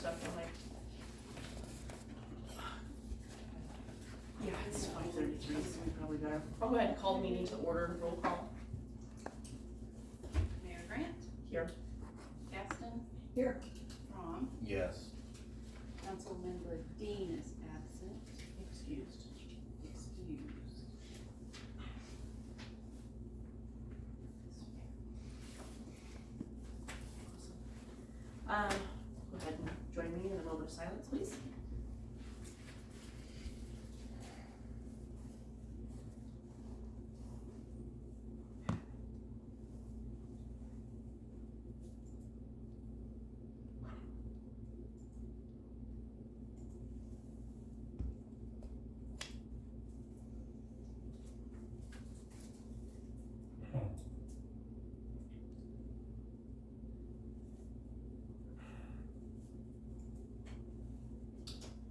stuff, don't I? Yeah, it's 5:33, so we probably better. I'll go ahead and call the meeting to order, roll call. Mayor Grant, Here. Gaston, Here. Ron, Yes. Councilmember Dean is absent, Excused. excused. Go ahead and join me in a moment of silence, please.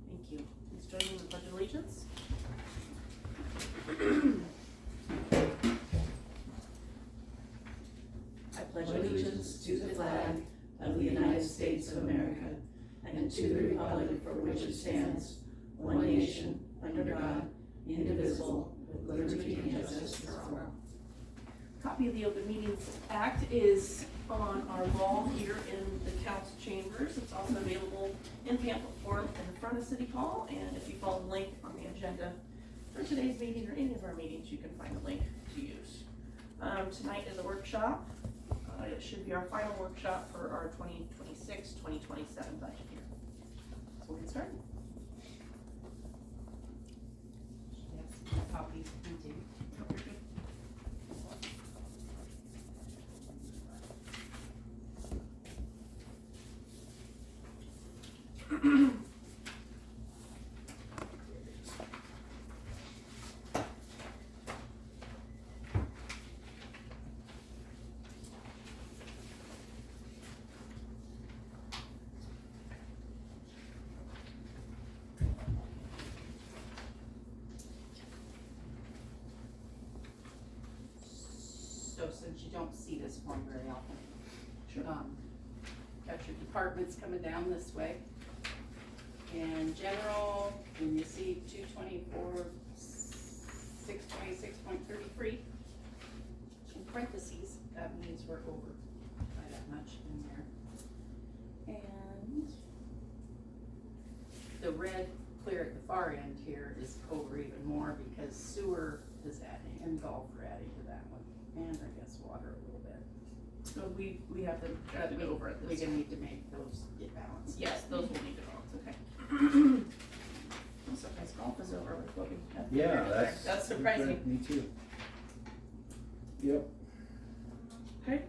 Thank you. Please join me in the Pledge of Allegiance. I pledge allegiance to the flag of the United States of America and to the republic for which it stands, one nation, under God, indivisible, with liberty and justice for all. Copy of the Open Meetings Act is on our wall here in the council chambers. It's also available in pamphlet form in the front of City Hall, and if you follow the link on the agenda for today's meeting or any of our meetings, you can find a link to use. Tonight is a workshop. It should be our final workshop for our 2026-2027 budget year. So we'll get started. Yes, copies printed. So since you don't see this form very often, Sure. got your departments coming down this way. In general, when you see 224, 626.33, in parentheses, that means we're over by that much in there. And the red clear at the far end here is over even more because sewer is adding and golf are adding to that one. And I guess water a little bit. So we have to go over it. We're gonna need to make those get balanced. Yes, those will need to balance, okay. I'm surprised golf is over with what we had. Yeah, That's surprising. Me too. Yep. Okay.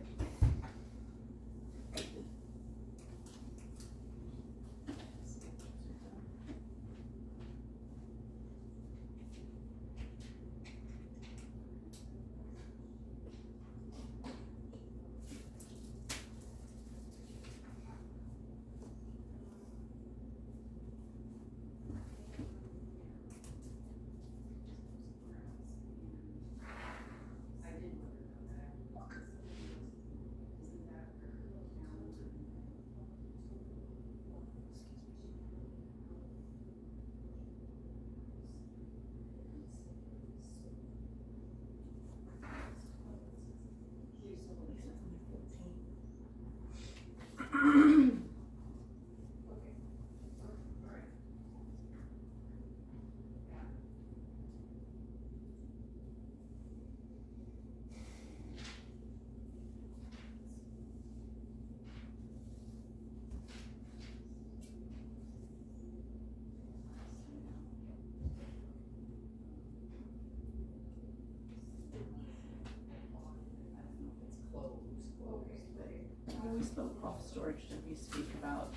When we spoke off storage, did we speak about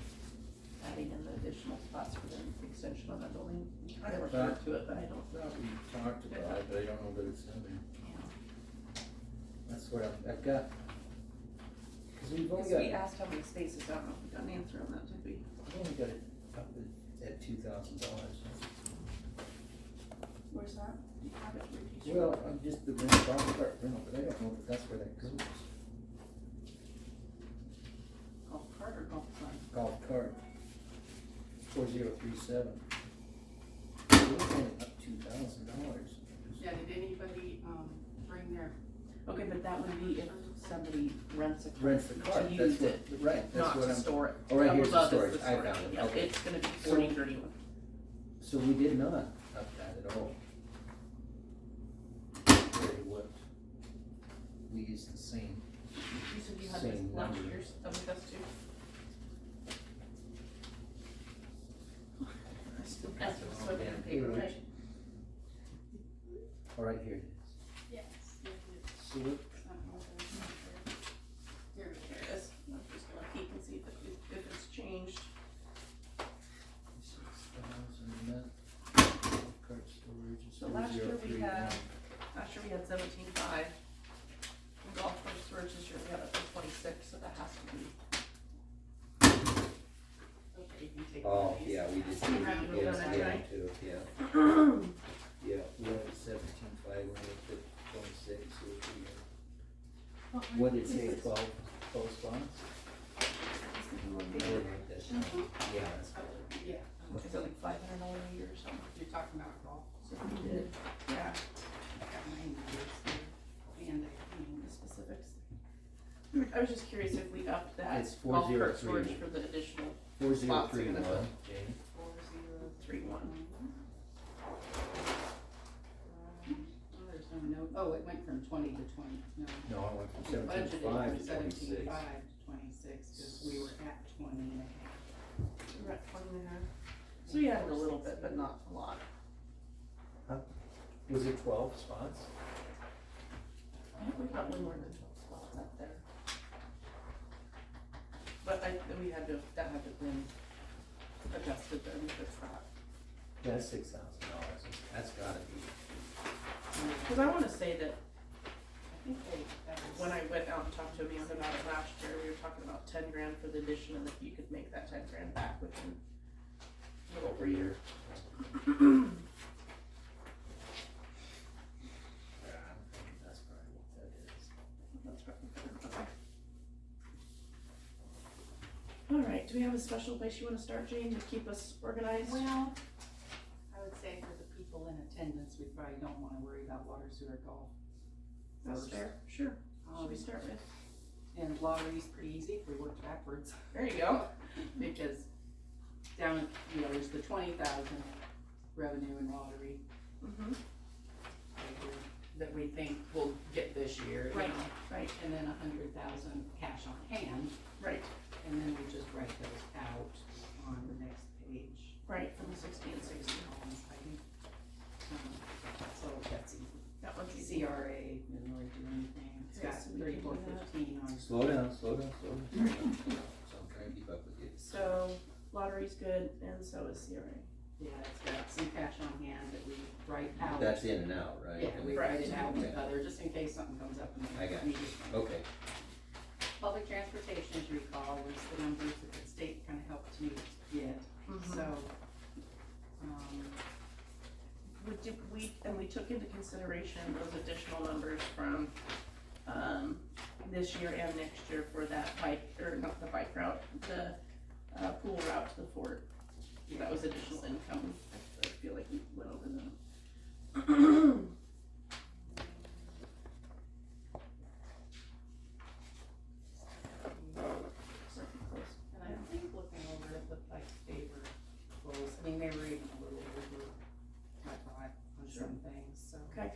adding in the additional spots for the extension on the building? I referred to it, but I don't. Thought we talked about it, but I don't know that it's in there. Yeah. That's what I've got. Cause we've only Because we got, asked how many spaces, I don't know if we got an answer on that, did we? I've only got it up at $2,000. Where's that? Do you have it? Where did you- Well, I'm just the rental, but I don't know if that's where that goes. Golf cart or golf sign? Golf cart. 47. It was only up $2,000. Yeah, did anybody, bring their, Okay, but that would be if somebody rents a car. Rents the car, To that's use what, it, right, that's not what to I'm, store it. oh, right Up here's the above is storage, I found it, Yeah, okay. it's gonna be So- 4031. So we did not up that at all. Very what, we used the same, You said you had Same this last number. year's, with us too? I still have to slip it in paper, right? all right, here it is. yes, So what, Here it is. I'm just gonna peek and see if it's changed. 6,000 net, cart storage is So last year we 4031. had, 17.5. Golf cart storage this year we have it for 26, so that has to be. okay, you can take Oh, one of these. yeah, we just, See, round it yes, up, yeah, right? too, yeah, yeah. We had 17.5, we went to 26, so it's what did it say, 12 spots? Or like this? Yeah, Yeah, Is it like $500 a year or something? you're talking about golf. So we did, yeah, I got mine numbers there, and the specifics. I was just curious if we upped that It's golf cart 403. storage for the additional 4031, Spots Jane. 3031. Oh, there's no note, oh, it went from 20 to 20, no. No, I went from We budgeted 17.5 from to 26. 17.5 to 26, cause we were at 20 and a half. We're at 20 and a half. So we added a little bit, but not a lot. Was it 12 spots? I think we got way more than 12 spots up there. But we had to, that had to have been adjusted then, if it's that. That's $6,000, that's gotta be. Cause I wanna say that I think that was. when I went out and talked to Amanda about it last year, we were talking about 10 grand for the addition, and if you could make that 10 grand back within a little over a year. Yeah, I think that's probably what that is. That's probably fair, okay. Alright, do we have a special place you wanna start, Jane, to keep us organized? Well, I would say for the people in attendance, we probably don't wanna worry about water, sewer, golf. That's first. fair, sure. What should we Um, start with? And lottery's pretty easy if we work backwards. There you go. Because down, there's the 20,000 revenue in lottery Mm-hmm. right here that we think we'll get this year. Right, right, And then 100,000 cash on hand, right, and then we just write those out on the next page. right, from the 60 and 60. I think, so that's easy. That one's easy. CRA didn't really do anything. It's Okay, got so we can do that. 3415 on. slow down, slow down, slow down. So I'm trying to keep up with you. So, lottery's good, and so is CRA. Yeah, it's got some cash on hand that we write out. That's in and out, right? Yeah, And we write it out okay. together, just in case something comes up and I got we you. just. Okay, Public transportation, as you recall, was the numbers that the state kind of helped me get, so, We took into consideration those additional numbers from, this year and next year for that bike, or not the bike route, the, pool route to the fort. That was additional income. I feel like we went over them. and I think looking over it, looked like they were close, I mean, they were even a little over, I thought, on some things, so. Okay.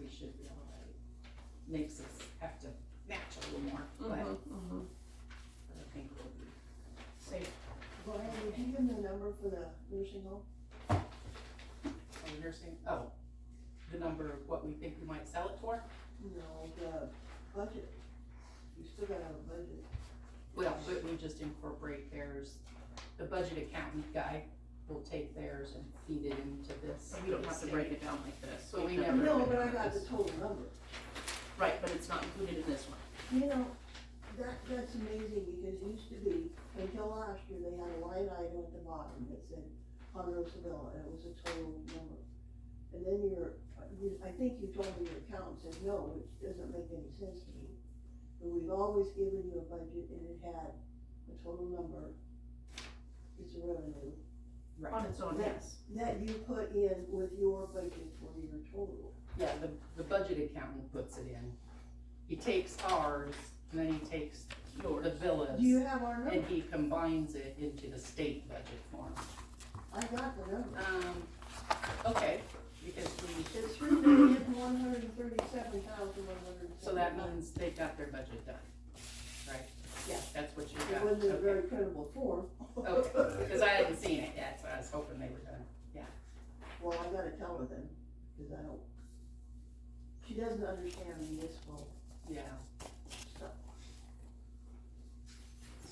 We should be all right. Makes us have to match a little more, but I think we'll be. Safe. Brian, did you give them the number for the nursing home? Oh, nursing, oh, the number of what we think we might sell it for? No, the budget. You still gotta have a budget. Well, but we just incorporate theirs, the budget accountant guy will take theirs and feed it into this. So we don't have to break it down like this. So we We've never- No, but I got the total number. Right, but it's not included in this one. You know, that's amazing because it used to be, until last year, they had a line item at the bottom that said Ponderosa-Villa, and it was a total number. And then I think you told me your accountant said, no, which doesn't make any sense to me. But we've always given you a budget and it had a total number, it's a revenue, Right, its own, yes. that you put in with your budget for your total. yeah, the budget accountant puts it in. He takes ours, and then he takes the villas, Do you have our and number? he combines it into the state budget form. I got the number. Okay, because we, It's $3,137,100. so that means they got their budget done, right? Yeah. That's what you It got, wasn't a okay. very credible form. Okay, cause I hadn't seen it yet, so I was hoping they were done. Well, I gotta tell her then, cause I don't, she doesn't understand municipal Yeah, stuff.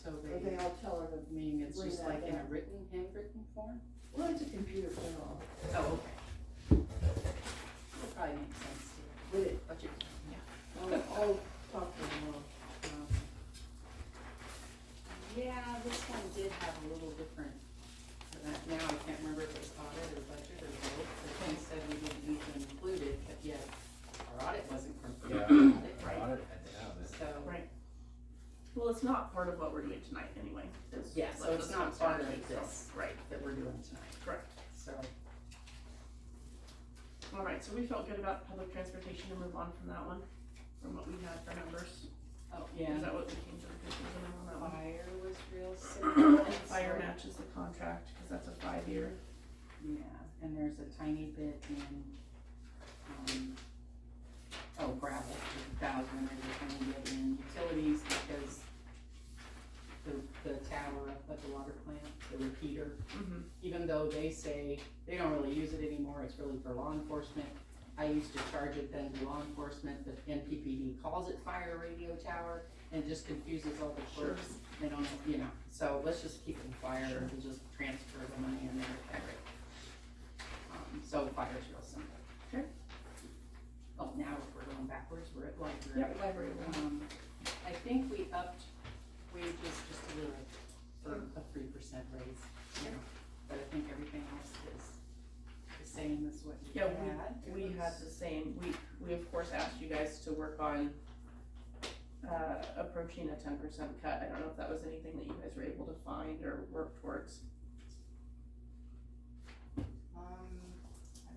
so Okay, they, I'll tell her to, meaning it's bring just that like in a back. handwritten form? well, it's a computer program, Oh, okay. That probably makes sense to but it, budget. I'll talk to her tomorrow. Um, Yeah, this one did have a little different, now I can't remember if it was audit or budget or both, but Ken said we didn't need to include it, but yet our audit wasn't from Yeah. audit, Right. right? Had to have it. So, Right. Well, it's not part of what we're doing tonight anyway. yeah, so what it's this not comes down part of to, so- this, right, that we're doing tonight, Correct. so. All right, so we felt good about public transportation to move on from that one, from what we had for numbers. Oh, Is that what we came to the conclusion on that one? Fire was real And sick. fire matches the contract, cause that's a 5-year. Yeah, and there's a tiny bit in, gravel, 1,000, there's a tiny bit in utilities because the tower up at the water plant, the repeater, Mm-hmm. even though they say they don't really use it anymore, it's really for law enforcement. I used to charge it then to law enforcement, but NPPD calls it fire radio tower and it just confuses all the clerks. They don't know, so let's just keep it fire, Sure. we'll just transfer the money in there, cover it. So fire's real simple. Okay. Oh, now if we're going backwards, we're at library. Yep, library one. I think we upped wages just a little for a 3% raise, but I think everything else is the same as what you Yeah, had. we had the same, we of course asked you guys to work on, approaching a 10% cut. I don't know if that was anything that you guys were able to find or work towards. I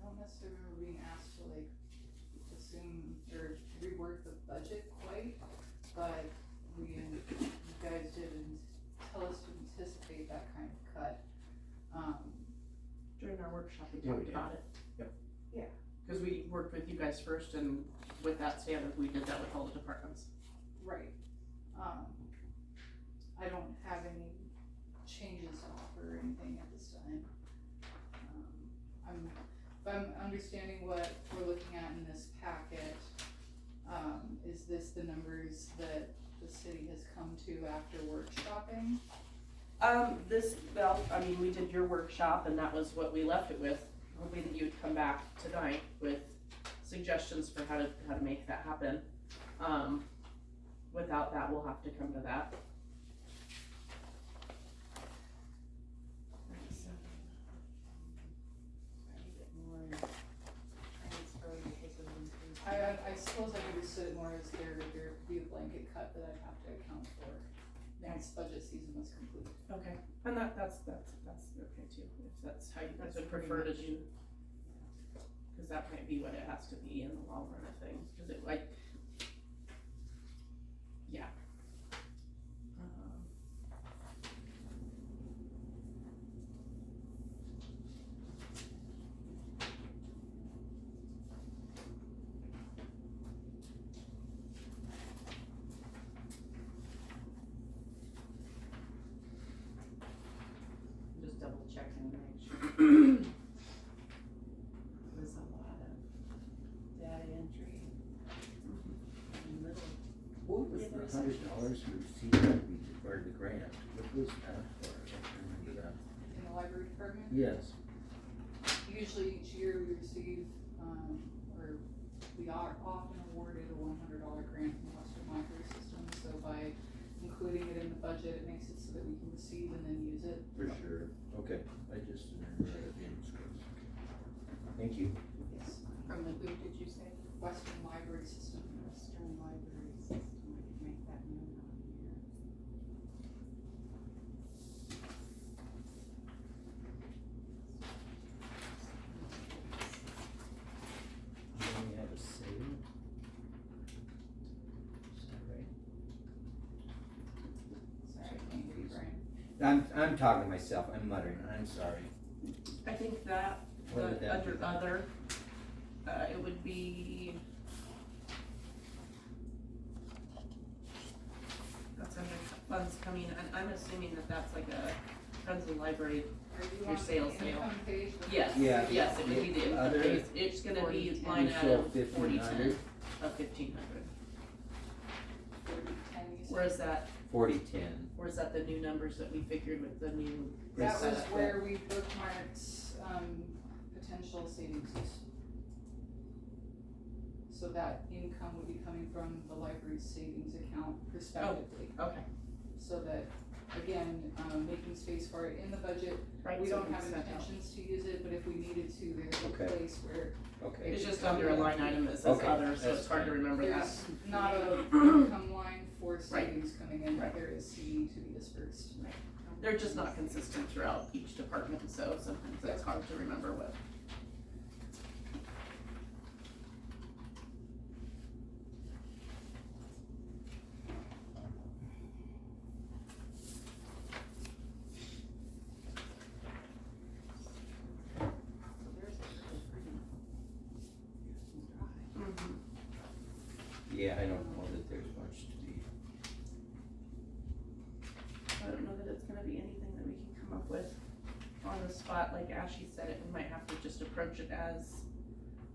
don't necessarily remember being asked to like assume or rework the budget quite, but you guys didn't tell us to anticipate that kind of cut. During our workshop, we Yeah, we talked did. about it. Yep. Yeah. Cause we worked with you guys first, and with that standard, we did that with all the departments. Right. I don't have any changes to offer or anything at this time. If I'm understanding what we're looking at in this packet, is this the numbers that the city has come to after workshopping? We did your workshop, and that was what we left it with. Hoping that you would come back tonight with suggestions for how to make that happen. Without that, we'll have to come to that. I suppose I could just sit it more as there would be a blanket cut that I'd have to account for once budget season was complete. Okay, and that's okay too, if that's how you guys would Pretty prefer to much. do. Cause that might be what it has to be in the long run of things, cause it like. Yeah. Just double checking to make sure. There's a lot of data entry. And little, What was the $100 we received that we deferred the grant? What was that for? I can't remember that. In the library department, Yes, usually each year we receive, or we are often awarded a $100 grant from the Western Library System, so by including it in the budget, it makes it so that we can receive and then use it. for sure. Okay, I just remember it being discussed. Thank you. Yes. from the, who did you say? Western Library System. Western Library System, I could make that note on here. I'm talking to myself, I'm muttering, I'm sorry. I think that, What would that under be? other, it would be. That's under funds coming, and I'm assuming that that's like a Friends of the Library. Are you Your on sales the income page? with Yes, the- Yeah. yes, it would be the income Other- base, it's gonna be 40, line You show item 4010 1500, of 1500. 4010, you said? Where's that, 4010. where's that the new numbers that we figured with the new? That was setup? where we bookmarked, potential savings use. So that income would be coming from the library's savings account prospectively. Okay, So that, again, making space for it in the budget, right. we so don't have it's sent out. intentions to use it, but if we needed to, there's Okay. a place where Okay, It's just under a line item that says Okay, other, so that's it's hard to fine. remember that. there's not a income line for savings coming in, Right. but there is CD to be dispersed. They're just not consistent throughout each department, so sometimes that's hard to remember what. yeah, I don't know that there's much to be, I don't know that it's gonna be anything that we can come up with on the spot, like Ashley said, it, we might have to just approach it as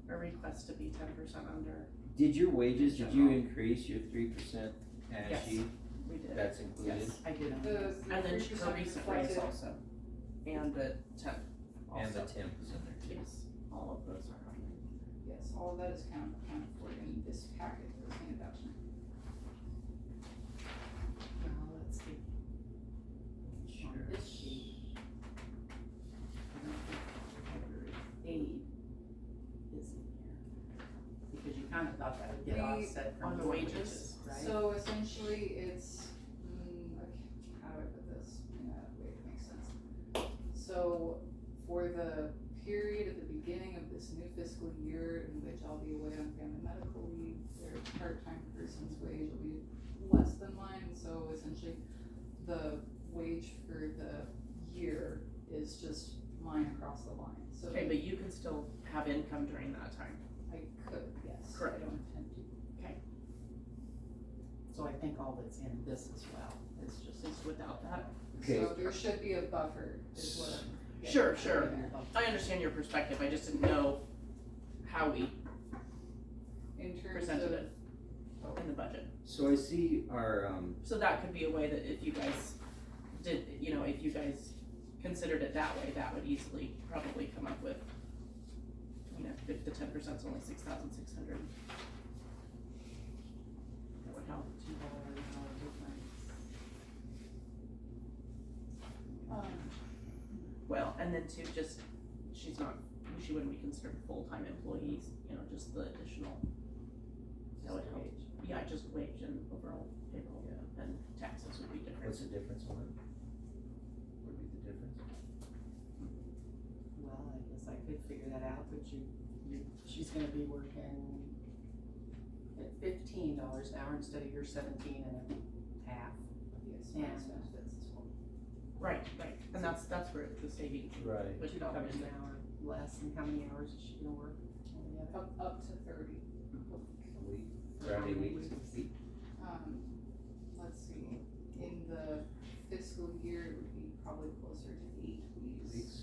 a request to be 10% under. did your wages, did you General. increase your 3% Yes. Ashley? We did. That's included? Yes, I did. The and then 3% her recent raise reflected- also, and the 10 And the also. 10% there too. Yes, all of those are on there. Yes, all of that is accounted for in this packet that was handed out tonight. Now, let's see. On this sheet. I don't think library aid is in here. Because you kinda thought that would get We- offset on from the your wages? wages, right? So essentially, it's, okay, how do I put this in a way that makes sense? So, for the period at the beginning of this new fiscal year, in which I'll be away on family medical leave, their part-time person's wage will be less than mine, so essentially, the wage for the year is just line across the line, so. Okay, but you can still have income during that time. I could, yes. Correct. I don't intend to. So I think all that's in this as well, it's just. Just without that. Okay. So there should be a buffer, is what I'm getting Sure, at sure. there. I understand your perspective, I just didn't know how we In terms presented of, it in the budget. So I see our, So that could be a way that if you guys did, you know, if you guys considered it that way, that would easily probably come up with, you know, if the 10% is only 6,600. That would help. Well, and then too, just, she wouldn't be considered full-time employees, you know, just the additional, that would help. Yeah, just wage and overall payroll, and taxes would be different. what's the difference on it? What would be the difference? Well, I guess I could figure that out, but she's gonna be working at $15 an hour instead of your 17 and a half. yes, Yeah. minus benefits as well. Right, and that's where the savings Right. would $2 come in. an hour less, and how many hours is she gonna work? Up to 30. Friday weeks? Let's see, in the fiscal year, it would be probably closer to 8 weeks. Weeks.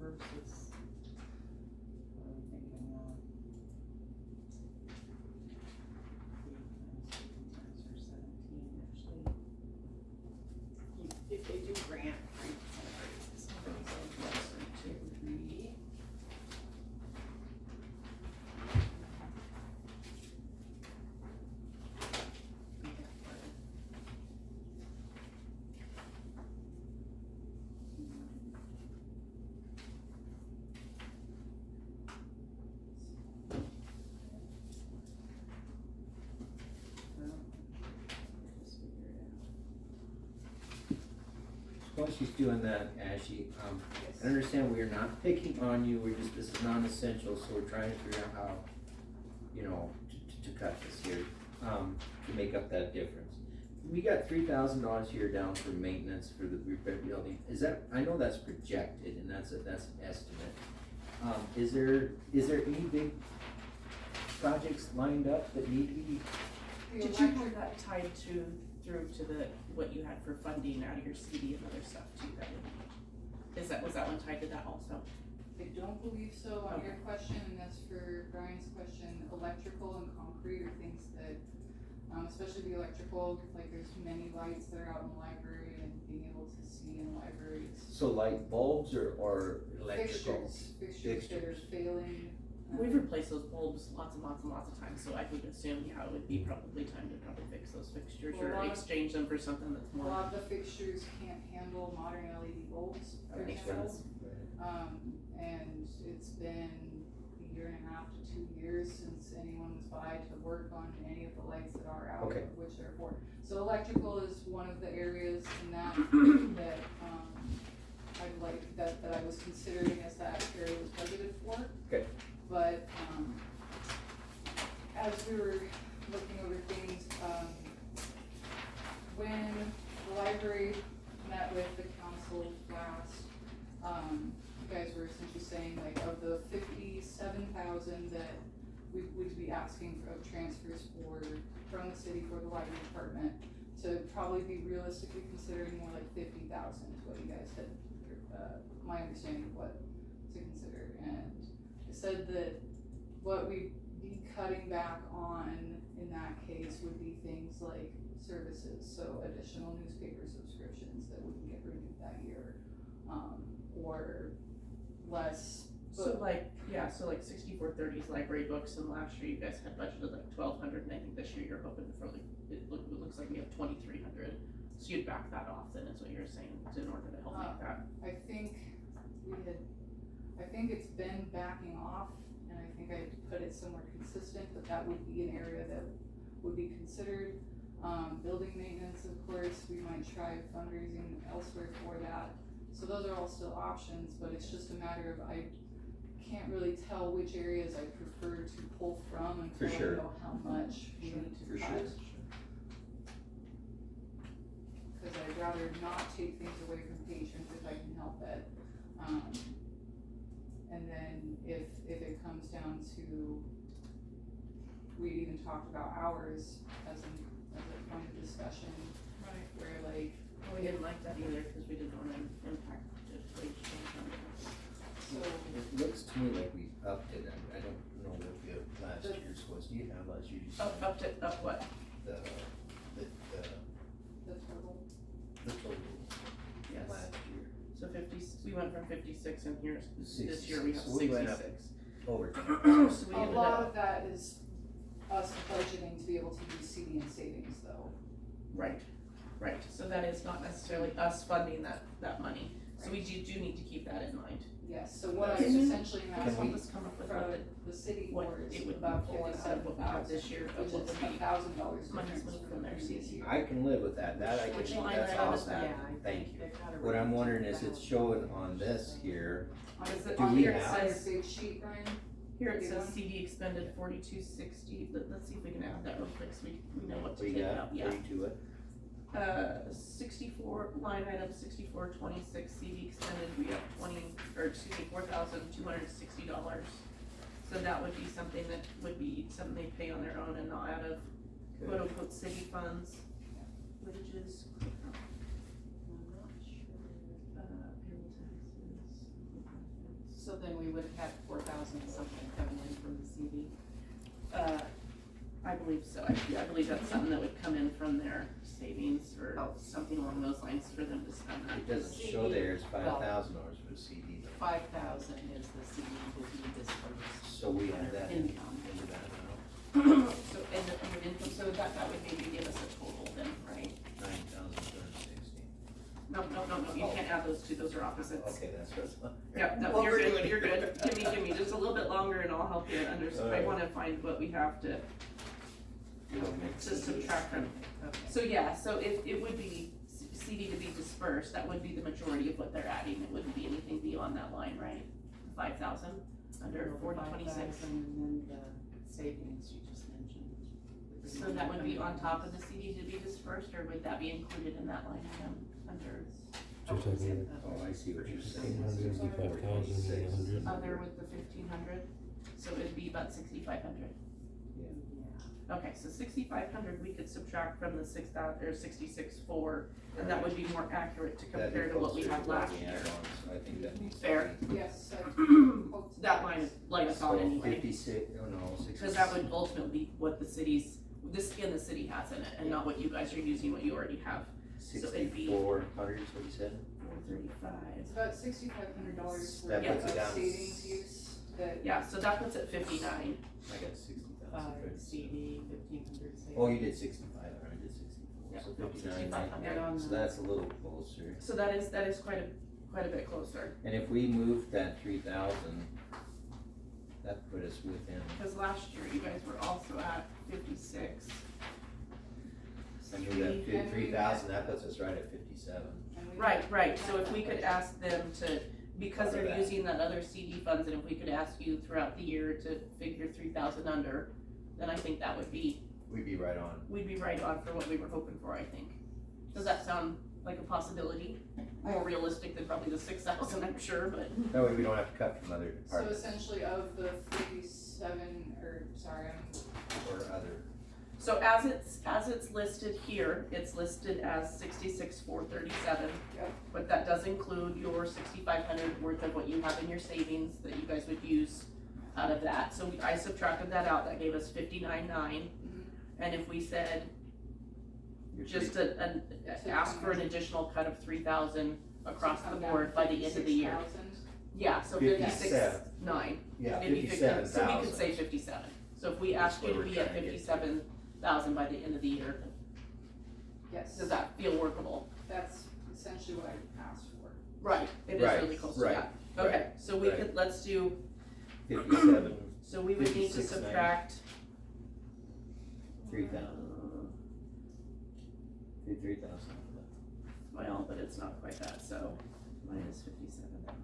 Versus, what am I thinking now? 8 times 17 actually. If they do grant 3% raises, it would be. while she's doing that, Ashley, I understand we're not picking on you, this is non-essential, so we're trying to figure out how, you know, to cut this here, to make up that difference. We got $3,000 here down for maintenance for the rebuilding, is that, I know that's projected, and that's an estimate. Is there any big projects lined up that need to be? The Did you electric- have that tied through to the, what you had for funding out of your CD and other stuff too, that was that one tied to that also? I don't believe so on your question, and that's for Brian's question, electrical and concrete are things that, especially the electrical, like there's many lights that are out in the library and being able to see in libraries. So light bulbs or electrical? Fixtures that are failing. We've replaced those bulbs lots and lots and lots of times, so I would assume, yeah, it would be probably time to probably fix those fixtures Well, a or lot of- exchange them for something that's A more. lot of the fixtures can't handle modern LED bulbs, for That makes example. sense. And it's been a year and a half to 2 years since anyone was by to work on any of the lights that are out, Okay. which are for. So electrical is one of the areas in that, that, I'd like, that I was considering as that area was budgeted for. Okay. But, as we were looking over things, when the library met with the council last, you guys were essentially saying like of the 57,000 that we would be asking for transfers from the city for the library department, to probably be realistically considering more like 50,000 is what you guys had, my understanding of what to consider. And it said that what we'd be cutting back on in that case would be things like services, so additional newspaper subscriptions that wouldn't get renewed that year, or less. So like, yeah, so like 6430's library books, and last year you guys had budgeted like 1,200, and I think this year you're hoping for like, it looks like we have 2,300. So you'd back that off then, is what you're saying, in order to help make that. I think it's been backing off, and I think I put it somewhere consistent, but that would be an area that would be considered. Building maintenance, of course, we might try fundraising elsewhere for that. So those are all still options, but it's just a matter of, I can't really tell which areas I prefer to pull from For until I sure. know how much we need to For cut. sure. Cause I'd rather not take things away from patrons if I can help it. And then if it comes down to, we even talked about hours as a point of discussion, Right. where like, We didn't like that either, because we didn't want to impact the wage change. so, It looks to me like we upped it, I don't know what the last year's was, do you have last year's? Up what? The total, total Yes. last year, So 50, we went from 56 and here's, this year we have 66. So we went up 66. overtime. So we a ended lot up, of that is us budgeting to be able to do CD and savings though. right, so that is not necessarily us funding that money. So we do need to keep that in mind. Yes, so what I Can was you- essentially Can asking help us come up with from the city what for is it would be about pulling out of what we have this year, of which what is would be $1,000 minus difference money from from the their previous CD. year. I can live with that, Which can, line that's item is awesome, that? thank you. What I'm wondering is, it's showing on this here, Is it Do on we here it have- On your says, big sheet, Brian? here it you says want? CD expended 4260, let's see if we can add that real quick so we know what to we take got out, yeah. 32 it, 64, line item 6426, CD expended, we have $4,260. So that would be something that would be something they pay on their own and not out of quote unquote city funds. Wages. I'm not sure, payroll taxes. So then we would have had 4,000 something coming in from the CD. I believe so, I believe that's something that would come in from their savings or something along those lines for them to spend that. it doesn't show there, it's $5,000 for a CD though. 5,000 is the CD that we dispersed. So we add that in, Income. into that amount, So, and the income, so that would maybe give us a total then, right? 9,260. No, you can't add those two, those are opposites. Okay, that's what. Yeah, no, What you're we're good, doing you're here. good, give me, just a little bit longer and I'll help you understand, I Alright. wanna find what we have to You don't make subtract from. Okay. So yeah, so it would be CD to be dispersed, that would be the majority of what they're adding, it wouldn't be anything beyond that line, right? 5,000, under Well, 4026. 5,000 and then the savings you just mentioned. So that would be on top of the CD to be dispersed, or would that be included in that line item under Oh, I see what you're saying. 865,800. other with the 1,500? So it'd be about 6,500. Yeah. Okay, so 6,500 we could subtract from the 6,000, or 66,400, and that would be more accurate to That'd be compare to what we closer had to what last we year. had on, so I think that needs to Fair. be- Yes, I hope That line is light us on So anyway, 56, oh no, 66. because that would ultimately be what the city's, the skin the city has in it, and not what you guys are using, what you already have. So it'd be 6,400 is what you said? 435. It's about $6,500 That worth puts it of down. savings use that. Yeah, so that puts it 59. I got 60,000. 5 CD, 1,500 savings. Oh, you did 65, I did 64, Yeah, so no, 59, 6,500. so that's a little closer. So that is quite a bit closer, And if we moved that 3,000, that put us within, because last year you guys were also at 56. I knew that 3,000, that puts us right at 57. and we Right, so if we could ask them to, because Cover they're that. using that other CD funds, and if we could ask you throughout the year to figure 3,000 under, then I think that would be, We'd be right on. we'd be right on for what we were hoping for, I think. Does that sound like a possibility? More realistic than probably the 6,000, I'm sure, but. That way we don't have to cut from other So departments essentially of the 37, or sorry, I'm or other. So as it's listed here, it's listed as 66,437. Yep. But that does include your 6,500 worth of what you have in your savings that you guys would use out of that. So I subtracted that out, that gave us 59,900. And if we said Your just ask for an additional cut of 3,000 across the come down board to by the end of the year. 56,000. Yeah, so 57. 56,900. Yeah, Maybe 57,000. So we could say 57. So if we That's asked you to what be we're at trying to get to. 57,000 by the end of the year, Yes, does that feel workable? that's essentially what I asked for. Right, it is Right, really close to right, that. Okay, so we right. could, let's do, 57, so we would need to 56,900. subtract. 3,000. 3,000. Well, but it's not quite that, so minus 57,000.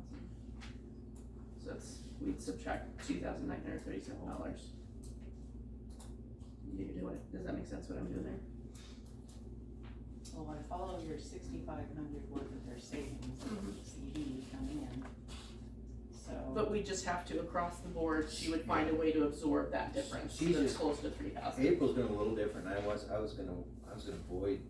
So it's, we'd subtract $2,937. You do it, does that make sense what I'm doing there? Well, I follow your 6,500 worth of their savings, CD coming in. So. But we just have to, across the board, she would find a way to absorb that difference, so She's it's just- close to 3,000. April's doing a little different. I was gonna void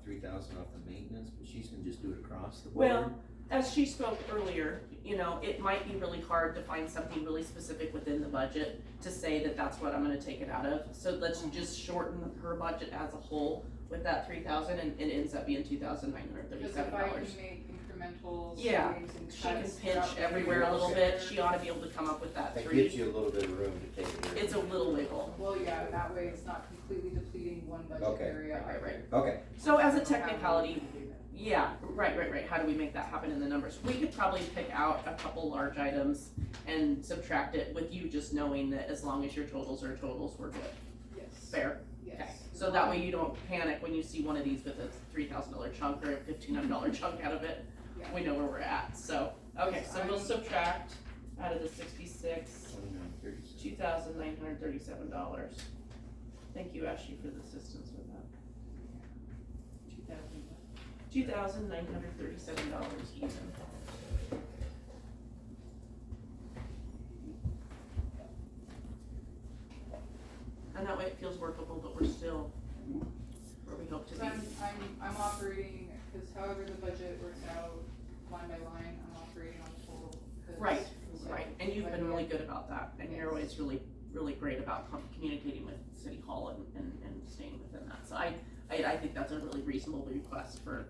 3,000 off the maintenance, but she's gonna just do it across the board. Well, as she spoke earlier, you know, it might be really hard to find something really specific within the budget to say that that's what I'm gonna take it out of. So let's just shorten her budget as a whole with that 3,000 and it ends up being Because if I $2,937. can make incremental Yeah, savings and She can cuts pinch throughout the everywhere a little year. bit, she ought to be able to come up with that That 3. gives you a little bit of room to take it. It's a little wiggle. Well, yeah, that way it's not completely depleting one budget Okay. area. Right. Okay, So as a technicality, yeah, right, how do we make that happen in the numbers? We could probably pick out a couple large items and subtract it with you just knowing that as long as your totals are totals, we're good. Yes. Fair? Okay, Yes. so that way you don't panic when you see one of these with a $3,000 chunk or a $1,500 chunk out of it. Yeah. We know where we're at, so, okay, so we'll I'm- subtract out of the 66, 29.37. $2,937. Thank you, Ashley, for the assistance with that. 2,000. $2,937 even. And that way it feels workable, but we're still where we hope to So be. I'm operating, cause however the budget works out, line by line, I'm operating on total. 'cause- Right, so Right, and you've if I been really get- good about that, and you're always really, really great about communicating with City Hall and staying within that. So I think that's a really reasonable request for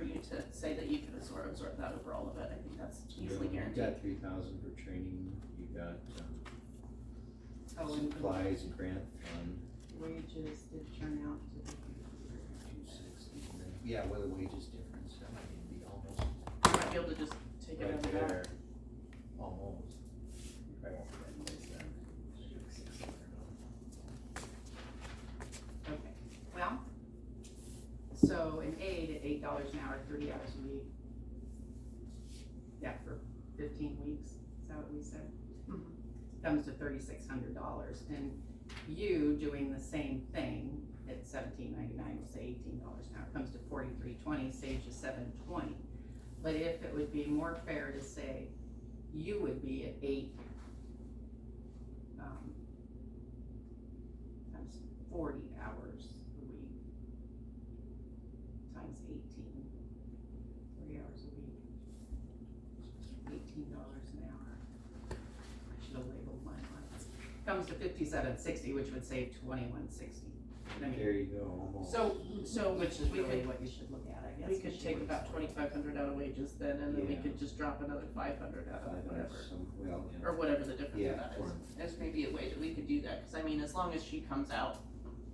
you to say that you can absorb that over all of it. I think that's easily You guaranteed. got 3,000 for training, you got Oh, and supplies and grant fund, wages did turn out to be. 260. And then- Yeah, well, the wages difference, that might even be almost You might be able to just take it right out of there. that. Almost. You probably won't get invoice then. Okay, well, so in A, $18 an hour, 30 hours a week. Yeah, for 15 weeks, is that what we said? Comes to $3,600, and you doing the same thing at $17.99, we'll say $18 an hour, comes to $43.20, saves you $7.20. But if it would be more fair to say, you would be at 8, times 40 hours a week, times 18, 40 hours a week, $18 an hour. I should have labeled mine. Comes to $57.60, which would save $21.60. I mean, There you go, almost. So which is we really could, what you should look at, I guess. we could take about 2,500 out of wages then, and then we Yeah. could just drop another 500 out of whatever. Well, yeah. Or whatever the difference Yeah. of that is. There's maybe a way that we could do that, cause I mean, as long as she comes out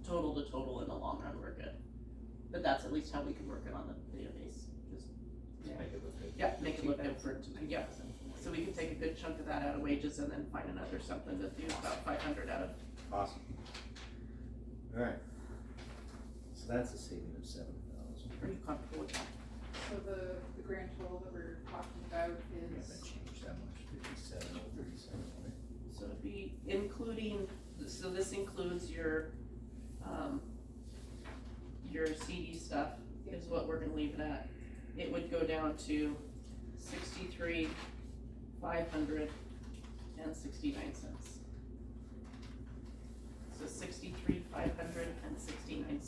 total to total in the long run, we're good. But that's at least how we could work it on the database, just, Yeah. Make it look good. yeah, make it look good for, yeah. So we could take a good chunk of that out of wages and then find another something to do about 500 out of. Awesome. Alright. So that's a saving of 7,000. Are you comfortable with that? So the grand total that we're talking about We haven't is, changed that much, 57,037, right? So it'd be including, so this includes your CD stuff is what we're gonna leave it at. It would go down to 63,569 cents. So 63,569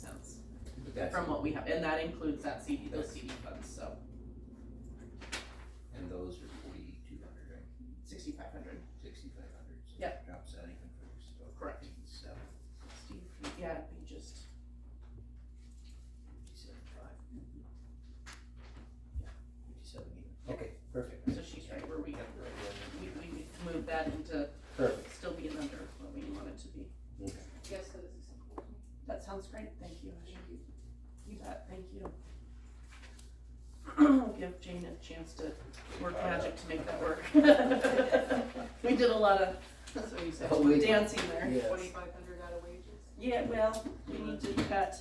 But that's, from what we have, and that includes that CD, those CD funds, so And those are 4,200, right? 6,500. 6,500, so Yep. it drops that even further, so. Correct. 57, Yeah, it'd be just, 57.5. Yeah. 57 even. okay, perfect. so she's right where we could move that into Perfect. still being under what we want it to be. Okay. yes, that is acceptable to me. That sounds great, thank you. Thank you. You bet, thank you. I'll give Jane a chance to work magic to make that work. We did a lot of So you said Oh, wait. dancing there. Yes. 2,500 out of wages? Yeah, well, we need to cut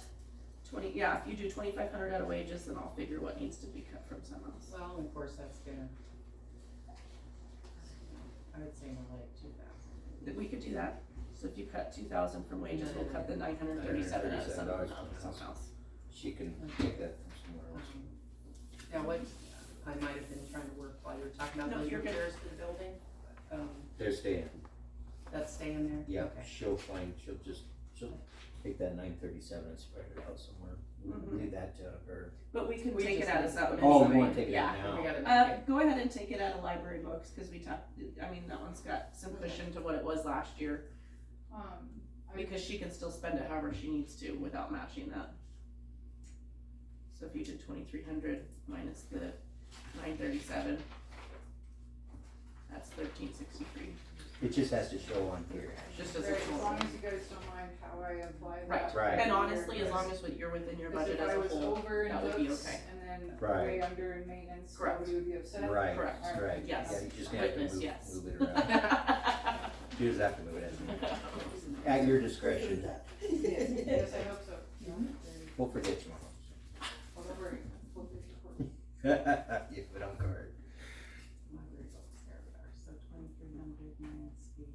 20, yeah, if you do 2,500 out of wages, then I'll figure what needs to be cut from someone else. Well, of course, that's gonna, I would say more like 2,000. That we could do that, so if you cut 2,000 from wages, we'll cut the 937 out of someone else. She can take that from somewhere else. Now, what, I might have been trying to work while you were talking about No, those you're good. repairs to the building, They're staying. that's staying there? Yeah, Okay. she'll take that 937 and spread it out somewhere. We'll Mhm. leave that to her. But we can We take it just out of need- supplementary. Oh, we wanna take it out Yeah. now? We gotta, Go ahead and take it out of library books, cause we talked, I mean, that one's got some cushion to what it was last year, I- because she can still spend it however she needs to without matching that. So if you did 2,300 minus the 937, that's 1,363, It just has to show on here. just as Right, a as long total. as you guys don't mind how I apply Right. that. Right. And honestly, as long as you're within your Because budget if as I a was whole, over in that would be books okay. and then Right. way under in maintenance, Correct. nobody would be upset. Right, Correct. right. Yes. Yeah, you just have to Witness, move, yes. move it around. You just have to move it at your discretion. Yes, I hope so. We'll forget you. Well, don't worry, we'll get you covered. You put on guard. library books, there we are, so 2,300 minus the,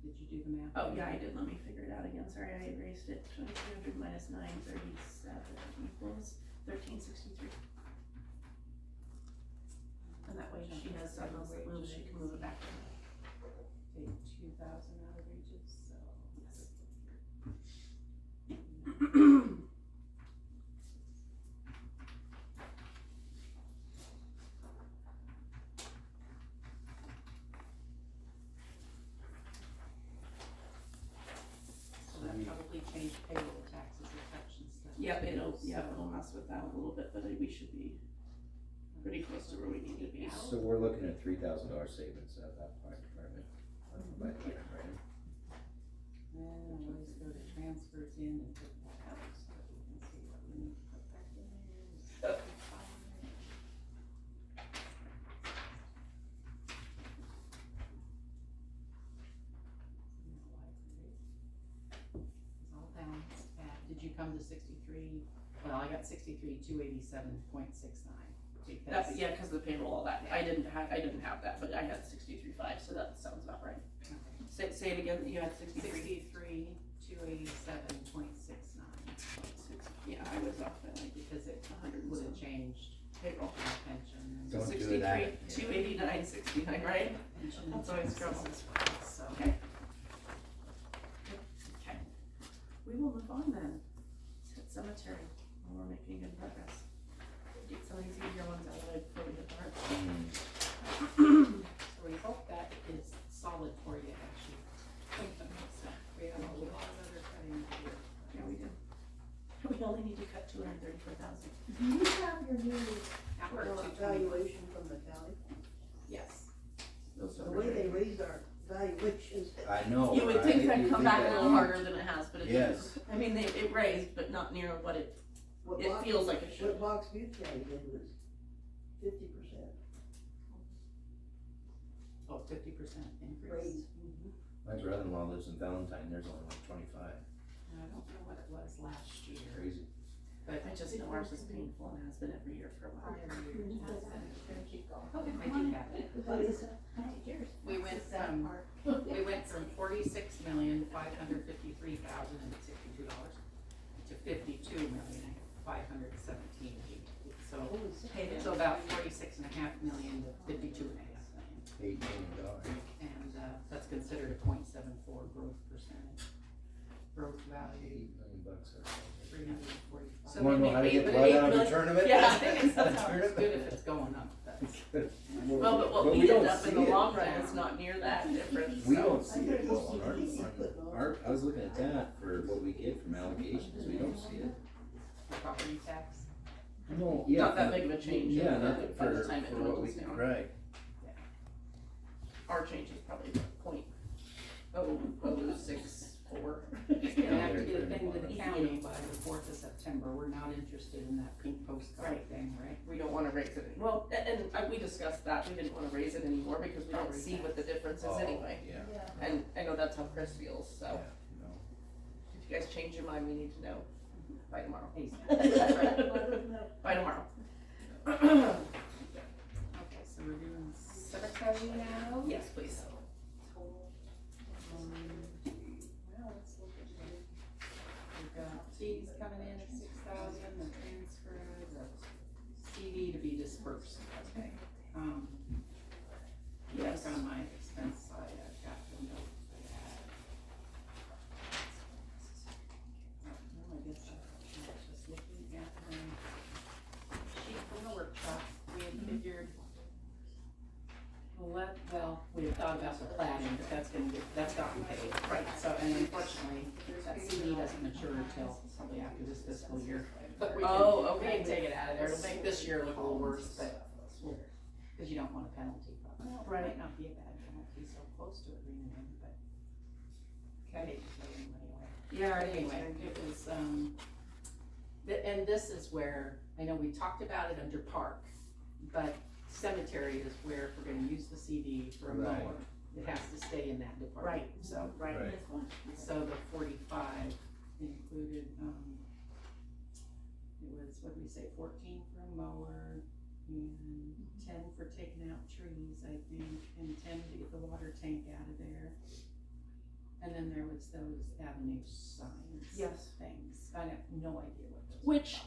did you do the math? Oh, yeah, I did, let me figure it out again, sorry, I erased it, 2,300 minus 937 equals 1,363. And that way she has something else that moves, she can move it back. Take 2,000 out of wages, so. So that probably changed payroll taxes a touch and stuff. Yep, it'll mess with that a little bit, but we should be pretty close to where we need to be. So we're looking at $3,000 savings at that fire department. By the time, right? And always go to transfers in and put that out, so that we can see what we need to put back in there. It's all balanced at, did you come to 63, well, I got 63,287.69. That, yeah, cause the payroll, all that, I didn't have that, but I had 63.5, so that sounds about right. Say it again, you had 63. 63,287.69, Yeah, I was off by like because it 100 would have changed payroll. my pension. So Don't do that. 289.69, right? Pension That's always trouble. taxes as well, so. Okay. Okay, we will move on then. Cemetery, we're making good progress. Get some of these easier ones out of the way before we hit the hard. So we hope that is solid for you, actually. We have a lot of other cutting to do. Yeah, we do. We only need to cut 234,000. Do you have your new Now we're at 220. valuation from the county? Yes. Those The are way they raised our valuations. I know, You would right? think that'd You come think back a that- little harder than it has, but it Yes. didn't. I mean, it raised, but not near what it What It Box- feels like it should. What Box Butte County did was 50% Oh, 50% increase. raise. My brother-in-law lives in Valentine, there's only like 25, I don't know what it was last year, crazy. but I just know ours is painful and has been every year for a while. every year it has been. Okay, I do have it. We went from $46,553,062 to $52,517,000. So about 46.5 million to 52.5 million. $8 million. And, that's considered a 0.74 growth percentage. Growth value, $8 million or something. 345. So You wanna know they how to make get eight- blood eight out of a million- tournament? Yeah, I think it's It's good if it's going up, that's. Well, but what But we we end don't up in see the it. long run is not near that difference, We so. don't see it though on I was looking at that for what we get from allocations, we don't see it. Property tax. No, yeah. Not that big of a change. Yeah, by not the for time it what we, dwindles down. right. Our change is probably 0.0064. You have to get a thing to the county by the 4th of September, we're not interested in that pink postcard Right. thing, right? We don't wanna raise it, well, and we discussed that, we didn't wanna raise it anymore because we don't see what the difference is Oh, anyway. Yeah, And I know that's how Chris feels, yeah, so no. if you guys change your mind, we need to know by tomorrow. That's right. By tomorrow. Okay, so we're doing cemetery now? Yes, please. Well, let's look at it. We've got fees coming in at 6,000, the transfer, the CD to be dispersed, okay. Yes. On my expense side, I've got the note for that. Well, I guess I was just looking at the sheet from the workshop, we had figured, we had thought about the plating, but that's gotten paid. Right. So, and unfortunately, that CD doesn't mature until probably after this fiscal year. But we Oh, can, we okay. can take it out of there, it'll make this year look a little worse, but, cause you don't want a penalty probably. Well, it Right. might not be a bad penalty, so close to it renewing, but. Okay. Yeah, But anyway, it was, and this is where, I know we talked about it under park, but cemetery is where if we're gonna use the CD for a Right. mower, it has to stay in that department. Right. So, Right. Right. so the 45 included, it was, what did we say, 14 for a mower, and 10 for taking out trees, I think, and 10 to get the water tank out of there. And then there was those avenue signs. Yes. Things, I have no idea what those. Which- cost.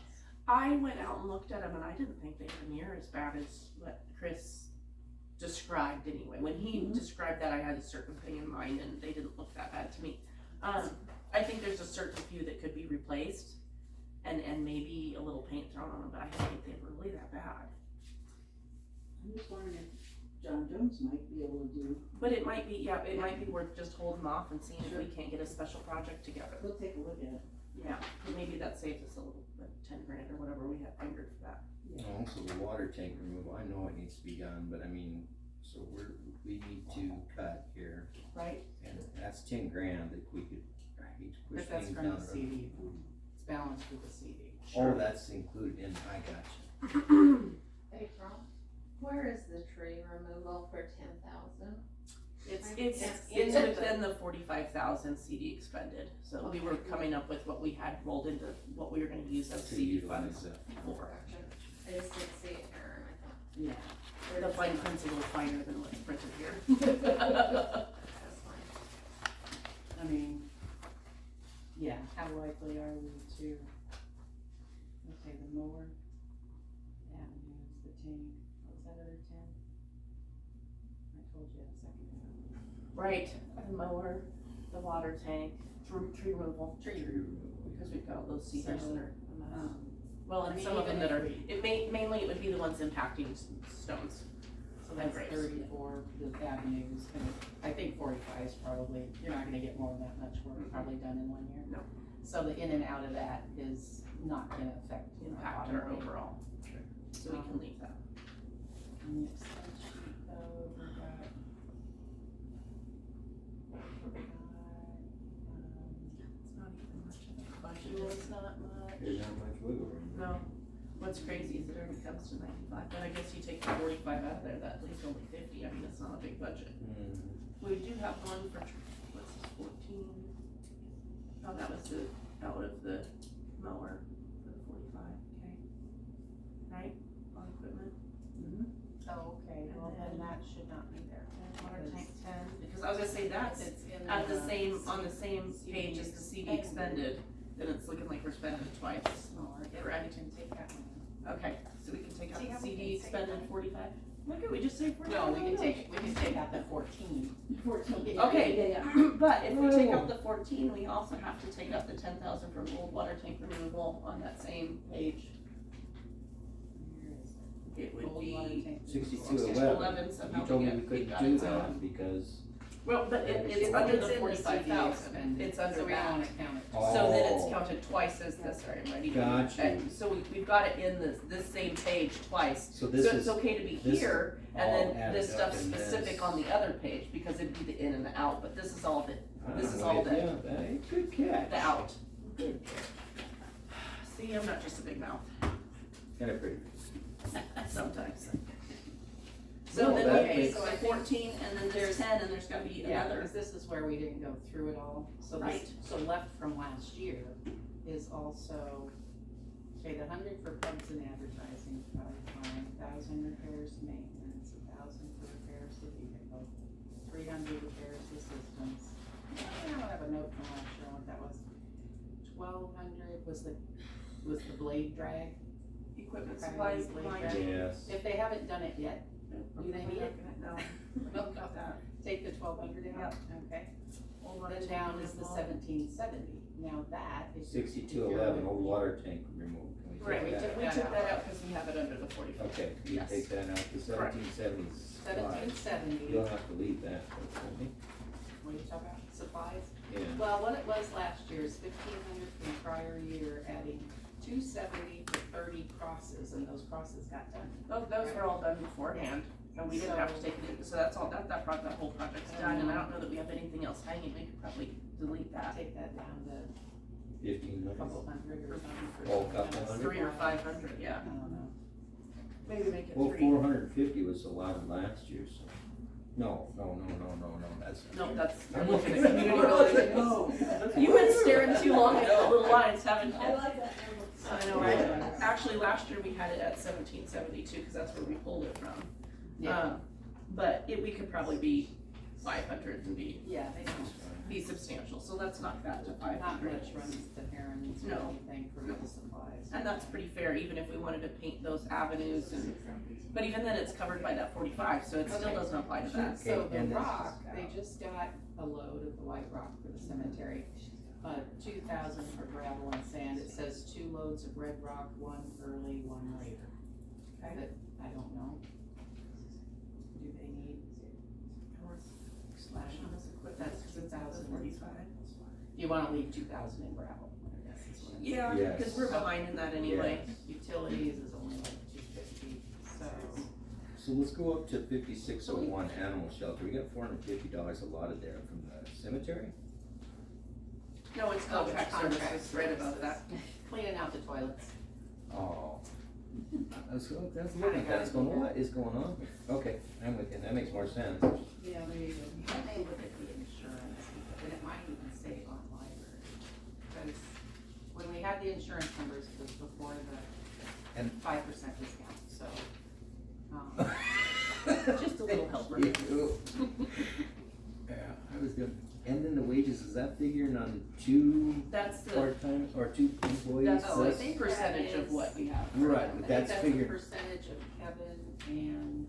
I went out and looked at them and I didn't think they were near as bad as what Chris described anyway. When he described that, I had a certain thing in mind and they didn't look that bad to me. I think there's a certain few that could be replaced and maybe a little paint thrown on them, but I don't think they were really that bad. I'm just wondering if John Jones might be able to do, But it might be, yeah, it might be worth just holding off and seeing if we can't get a special project together. we'll take a look at it. Yeah, maybe that saves us a little, like 10 grand or whatever we had fingered for that. Also, the water tank removal, I know it needs to be done, but I mean, so we need to cut here, Right? and that's 10 grand that we could, I hate to push But that's things from down the the road. CD, it's balanced with the CD. Oh, that's included in, I gotcha. Hey, Tom, where is the tree removal for 10,000? It's within the 45,000 CD expended, so we were coming up with what we had rolled into what we were gonna use as To CD utilize funds that. for. I just didn't see it here, I thought. Yeah. The fine print's a little finer than what's printed here. That's fine. I mean, yeah, how likely are we to, okay, the mower, avenues, the tank, what's that other 10? I told you a second ago. Right, the mower, the water tank, tree removal, because we've got all those cedars that are a mess. Well, and some of them that are, mainly it would be the ones impacting stones. So that's Grapes. 30 for the avenues, and I think 45 is probably, you're not gonna get more than that much work probably done in 1 year. No. So the in and out of that is not gonna affect Impact bottom our line. overall, so we can leave that. On the expense sheet though, we got. It's not even much of a budget. No, it's not much. There's not much wiggle room. No, what's crazy is it already comes to 95, but I guess you take the 45 out of there, that leaves only 50, I mean, that's not a big budget. We do have one for, what's this, 14? Oh, that was the, out of the mower for the 45, okay. Right, on equipment, Oh, okay, well then that should not be there. water tank 10, because I was gonna say that's It's in at the same, on the same CD page as the CD expended, then it's looking like we're spending it twice. Smaller, yeah, Correct. we can take that one. Okay, so we can take out See how the we CD can save expended money? 45? Look at, we just saved 45. No, we can take out the 14. 14. Okay. Yeah, yeah. But if we take out the 14, we also have to take out the 10,000 from old water tank removal on that same page. Where is it? It would Old water be, tank. 6211, somehow you told we me we got couldn't that do out. that because, Well, but it's It's under in the CD 45,000, expended, it's under so we don't that. wanna count it. So that it's Oh. counted twice as this, sorry, I'm ready. Gotcha. And so we've got it in this same page twice. so this So it's is, okay to be this here, all and then added this up stuff's in specific this. on the other page, because it'd be the in and the out, but this is all this is I'm all with the- ya. Hey, good catch. the out. See, I'm not just a big mouth, Kinda pretty. sometimes. No, So then, that okay, makes- so 14, and then there's 10, and there's gotta be Yeah, another. because this is where we didn't go through it all, so Right. this, so left from last year is also, okay, the 100 for pubs and advertising, probably fine, 1,000 repairs to maintenance, 1,000 for repairs to vehicle, 300 repairs to systems. I don't have a note from last year on what that was. 1,200 was the blade drag. Equipment Okay, supplies, blade line drag. change. Yes. If they haven't done it yet, do they need it? No, we don't got that. Take the 1,200 out, okay. Old water Then tank down is the removal. 1770, now that is. 6211, old water tank removal. Can we take Right, we that took that out because we have it under the 45. Okay, you Yes. take that out, the 1770s. 1770, You'll have to leave that, won't you? what are you talking about, supplies? Yeah. Well, what it was last year is 1,500 from the prior year, adding 270 to 30 crosses, and those crosses got done. Those were all done beforehand, and we didn't have to take it in, so that's all, that whole project's done, and I don't know that we have anything else hanging, we could probably delete that. Take that down to a 1,500. couple hundred or something. Oh, couple hundred? 300 or 500, I yeah, don't know. maybe make it Well, 3. 450 was a lot of last year, so. No, that's. No, that's, I'm you're looking looking at community building. No. You've been staring too long at the little lines, haven't I you? like that number. I know, right? Actually, last year we had it at 1772, because that's where we pulled it from. Yeah, But we could probably be 500 and yeah, they don't. be substantial, so let's knock that to Not 500. much runs to Aaron's or No. anything for the supplies. And that's pretty fair, even if we wanted to paint those avenues and, but even then it's covered by that 45, so it still Okay. doesn't apply to that. So the and this is rock, they out. just got a load of the white rock for the cemetery. 2,000 for gravel and sand. It says 2 loads of red rock, 1 early, 1 later. Okay. But I don't know. Do they need? Slash on this equipment, That's because it's out of 2,000. 45. You wanna leave 2,000 in gravel, I guess is what I'm saying. Yeah, Yes. because we're behind in that anyway. Utilities is only like 250, so. So let's go up to 5601 animal shelter. We got $450 allotted there from the cemetery. No, it's Oh, it's contract contract services, right about that. Cleaning out the toilets. Oh. That's looking at that's going, what is going on here? Okay, I'm with you, that makes more sense. Yeah, there you go. I may look at the insurance, and it might even save on library. Because when we had the insurance numbers, it was before the And- 5% discount, so. Just a little help. Thank you. Yeah, I was gonna, and then the wages, is that figuring on two That's the, part-time or two employees? that's Oh, I That's- think percentage of what we have. Right, I but think that's that's a figured, percentage of Kevin and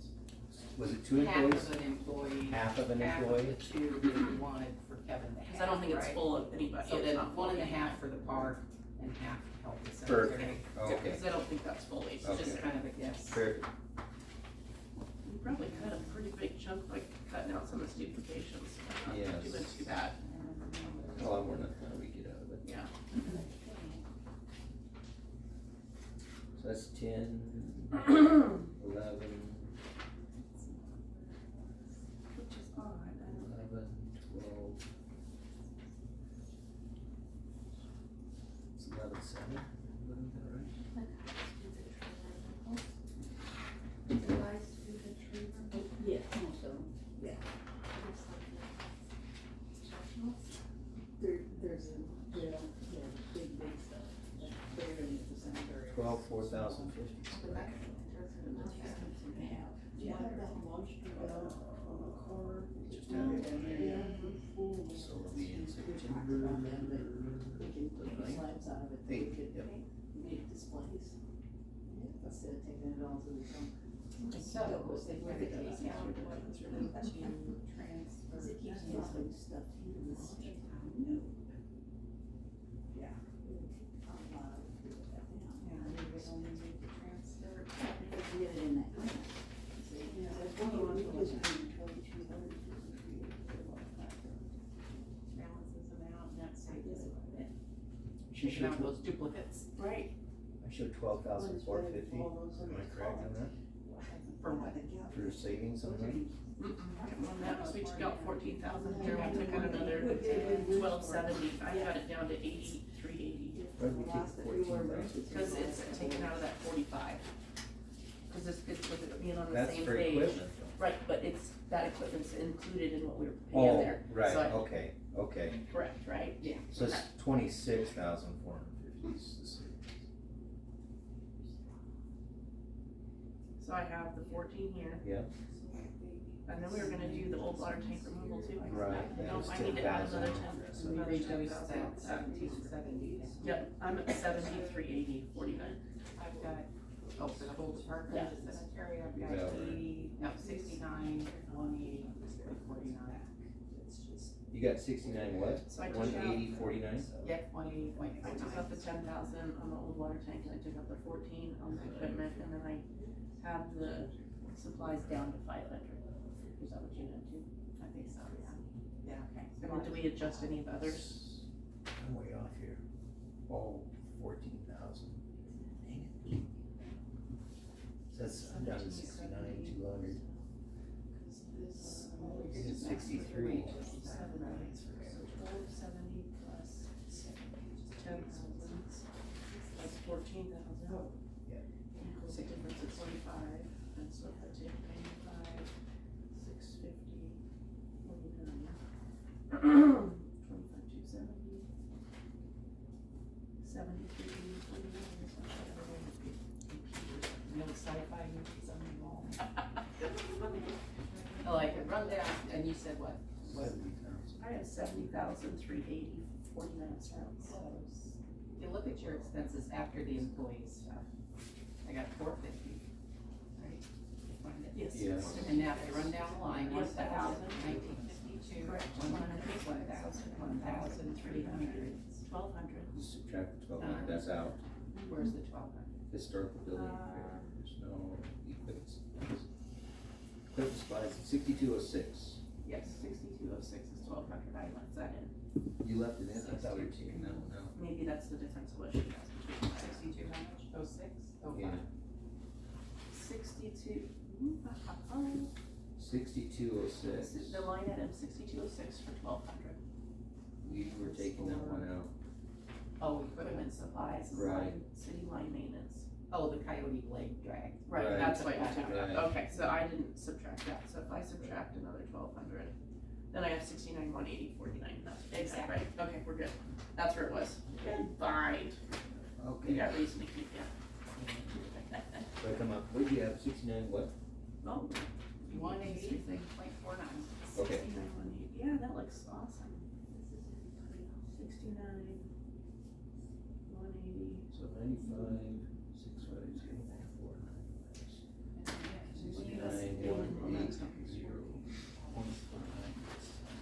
was it two half employees? of an employee. Half of an Half of employee? the two that we wanted for Kevin to have. Cause I don't think it's right? full of anybody. So It's then not 1.5 for the park and half to help the Per- cemetery. okay. Cause I don't think that's fully, it's Okay. just Just kind of a guess. Perfect. we probably cut a pretty big chunk by cutting out some of the duplications. Not Yes. doing too bad, A lot more than we get out of it. yeah. So that's 10, 11, Which is odd, I don't 11, 12. It's 11, 7. Right? Yeah, almost so. There's a, yeah, big stuff. They're gonna get the cemetery. 12, 4,050. Do you have that monster down on the corner? Just Yeah. have it. Yeah. So it'll be in We could September. talk about that, but we can take the slabs out of it, we Eight, could yep. make displays. Instead of taking it all to the dump. So, we're gonna take out what to transfer. Cause it keeps getting stuff in the street. Yeah. If you get it in that grant. See, That's why we just paid 2,200 for the tree. Balances them out, and that's like this. She Taking out showed, those duplicates. Right. I showed 12,450. Am I correct on that? For what? For savings on that? On that, so we took out 14,000 here, we took out another 1270, I got it down to 8380. Why did we take 14,000? Cause it's taken out of that 45. Cause it's with it being on the That's same for page. equipment. Right, but it's, that equipment's included in what we were paying Oh, there. right, So I- okay, okay. Correct, right? Yeah. So it's 26,450 is the savings. So I have the 14 here. Yeah. And then we were gonna do the old water tank removal too. Right, that No, was I need to add 10,000. another 10. So we another reduced 10,000. that 1770. Yep, I'm at 7380.49. I've got, oh, for the whole department, Yeah. the cemetery, I've got Yeah. 69, 180, 49. You got 69 what? So I took out, 180.49? Yep, 180.49. I took out the 10,000 on the old water tank, and I took out the 14 on the equipment, and then I have the supplies down to 500. Is that what you did too? I think so, yeah. Yeah, okay. And then do we adjust any of the others? I'm way off here. Oh, 14,000. Dang it. So that's, I'm down to 69, 200. You're at 63. 1270 plus 10,000, that's 14,000. Yeah. Equals the difference of 25, and so if I take 95, 650, 49, 270, 73, 49, so You know, sci-fi movies on the wall. Oh, like a rundown, and you said what? 70,000. I have 70,380.49 cents. So, if you look at your expenses after the employee stuff, I got 450. Right? Find it. Yes. Yes. And now if you run down the line, Yes, 1,000, 1952, Correct. 100, 1,000, 1,300. 1,200. Just subtract the 1,200, that's out. Where's the 1,200? Historical building repair, there's no equipment. Equipment supplies, 6206. Yes, 6206 is 1,200, I left that in. You left it in, I thought we were taking that one out. Maybe that's the difference of what she has between 62, how much? 06? Yeah. 62. 6206. The line item 6206 for 1,200. We were taking that one out. Oh, Equipment supplies, Right. city line maintenance. Oh, the Coyote Blade drag. Right, Right. that's what you took Right. out, okay, so I didn't subtract that, so if I subtract another 1,200, then I have 69,180.49, that's exactly right, okay, we're good, that's where it was. Good find, we Okay, got reason to keep you. so I come up, what do you have, 69 what? Oh, 180.49. Okay. 69,180, yeah, that looks awesome. 69, 180. So 95, 650, 69, 180,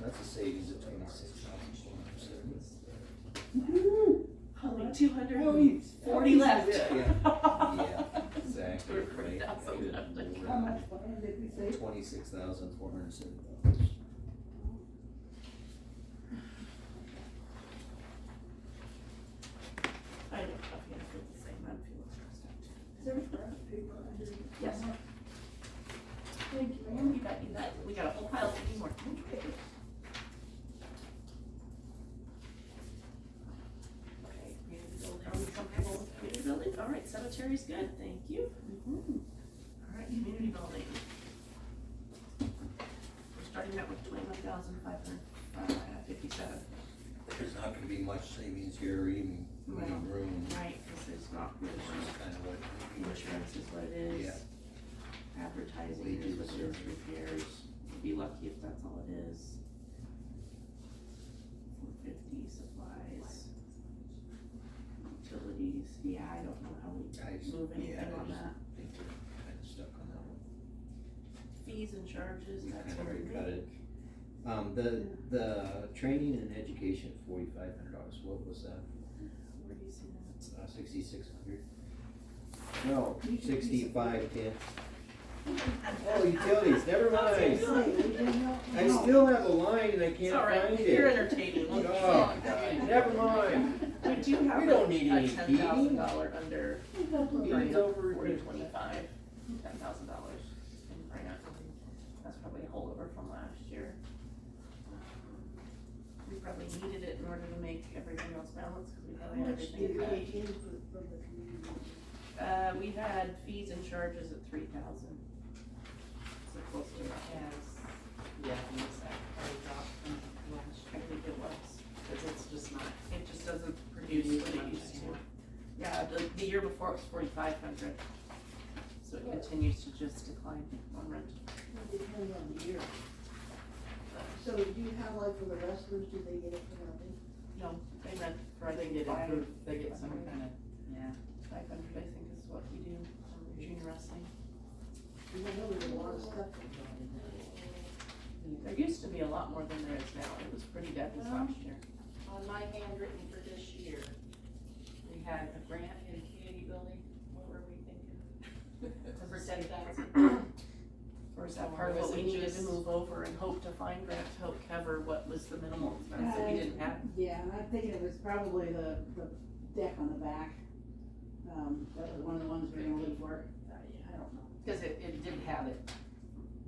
that's a savings of 26,470. Only 240 left. Yeah, exactly, We're pretty right. down so Good left. Lord. How much money did we save? $26,470. I know, Buffy, I feel the same, I'm feeling stressed out too. Is there a brown paper under? Yes. Thank you, ma'am, you bet, we got a whole pile of these more. Okay, community building, are we comfortable with community building? All right, cemetery's good, thank you. All right, community building. We're starting out with 21,557. There's not gonna be much savings here, or even any room. Right, this is not This really, is kind of what. insurance is what it is. Yeah. Advertising is what it is, repairs, you'd be lucky if that's all it is. 450 supplies. Utilities, yeah, I don't know how we move anything on that. I think we're kind of stuck on that one. Fees and charges, We that's kind of what we already cut make. it. The training and education, $4,500, what was that? Where do you see that? 6,600. No, 6510. Oh, utilities, never mind. I still have a line and I It's can't all right, find you're it. entertaining. Oh, God, never mind. We do have We don't need a any $10,000 under Heating's over. 4025, $10,000 in grant. That's probably a holdover from last year. We probably needed it in order to make everything else balance, because we How probably had much everything did cut. we take in from the community? We had fees and charges at 3,000. So close to that. Yeah, it's that probably dropped from last I year, think it was. because it's just not, It just doesn't produce what it used to. Yeah, the year before it was 4,500. So it continues to just decline on rent. It depends on the year. So do you have like for the wrestlers, do they get it for nothing? No, they rent for, I they think, get five, approved, they get some kind of, yeah. 500, I think is what we do for junior wrestling. Because I know there's a lot of stuff that goes on in there. There used to be a lot more than there is now. It was pretty dead this last year. On my handwritten for this year, we had a grant in community building, what were we thinking? For 10,000. Or is that Or part of was what we it needed to just- move over and hope to find grant to help cover what was the minimal expense that we didn't have? Yeah, and I'm thinking it was probably the deck on the back. That was one of the ones we were gonna leave for. I don't know. Cause it did have it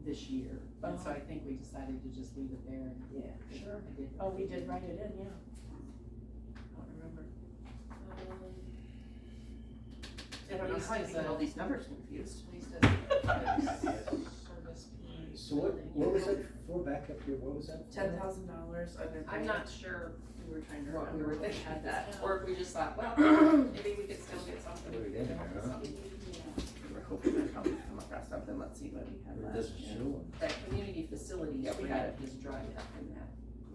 this year, and so I think we decided to just leave it there. Yeah, sure. I did. Oh, we did write it in, yeah. I don't remember. I don't know how I get all these numbers confused. Police does service community So what was it for back up here, what was that? $10,000 under. I'm not sure We were trying to what we remember were what we thinking, had that. or if we just thought, well, maybe we could still get something. Put it in there, huh? We were hoping to come across something. Let's see what we had It last doesn't year. show. That community facilities Yeah, we had grant is dried up in that.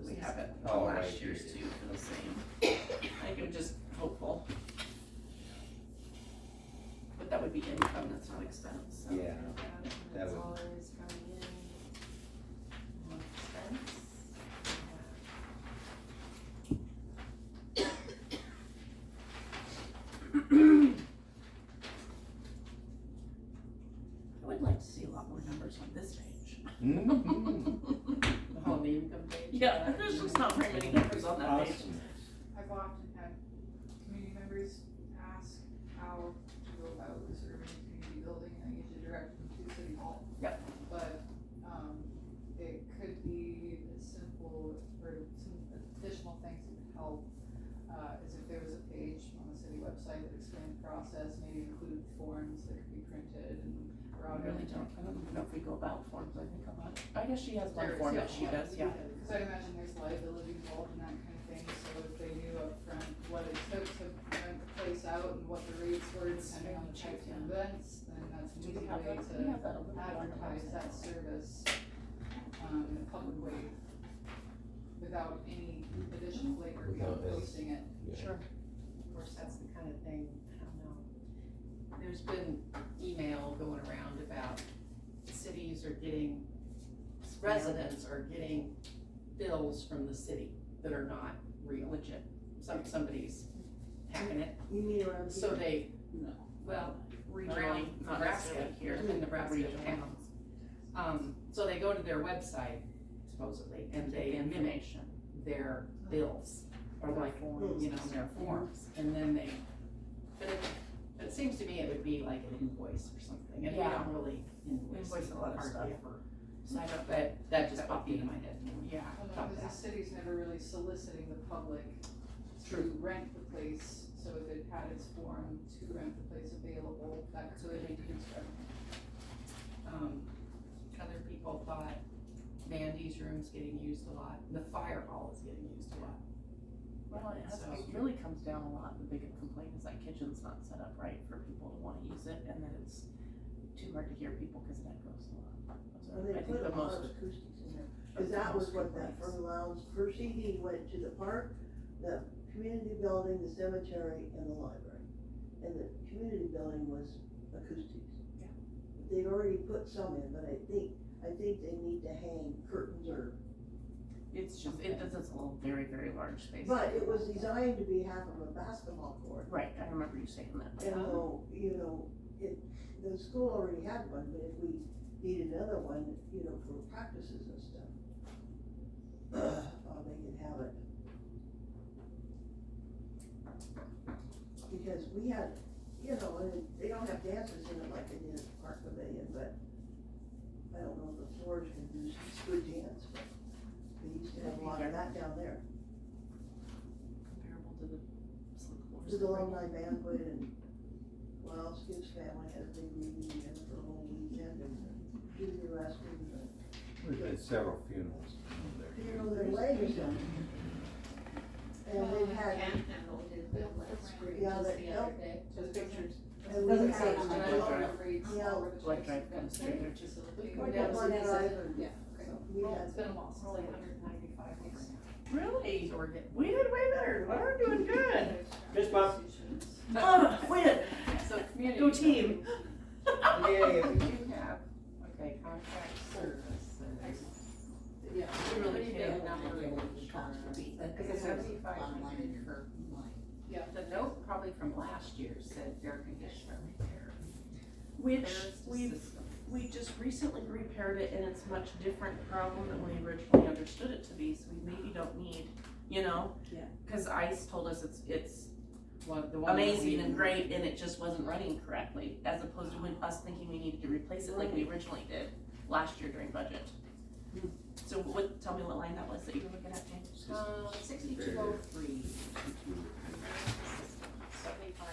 We have it Oh, on last right. year's too for the same. I think I'm just hopeful. But that would be income, that's not expense, so. Yeah, that would. Always coming in. Expense. I would like to see a lot more numbers on this page. Oh, the income page? Yeah, there's just not very many numbers on that page. Awesome. I've often had community members ask how to go about reserving a community building, I usually direct them to City Hall. Yep. But, it could be as simple, or some additional things that could help, is if there was a page on the city website that explained the process, maybe included really don't, I don't know if we go about forms, I think a lot, I guess she has one There is, form yeah. that she does, yeah. Cause I'd imagine there's liability involved in that kind of thing, so if they knew upfront what it took to rent the place out and what the rates were depending on the types of events, then that's an Do easy we have way that? to We have that a little bit on the advertise website. that service, in a public way, without any additional labor Without any- posting it. Sure. Of course, that's the kind of thing, I don't know. There's been email going around about cities are getting, residents are getting bills from the city that are not real. Legit. Somebody's hacking it, You mean around so here? they, No. well, Regionally, around not Nebraska necessarily here, in Nebraska Regional. towns. So they go to their website supposedly, and they The mimic information. their bills, or Or like, forms. you know, their forms, and then they, but it seems to me it would be like an invoice or something, and we Yeah. don't really invoice Invoice a lot of hardly stuff. ever. So I don't, But that just popped into my head. yeah. Well, About because that. the city's never really soliciting the public to rent the place, so if it had its forum to rent the place available, that could increase revenue. Other people thought Mandy's room's getting used a lot, the fire hall is getting used a lot. Well, it has, So- it really comes down a lot, the biggest complaint is that kitchen's not set up right for people to wanna use it, and that it's too hard to hear people, cause that goes a lot. Those Well, are, they I think, put the a lot most, of acoustics in there, of cause the that was most what that complaints. Fern Lounge, her CD went to the park, the community building, the cemetery, and the library. And the community building was acoustics. Yeah. They've already put some in, but I think they need to hang curtains or, it's just, it's a little very, very large space. but it was designed to be half of a basketball court. Right, I remember you saying that. And though, you know, the school already had one, but if we need another one, you know, for practices and stuff, they could have it. Because we had, you know, and they don't have dances in it like they did at the Park Pavilion, but I don't know if the floors can do some good dance, but they used to have a lot of that down there. Comparable to the slip floors. Did the alumni banquet and, well, Skip's family had a big reunion for the whole weekend and junior wrestling and, There's been several funerals there. you know, their legs and. And they've had, Can't handle it, that's great, Yeah, just that the help. other day. Just pictures. and we Doesn't had. say how much blood drive. Yeah. Blood drive comes through there too. We had blood drive and, Yeah, okay. we Well, had, it's been a while, since like 195 weeks. Really? So we're getting, We did way better, we're doing good. Fist bump. Win, so community. go team. We do have, okay, contract services. Yeah. We really Pretty can't. big number in insurance. Because $7,500 for, Yeah. the note probably from last year said air conditioner repair. Which Repairs to we've, system. we just recently repaired it and it's a much different problem than we originally understood it to be, so we maybe don't need, you know? Yeah. Cause ICE told us it's The one that amazing we- and great and it just wasn't running correctly, as opposed to when us thinking we needed to replace it like we originally did last year during budget. So what, tell me what line that was that you were looking at, James? 6203. 75.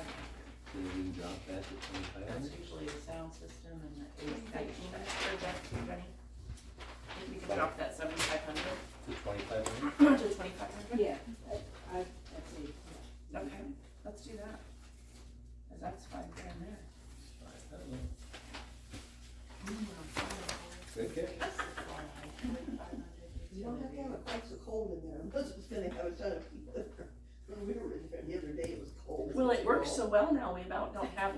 So we can drop that to 2,500? That's usually the sound system and the That HVAC. Gina, or that, Jenny? If we could drop that 7,500 To 2,500? to 2,500? Yeah, I'd say, yeah. Okay, let's do that. Cause that's $5,000 there. Good catch. you don't have to have it quite so cold in there, unless it's gonna have a ton of people in there. When we were in there the other day, it was cold. Well, it works so well now, we about don't have,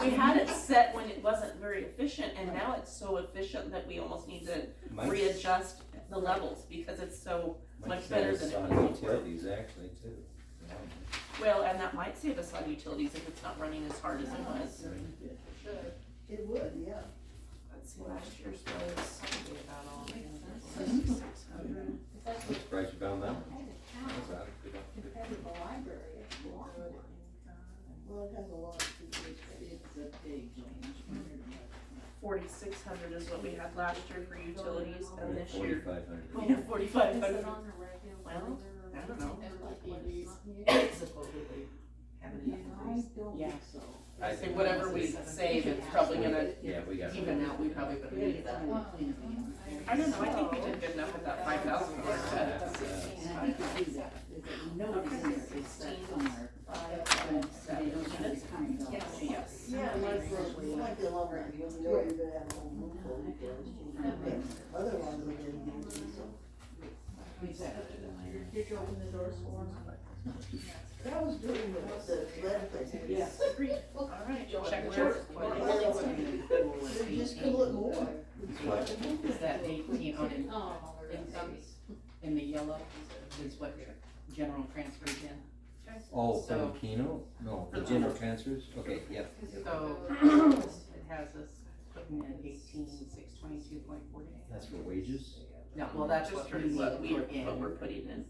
we had it set when it wasn't very efficient, and now it's so efficient that we almost need to Mike's- readjust the levels, because it's so Mike's much better got us than it on was before. utilities actually too. Well, and that might save us on utilities if it's not running as hard as it was. Should. It would, yeah. Let's see, last year's was Probably about all. $6,600. I'm surprised you found that one. That's out of good. Compared to the library, it's a lot more. Well, it has a lot of people. It's a big change. 4,600 is what we had last year for utilities, and this year, 4,500. yeah, 4,500. Is it on the regular? Well, I don't know. MPPD supposedly haven't I increased. don't Yeah. think so. I say whatever we save, it's probably gonna Yeah, we got it. even out, we probably would need that. I don't know, I think we did good enough with that $5,000. And I think the thing that, is that we know it's in there, is that somewhere. And they don't have it coming up. Yes. Yeah, like the lumber, you know you're gonna have a whole room full of it. Otherwise, we didn't do it, so. Did you open the doors for them? That was during the lead thing. Yes. All right, Check Sure. They just couldn't look more. Is that 18 on income in the yellow is what general transfers in? Oh, for the So- Keno? No, the general transfers? Okay, yeah. So it has us putting in 18,622.40. That's for wages? No, well, that's Just what for we need what to put we're in putting in.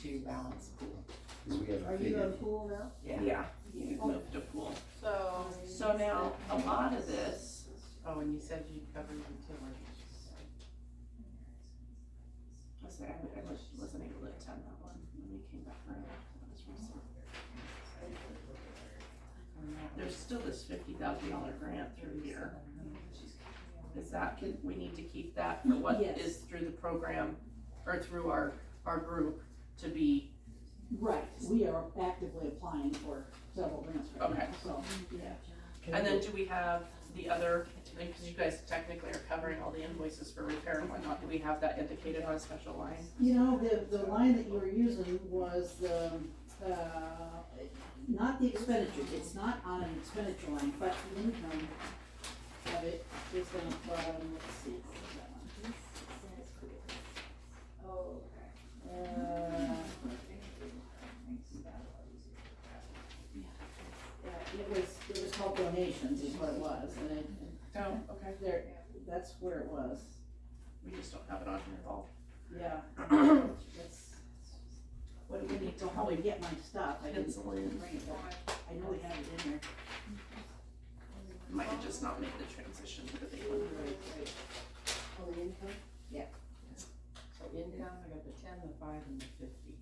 to balance pool. 'Cause we Are haven't you gonna figured. pool now? Yeah. We've moved to pool. So. So now, a lot of this, Oh, and you said you covered utilities. I say, I wasn't able to attend that one when we came back around. That was recent. There's still this $50,000 grant through here. Is that, we need to keep that for what Yes. is through the program, or through our group to be, Right, we are actively applying for several grants right now, Okay. so, yeah. and then do we have the other, because you guys technically are covering all the invoices for repair and whatnot, do we have that indicated on a special line? You know, the line that you were using was the, not the expenditures, it's not on an expenditure line, but the income of it is gonna, let's see, where's that one? It was called donations is what it was, and it, Oh, okay. there, that's where it was, We just don't have it on here at all. yeah. That's, What do we need to so how we get my stuff, I didn't pencil in? bring it, but I know we have it in there. Might just not make the transition to the big one. On the income? So income, I got the 10, the 5, and the 50.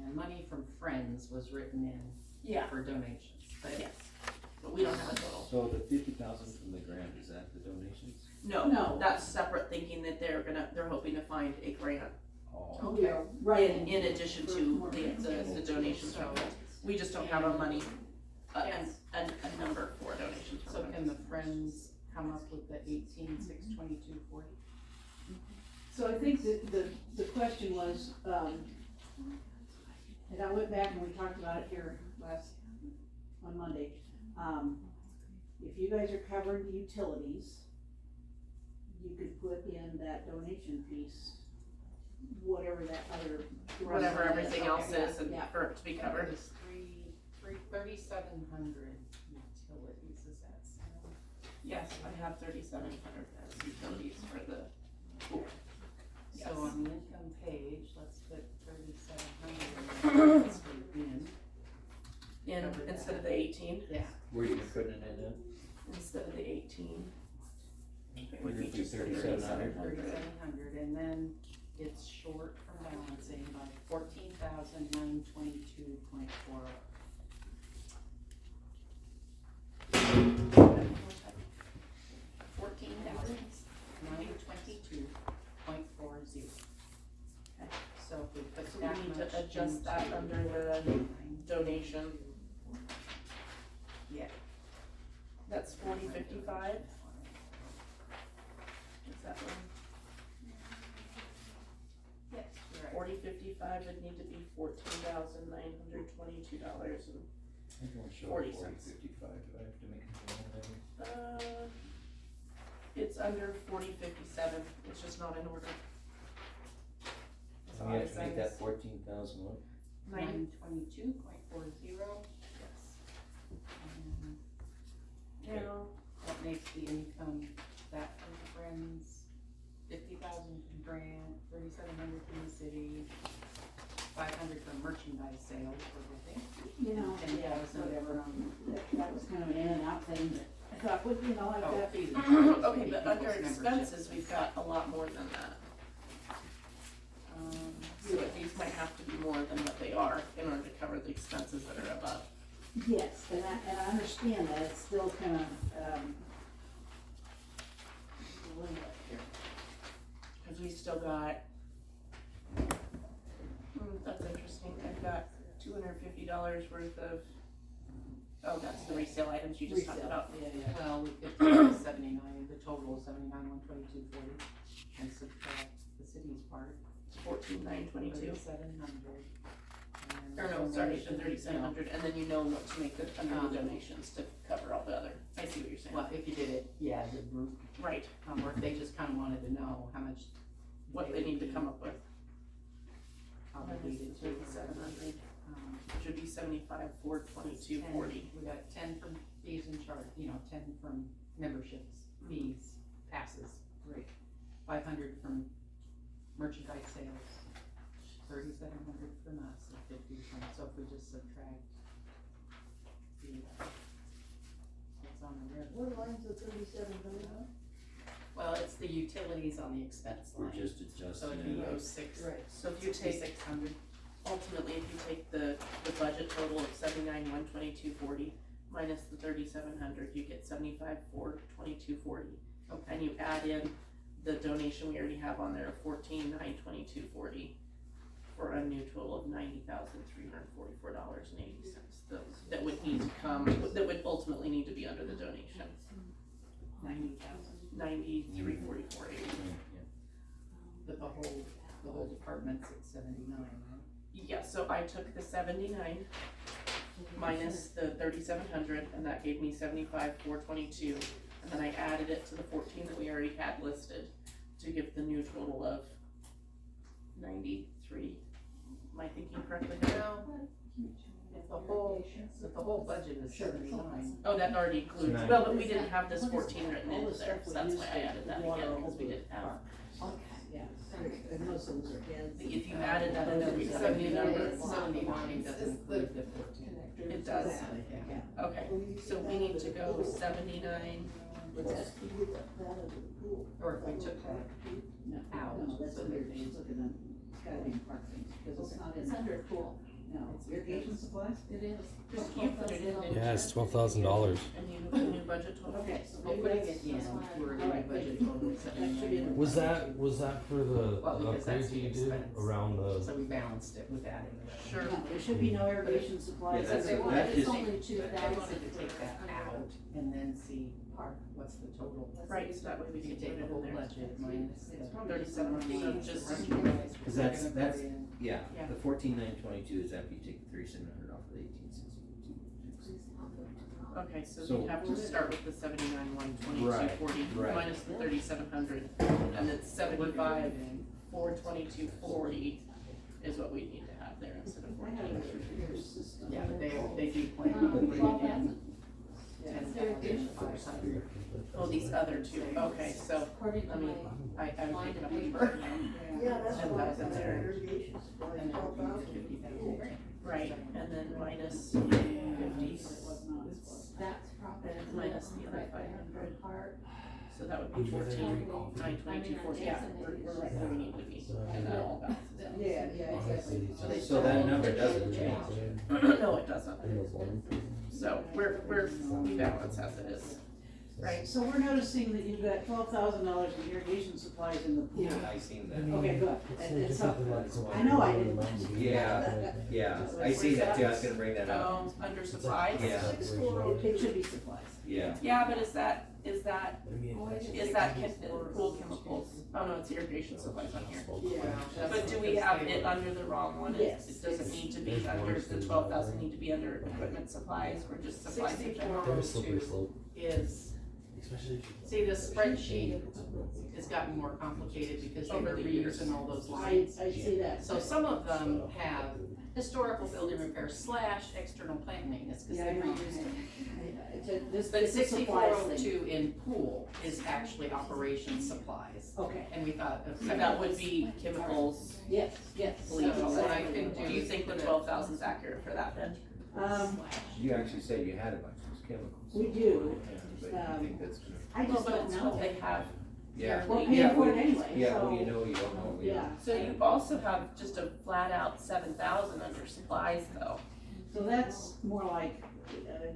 And money from friends was written in Yeah, for donations, but yes, but we don't have a total. So the 50,000 from the grant, is that the donations? No, that's separate, thinking that they're hoping to find a grant Oh, We are right in addition to the donations. So, We just don't have a money, a number for donations. so can the friends come up with the 18,622.40? So I think that the question was, and I went back and we talked about it here on Monday. If you guys are covering the utilities, you could put in that donation piece, whatever that other. Whatever everything else Yeah, is, and yeah. for it to be covered. It was 3,700 utilities, is that sound? Yes, I have 3,700 as utilities for the pool. Yes. So on the income page, let's put 3,700 in. Instead of the 18, Yeah. Where you putting it in? instead of the 18. It would We're be gonna do just 3,700. 3,700, and then it's short from balancing by 14,922.40. $14,922.40. So if we put So that we need much to adjust that into under the donation. Yeah. That's 4055. Is that one? Yes, you're right. 4055 would need to be $14,922 and I don't show 40 40, cents. 55, do I have to make it whatever? it's under 4057. It's just not in order. That's And all we it have to make says. that 14,000 what? 922.40. Yes. And Now, that makes the income, that from the friends, 50,000 from grant, 3,700 from the city, 500 from merchandise sales, everything. You know, yeah, 10,000 whatever, that was kind of an in and out thing, but I thought, well, you know, like Oh, that. fees and charges. okay, but under Membership. expenses, we've got a lot more than that. So these might have to be more than what they are in order to cover the expenses that are above. Yes, and I understand that, it's still kind of, let me look here. Cause we still got, that's interesting, I've got $250 worth of, oh, that's the resale items you just talked Resale. about. Yeah, Well, it's 79, the total is 79,122.40, and subtract the city's part, 14,922. 3,700. Or no, sorry, the 3,700, and then you know what to make under the donations to cover all the other, I see what you're saying. Well, if you did it, yeah, the group, Right, or they just kinda wanted to know how much. what they need to come up with, How they minus needed the to. 3,700, which would be 75,422.40. We got 10 from fees and charge, 10 from memberships, fees, passes, Right. 500 from merchandise sales, 3,700 from us, and 50 from, so if we just subtract the, what's on the red. What line's the 3,700 on? Well, it's the utilities on the expense We're line. just So adjusting it'd be it up. 06, Right. So if you take, 6,600. ultimately, if you take the budget total of 79,122.40 minus the 3,700, you get 75,422.40. Okay. And you add in the donation we already have on there of 14,922.40 for a new total of $90,344.80. That would need to come, that would ultimately need to be under the donation. 90,000, 93,44.80. but the whole department's at 79, right? Yeah, so I took the 79 minus the 3,700, and that gave me 75,422, and then I added it to the 14 that we already had listed to give the new total of 93. Am I thinking correctly? If the whole budget is 79. Oh, that already includes, Nine. well, but we didn't have this 14 written All into the there, stuff so we that's used why I to added that water again, all because we over didn't have. Yeah, and most of those are heads. If you added that into the 70 number, 79 doesn't include the 14. it does. Exactly, yeah. Okay, so we need to go 79. But that's, you get that out of the pool. Or if we took that No, out, no, that's so under, that they- she's looking at, it's gotta be park things, because it's not in. It's under pool. No, irrigation supplies? It is. Just you put it in, didn't Yeah, it's $12,000. And you know the new budget total? Okay, so Well, maybe putting that's, it in, we're Alright, doing budget total of that should be in 79. the- Was that for the Well, because that's upgrades that the you did expense. around the? So we balanced it with adding the revenue. Sure. no, there should be no irrigation supplies. Yeah, that's They it. want, That it's is- only I wanted 2,000. to take that out and then see what's the total. Right, so that way we You can take put the it whole in there. budget minus the 3,700, so just, Cause that's- Yeah, Yeah. the 14,922 is after you take the 3,700 off of the 18,682. okay, so So- you have to start with the 79,122.40 Right. minus the 3,700, and it's 75,422.40 is what we need to have there instead of I have 14. a computer system. Yeah, but they do plan on putting in 10,500. Oh, these other two, okay, so, According to let me, my I would line take it of up with paper. Bert now. Yeah, that's why I 10,000 got there. irrigation supplies, And then 12,000. 50,000. Right, and then minus 50, It was not, it was. That's probably. and minus the other 500, Part. so that would be 14,922.40, yeah, we're right where we need to be, and that all balances out. Yeah, exactly. So that number doesn't change. No, it doesn't. So we balance as it is. Right. So we're noticing that you've got $12,000 in irrigation supplies in the pool. I seen that. Okay, good. And so, I know I didn't. Yeah, I see that too, I was gonna bring that up. Under supplies? Yeah. It should be supplies. Yeah, Yeah, but is that pool chemicals? Oh, no, it's irrigation supplies on here. Yeah. But do we have it under the wrong one? Yes. It doesn't need to be under, the 12,000 need to be under equipment supplies, or just supplies in general? 6402 is, see, the spreadsheet has gotten more complicated because they Over were the years. reusing all those I lines. see that. So some of them have historical building repair / external plant maintenance, cause Yeah, they I know. reused it. But But 6402 in pool is actually operations supplies, Okay, and we thought of. And that would be chemicals, yes, yes. bleach, all So that. I can Do you think the 12,000 is accurate for that then? you actually said you had a bunch of those chemicals. We do. But you think that's gonna, I just But don't it's know. what they have. yeah. We're Yeah, paying for we- it anyway, Yeah, what do you so, know, you don't know. we don't. yeah. So you also have just a flat out 7,000 under supplies though. So that's more like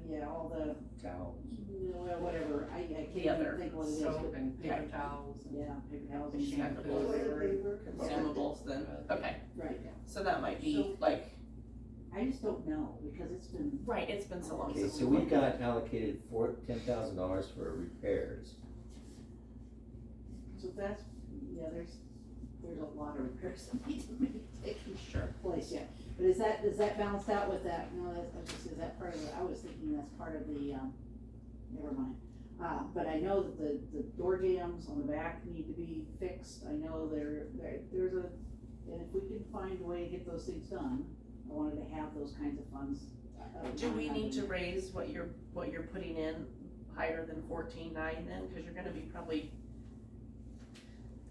yeah, all the, Towels. well, whatever, I can't The even other think what it is, Soap but, and paper towels and yeah, paper towels and and shampoo. Toilet paper. Consumables then, okay, right, so that might be like, I just don't know, because it's been, right, it's been so long Okay, since. so we've got allocated $10,000 for repairs. so that's, yeah, there's a lot of repairs that need to be taken Sure. place, yeah. But is that balanced out with that, no, that's, I was just, is that part of the, I was thinking that's part of the, never mind. But I know that the door jambs on the back need to be fixed, I know there's a, and if we can find a way to get those things done, I wanted to have those kinds of funds. Do we need to raise what you're putting in higher than 14.9 then, cause you're gonna be probably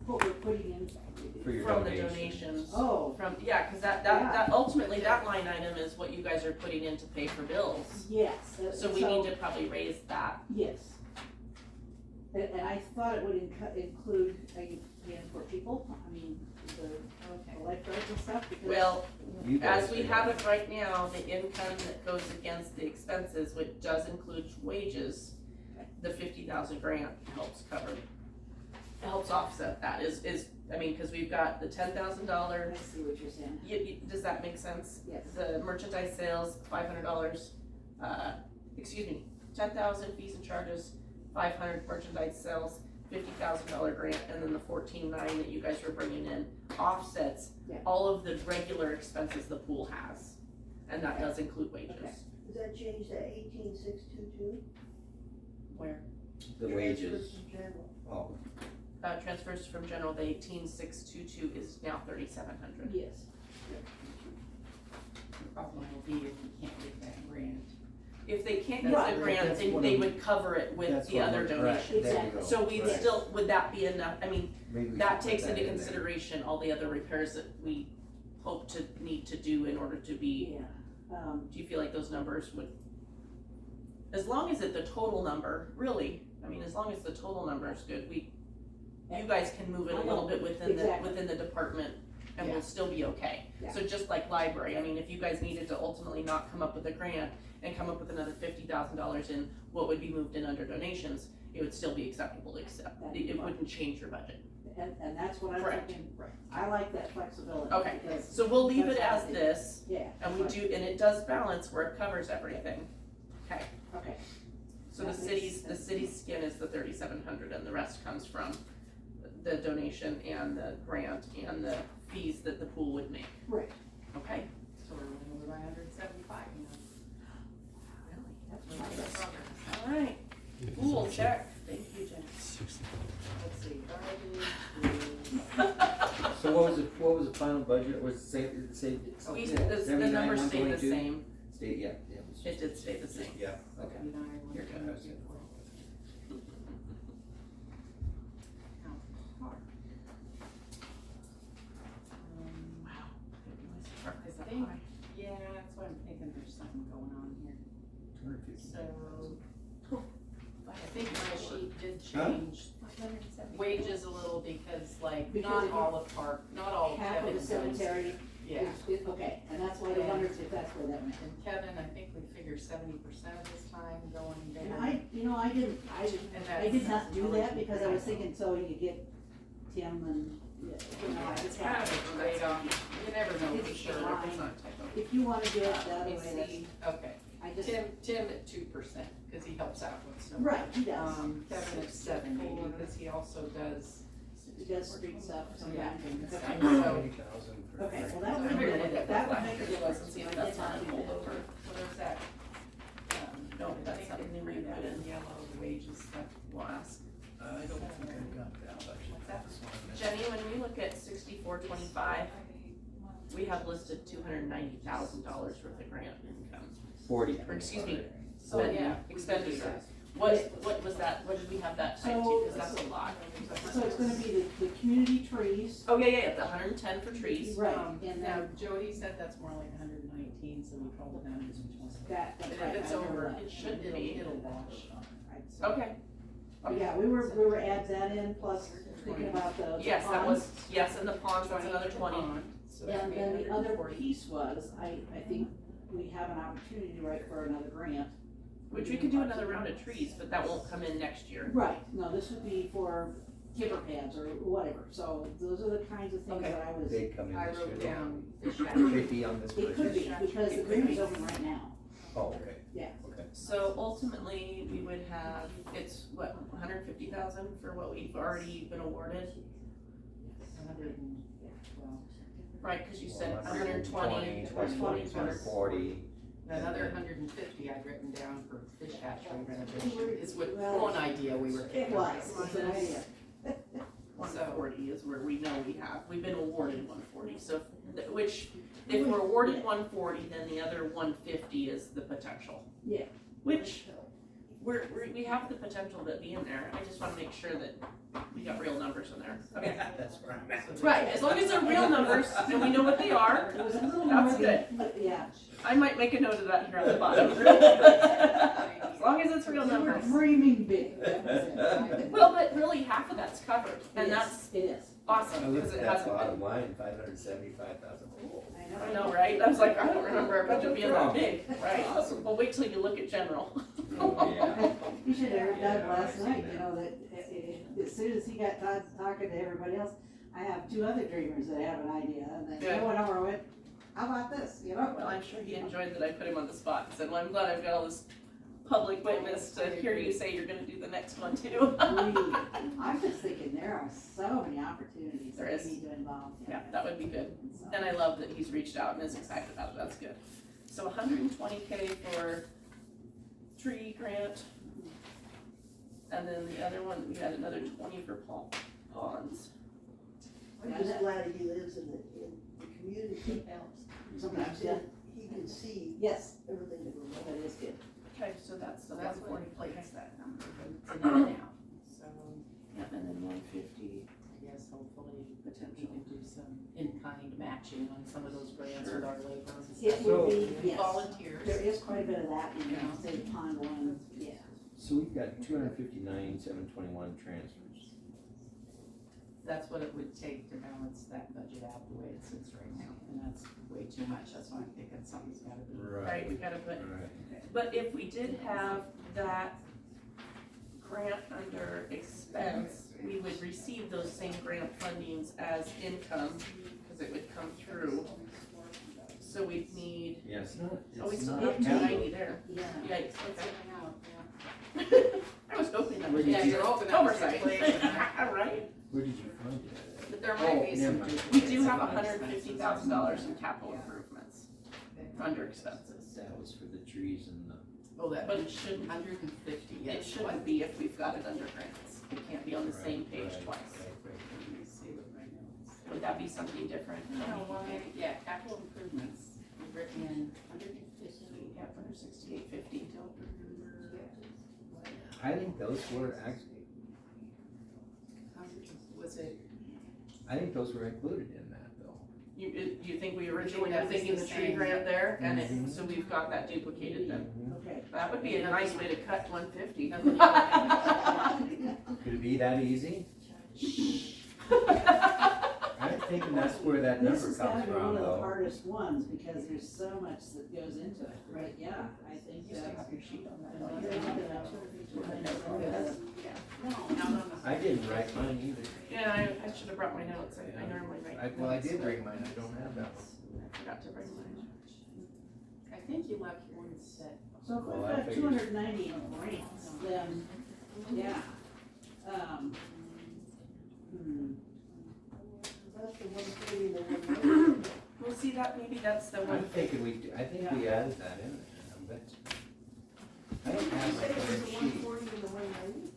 What we're putting in, For your from the donations. donations. oh, From, yeah, cause that ultimately, that line item is what you guys are putting in to pay for bills. yes. So we need to probably raise that. Yes. And I thought it would include, paying for people, I mean, the lifeguards and stuff, because. Well, You guys as we figure have it it right now, the income that goes against the expenses, which does include wages, the 50,000 grant helps offset that, I mean, cause we've got the $10,000. I see what you're saying, Does that make sense? yes. The merchandise sales, $500, 10,000 fees and charges, 500 merchandise sales, $50,000 grant, and then the 14.9 that you guys were bringing in offsets Yeah. all of the regular expenses the pool has, and that does include wages. Okay. Does that change to 18,622? Where? The wages. Transfers from general. Oh, Transfers from general, the 18,622 is now 3,700. Yes. the problem will be if we can't get that grant. If they can't Right. get the grant, That's they one they of- would cover it with that's the what other we're- donations. right, there you Exactly. go. So we'd Right. still, would that be enough? I mean, Maybe we that should takes put that into in there. consideration all the other repairs that we hope to need to do in order to be, Yeah, do you feel like those numbers would? As long as the total number, really, I mean, as long as the total number is good, you guys can move it a little bit Exactly. within the department and we'll still be okay. Yeah. So just like library, I mean, if you guys needed to ultimately not come up with a grant and come up with another $50,000 in what would be moved in under donations, it would still be acceptable to accept. That'd be It fine. wouldn't change your budget. and that's what I'm Correct. thinking, Right. I like that flexibility. Okay. Because, So we'll leave it That's as fine. this, yeah. and we do, and it does balance where it covers everything. Okay, Okay, so the That makes city's skin is the 3,700 and the rest comes from the donation and the grant and the fees that the pool would make. right, Okay? So we're running over by 175, you know. Really? that's fine. All right, pool check. Thank you, Jen. Let's see, garbage So what was the final budget, was it say? We, the numbers stayed the 79,122? same. Stayed, yeah, yeah. it was It just- did stay the same. Yeah, is okay. 79, You're good. 122. Wow. Is that think- high? Yeah, that's what I'm thinking, there's something going on here. 250. So, I think my sheet did Huh? change wages a little because like, Because not if you- all of park, not all of half of Kevin the goes. cemetery Yeah, okay, and that's why I wondered if that's where that went. and Kevin, I think we figure 70% of his time going there. And I did not do that because I was thinking, so you get Tim and, I just It's kind have. of a trade-off, you never know for It's sure. fine. It's not typo. If you wanna do it the Let other me way, see, okay, I just, Tim at 2%, cause he helps out with stuff. right, he does. Kevin at 70, because he also does, He does street stuff sometimes. and- Yeah. Okay, So- 80,000 for Okay, grant. well, that I would figured make, we'd get that would last make a year's difference. and see if I that's did not not do pulled that. over. where's that? No, I that's think something it's new we grayed put out in. yellow, the wages stuff. We'll ask. I don't think I got that budget. What's that? That's what I missed. Jenny, when we look at 6425, we have listed $290,000 worth of grant income. 40. Or excuse me, Oh, spending, yeah. expenditure. What was that, what did we have that tied to, cause that's a lot. So it's gonna be the community trees, Oh, yeah, the 110 for trees. right, And and now then Jody said that's more like 119, so we called it 120. that's But right. if it's I remember over, that. it should be, it'll wash. Okay. But yeah, we were add that in, plus thinking about the Yes, that ponds. was, yes, and the ponds, that's another 20. So And then the other 140. piece was, I think we have an opportunity to write for another grant. Which we could do another round of trees, but that won't come in next year. Right, no, this would be for kipper pads or whatever, so those are the kinds of things Okay. that I was, They come in I this year. wrote though. down fish Could hatchery. they be on this it could budget? be, because the grant is open right now. Oh, okay. Yeah. Okay. So ultimately, we would have, it's what, 150,000 for what we've already been awarded? 100 and, well, Right, cause you said Well, 120 plus 20 plus plus 40. another 150 I'd written down for fish hatchery renovation, is what, one idea we were. It was, it's an idea. 140 is where we know we've been awarded 140, so, which, if we're awarded 140, then the other 150 is the potential. Yeah. Which, we have the potential to be in there, I just wanna make sure that we got real numbers in there. Okay. That's where I'm at. Right, as long as they're real numbers, and we know what they are, It was a little That's more, good. but yeah. I might make a note of that here on the bottom. As long as it's real We were numbers. dreaming big, that was it. Well, but really, half of that's covered, and that's It is. awesome, I looked because at it that hasn't bottom been. line, 575,000. I know, right? I was like, I don't remember our budget being that big, right? Well, wait till you look at general. Yeah. You should have heard Yeah, Doug last I see night, that. you know, that as soon as he got done talking to everybody else, I have two other dreamers that have an idea, and then Good. they went over and went, how about this, you know? Well, I'm sure he enjoyed that I put him on the spot, and said, well, I'm glad I've got all this public witness to hear you say you're gonna do the next one too. I'm just thinking there are so many opportunities There that is. we need to involve. Yeah, that would be good. So, And I love that he's reached out and is excited about it, that's good. So 120K for tree grant. And then the other one, we had another 20 for ponds. I'm just glad he lives in the community. Sometimes, yeah, He can see yes, everything that goes on. that is good. Okay, so that's So the that's what 140 replaced okay. that number, but it's in it now, so Yeah, and then 150 I guess hopefully we potential. can do some in-kind matching on some of those grants with our labor and It stuff. would be, yes, Volunteers. there is quite a bit of that in, say, the pond one, yeah. So we've got 259,721 transfers. That's what it would take to balance that budget out the way it sits right now, and that's way too much, that's why I'm thinking something's gotta be. Right, we gotta put, Right. but if we did have that grant under expense, we would receive those same grant fundings as income, cause it would come through. So we'd need, Yeah, it's not, oh, we it's still not have capital. 290 there. Yeah. Yikes, It's okay. in and out, yeah. I was hoping that Where was. did Yeah, you- you're hoping that was Oversight. inflation. Right? Where did you find it? But there Oh, might be some. never mind. We do have duplicates of $150,000 in capital improvements under expenses. That was for the trees and the. Oh, that, But it shouldn't, 150, yes. it shouldn't be if we've got it under grants. It can't be on the same page Right, twice. right. Let me see what right now is. Would that be something different? I don't know why, yeah, capital improvements, we've written in 150. Yep, under 6850. Don't remember. I think those were actually, Was it, I think those were included in that though. You think we originally were that was thinking the the tree same. grant there, and it, Mhm. so we've got that duplicated then? Okay. That would be a nice way to cut 150. Could it be that easy? I'm thinking that's where that This number has gotta comes be from one of the though. hardest ones, because there's so much that goes into it, right, yeah, I think You still that. have your sheet on that, No, don't you're you? looking at 250. no, I didn't write mine either. Yeah, I should have brought my notes. I normally write. Well, I notes, did but bring mine, I don't have that one. I forgot to bring mine. I think you left one set. So if we've Well, I got figured- 290 grants, then, yeah, That's the 130 and the 190. Well, see that, maybe that's the I'm one. thinking I think we added that in there, but I don't Did you have say it was my the sheet. 140 and the 190?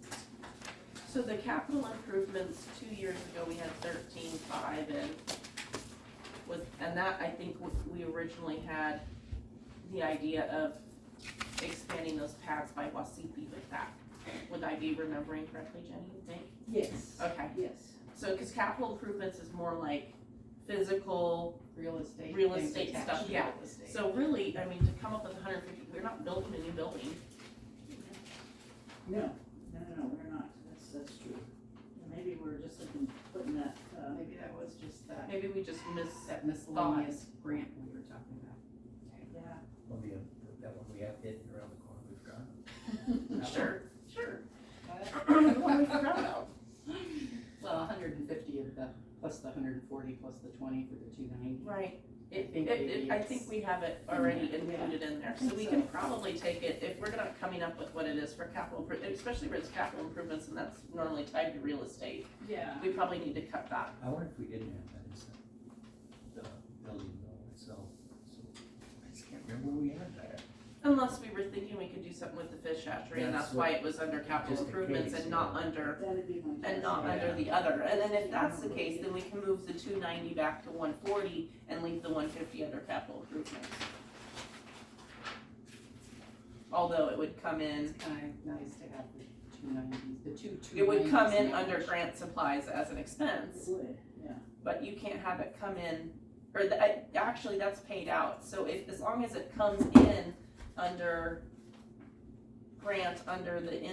So the capital improvements, 2 years ago, we had 13.5 in. And that, I think, we originally had the idea of expanding those paths by Wasipi with that. Would I be remembering correctly, Jenny, you think? yes, Okay, yes. so, cause capital improvements is more like physical, Real estate. Real things estate attached stuff, to yeah. real estate. So really, I mean, to come up with 150, we're not building a new building. No, we're not, that's true. And maybe we're just looking, putting that, Maybe that was just that, Maybe we just missed that miscellaneous grant we were talking about. yeah, Well, that one we have hidden around the corner, we've got. Sure. What we forgot about? Well, 150 of the, plus the 140, plus the 20 for the 290. Right. I I think we have it already included in there, so we can probably take it, if we're gonna coming up with what it is for capital, especially where it's capital improvements, and that's normally tied to real estate, Yeah. we probably need to cut that. I wonder if we didn't have that instead. The building though itself, so I just can't remember where we had that. Unless we were thinking we could do something with the fish hatchery, and that's why it was under capital Just in improvements case, and not yeah. under, That'd be my. and not Yeah. under the other. And then if that's the case, then we can move the 290 back to 140 and leave the 150 under capital improvements. Although it would come in, It's kind of nice to have the 290s, the two 290s. it would come in now. under grant supplies as an expense. It would, yeah. But you can't have it come in, or actually that's paid out, so if, as long as it comes in under grant, under the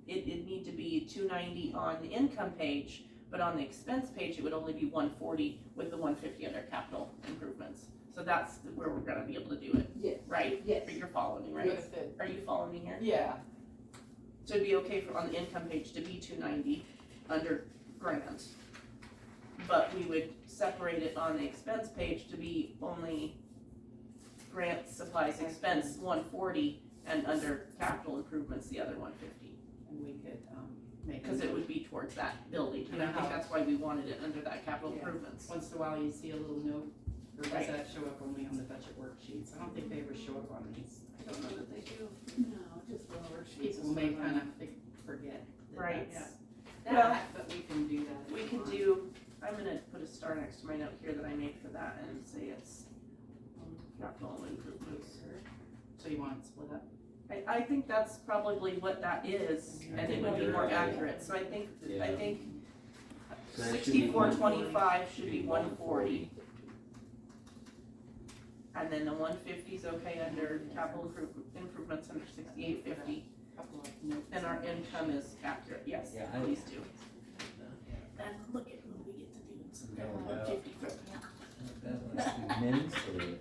it'd need to be 290 on the income page, but on the expense page, it would only be 140 with the 150 under capital improvements. So that's where we're gonna be able to do it, Yes. right? Yes. But you're following me, But right? if it, Are you following me here? yeah, So it'd be okay for, on the income page to be 290 under grant. But we would separate it on the expense page to be only grant supplies expense 140 and under capital improvements, the other 150. and we could, make. Cause it would be towards that building, and I think that's why we wanted it under that capital Yeah. improvements. Once in a while you see a little note, or does Right. that show up only on the budget worksheets? I don't think they ever show up on these. I don't know that they do. No, just the worksheets. People may kind of forget that Right. that's Well, that, but we can do that. if We we can want. do, I'm gonna put a star next to my note here that I made for that and say it's capital improvements. So you want it split up? I think that's probably what that is, and it would be more accurate, so I think Yeah. So that should be 6425 should be 140. And then the 150 is okay under capital improvements under 6850, Couple of notes. and our income is accurate, yes, Yeah, please do. And look at what we get to do, it's No doubt. 150 for Immensely.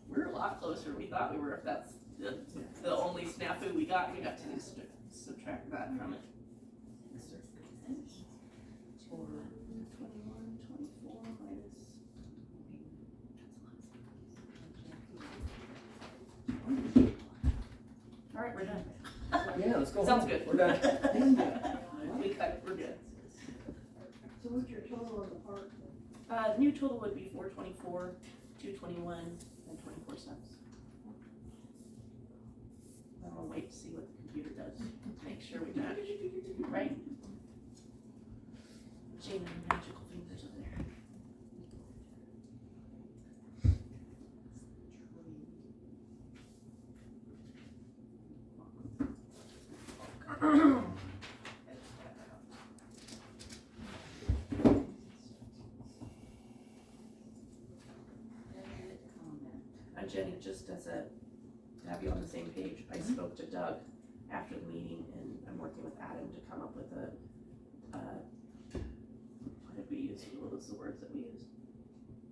We're a lot closer than we thought we were, if that's the only snafu we got to subtract that from it. 21, 24 minus. All right, we're done. Yeah, let's go. Sounds home. good. We're done. We cut it, we're good. So what's your total on the park? New total would be 424, 221, and 24 cents. I'm gonna wait to see what the computer does, make sure we match, right? Jane and her magical fingers over there. Jenny, just as a, to have you on the same page, I spoke to Doug after the meeting, and I'm working with Adam to come up with a, what did we use, what was the words that we used?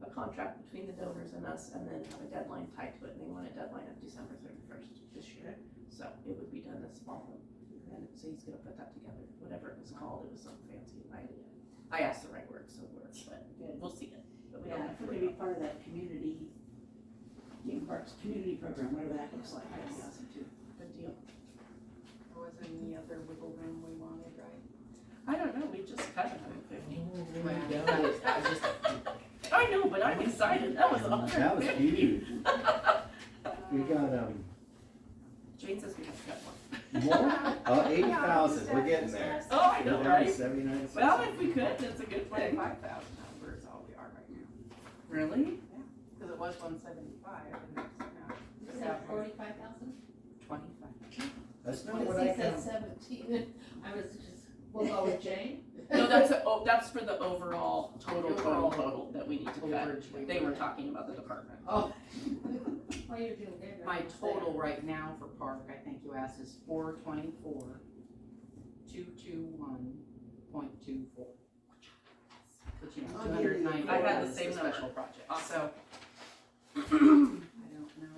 A contract between the donors and us, and then have a deadline tied to it, and they want a deadline of December 31st this year. So it would be done this fall, and so he's gonna put that together, whatever it was called, it was something fancy, I asked the right word, so it works, but Good. we'll see it, but we Yeah, don't if have to we're worry gonna be about part of that community, King Parks community program, whatever that looks like, that'd be awesome too. it. Good deal. There wasn't any other wiggle room we wanted, right? I don't know, we just cut 150. Well, that was just I know, but I'm excited, that was That was 150. huge. We got, Jane says we have to cut more. more, 80,000, we're getting there. Oh, I know, We're down to right? 79. Well, if we could, that's a good thing. 25,000 over is all we are right now. Really? Because it was 175 and it's now. Is that 45,000? 25. That's not Because what I he said found. 17, I was just, we'll go with Jane. No, that's for the overall total that we need to cut. Overage we They were talking about the department. Oh, Oh, you're doing good. my total right now for park, I think you asked, is 424, 221.24. But you know, 290. I had the was same the number. special project, Awesome. so. I don't know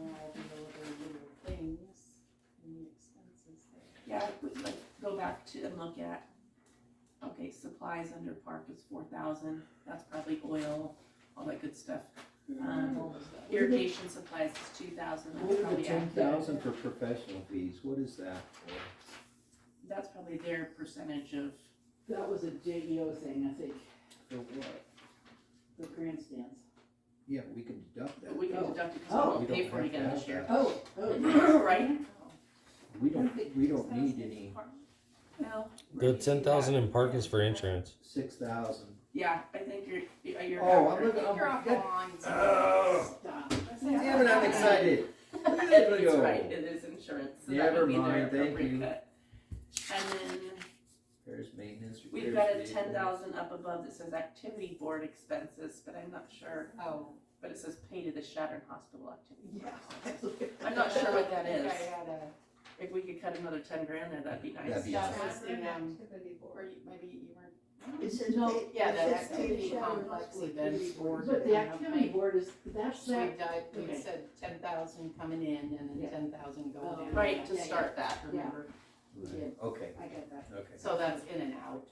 at, like, go back to and look at, okay, supplies under park is 4,000, that's probably oil, all that good stuff. Irrigation supplies is 2,000, What that's are the probably ten accurate. thousand for professional fees, what is that for? That's probably their percentage of, That was a JEO thing, I think, For what? the grandstands. Yeah, we can deduct that. but we can Oh. deduct it because Oh. we won't We pay don't for it have to again have this year. Oh, Right? We don't need any Well. The 10,000 in park is for insurance. 6,000. Yeah, I think you're. Oh, I'm accurate. looking, You're off the lines. Oh, Stop. damn it, I'm excited. It's go. right, it is insurance, so that Never would be their mind, thank appropriate you. cut. And then There's maintenance. we've repairs, got a vehicles. 10,000 up above that says activity board expenses, but I'm not sure, Oh. but it says pay to the Shattern Hospital activity. Board Yeah. expenses. I'm not sure what that I think is. I had a, If we could cut another 10 grand there, that'd be nice. That'd be that nice. was the, Activity or board. maybe you weren't. It says No, pay- Yeah, it that says activity pay Sharon complex Hospital events activity board. board. But the activity board is, that's So we that, died, we Okay. said 10,000 coming in and Yeah. then 10,000 going Oh, out. Right, to Yeah, start that. Yeah. Remember? we did, Okay, I got that. okay. So that's in and out.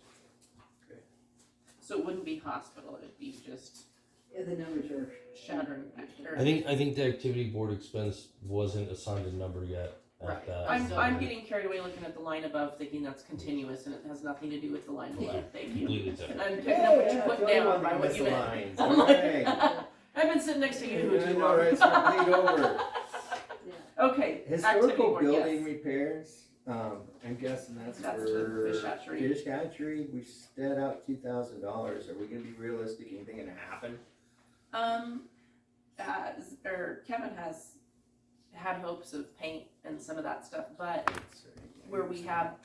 So it wouldn't be hospital, it'd be just Yeah, the numbers are. Shattern. or- I think the activity board expense wasn't assigned a number yet at Right. that. I'm getting carried away looking at the line above, thinking that's continuous, and it has nothing to do with the line below. Thank you. Completely different. I'm picking up what you put down by what you meant. Lines. I'm like- Okay. I've been sitting next to you, who I you know, are. right, so bleed over. Okay, activity Historical board, building yes. repairs, I'm guessing that's That's the for fish hatchery. fish hatchery, we set out $2,000, are we gonna be realistic, anything gonna happen? Kevin has had hopes of paint and some of that stuff, but where we have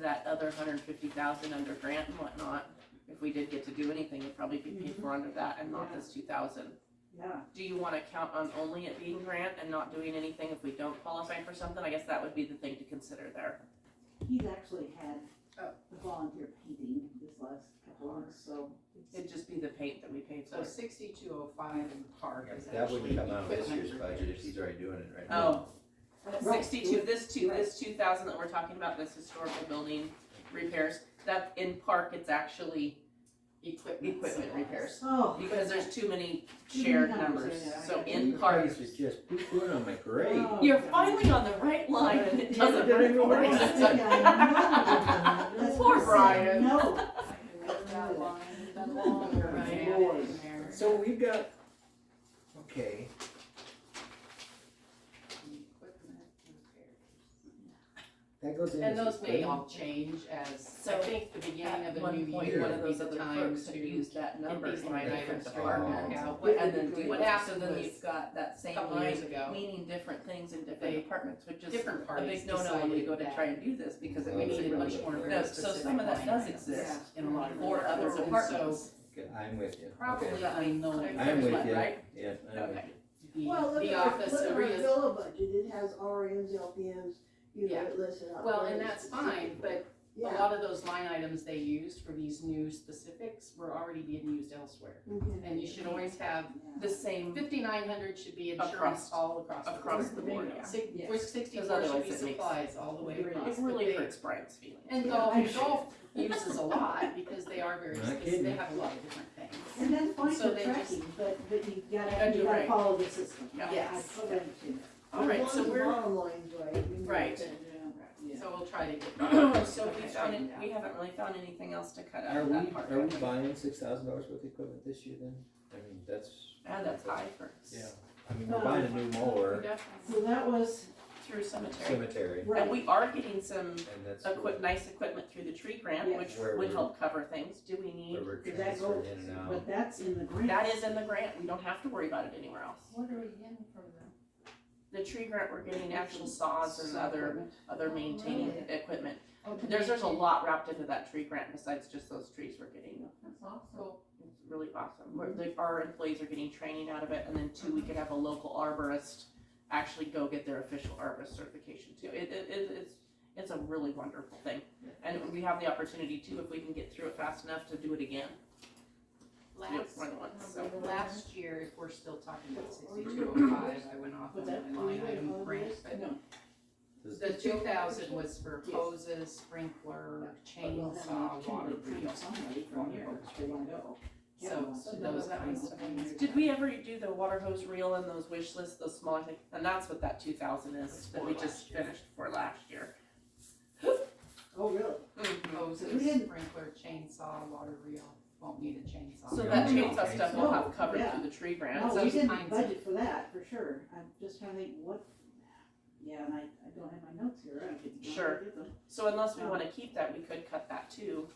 that other 150,000 under grant and whatnot. If we did get to do anything, it'd probably be paid for under that and not this 2,000. Yeah, Do you wanna count on only it being grant and not doing anything if we don't qualify for something? I guess that would be the thing to consider there. he's actually had a volunteer painting this last couple of weeks, so. It'd just be the paint that we paid So for. 6205 in park is That wouldn't actually come out of this equipment year's budget if repairs. he's already doing it right now. Oh, Right. 62, this 2,000 that we're talking about, this historical building repairs, that in park, it's actually equipment supplies. repairs. Oh. Because there's too many Too shared many numbers, numbers, yeah, so I get in You park, guys are just poo-pooing on my parade. Oh, you're God. finally on the right line and it Yeah, doesn't did I work move for on? you. That's Poor what I said. Brian. No. That line, that long Brian Lord. in there. So we've got, okay, Equipment repairs. that goes in. And as those may equipment. all change as, So, I think the beginning of At a new one point, year one of would be those the other time folks had to used that number these in line different items to departments. work out. And then do What it, so happened then was you've got that same couple line, years ago, meaning different things in different they- departments, which is different a parties big no-no when we go to decided try and do this, because it Well, we makes it needed really. much more No, very so specific some of that line does items exist in a lot of for other departments. And departments. Okay, I'm with you. Probably, Okay. I know, I'm with you, Right? yeah, I'm with Okay. you. Well, look the at our, office look at our areas. villa budget, it has RNs, LPNs, you know, Yeah. it lists it out. Well, very and that's fine, specifically. but a Yeah, lot of those line items they used for these new specifics were already being used elsewhere. okay. And you should always have, The same 5,900 should be insurance Across- all across the across board. the board, yeah. Yes. For 64 Because should be otherwise it makes- supplies all the way across. It but really they- hurts Brian's feelings. And Yeah, golf, I'm sure. golf uses a lot because they are very Not specific, kidding. they have a lot of different things. And that's fine So for they tracking, but you Yeah, gotta you're right. follow the system. Yeah. Yes. I totally understand All right, As so long as the we're, bottom line's right. we know Right. that. Yeah. So we'll try to get. so we found, we haven't really found anything else to cut out Are of we, that part. are we have we? buying $6,000 worth of equipment this year then? I mean, that's. And that's high for, Yeah, I mean, we're buying a new mower, So that was, through cemetery. cemetery, right. And we are getting some and that's nice equipment through the tree grant, Yes. which Where would we're- help cover things. Do we need? where we're Does that go- transferring in and out. but that's in the grant. That is in the grant. We don't have to worry about it anywhere else. What are we getting from them? The tree grant, we're getting actual saws and other maintaining equipment. Oh, to There's a maintain. lot wrapped into that tree grant besides just those trees we're getting. That's awesome. So it's really awesome. Our employees are getting training out of it, and then two, we could have a local arborist actually go get their official arborist certification too. It's a really wonderful thing. And we have the opportunity too, if we can get through it fast enough, to do it again. Do it Last, more than once, so. last year, if we're still talking about 6205, I went off Was on that my line for you item on grant, this? but No. The 2,000 was for Yes. hoses, sprinkler, We'll have chainsaw, water to print reel. somebody from here, if they wanna go. So those kinds of things. Did we ever do the water hose reel and those wish lists, those small things? And that's what that 2,000 is, that we just finished for last year. Oh, really? Hoses, We didn't- sprinkler, chainsaw, water reel, won't need a chainsaw. So Yeah. that Yeah. chainsaw stuff we'll have Oh, covered yeah. through the tree grant. No, we those didn't kinds of- budget for that, for sure. I'm just trying to think what, yeah, and I don't have my notes here. I could. Sure. get them. So unless we wanna keep that, we could cut that too.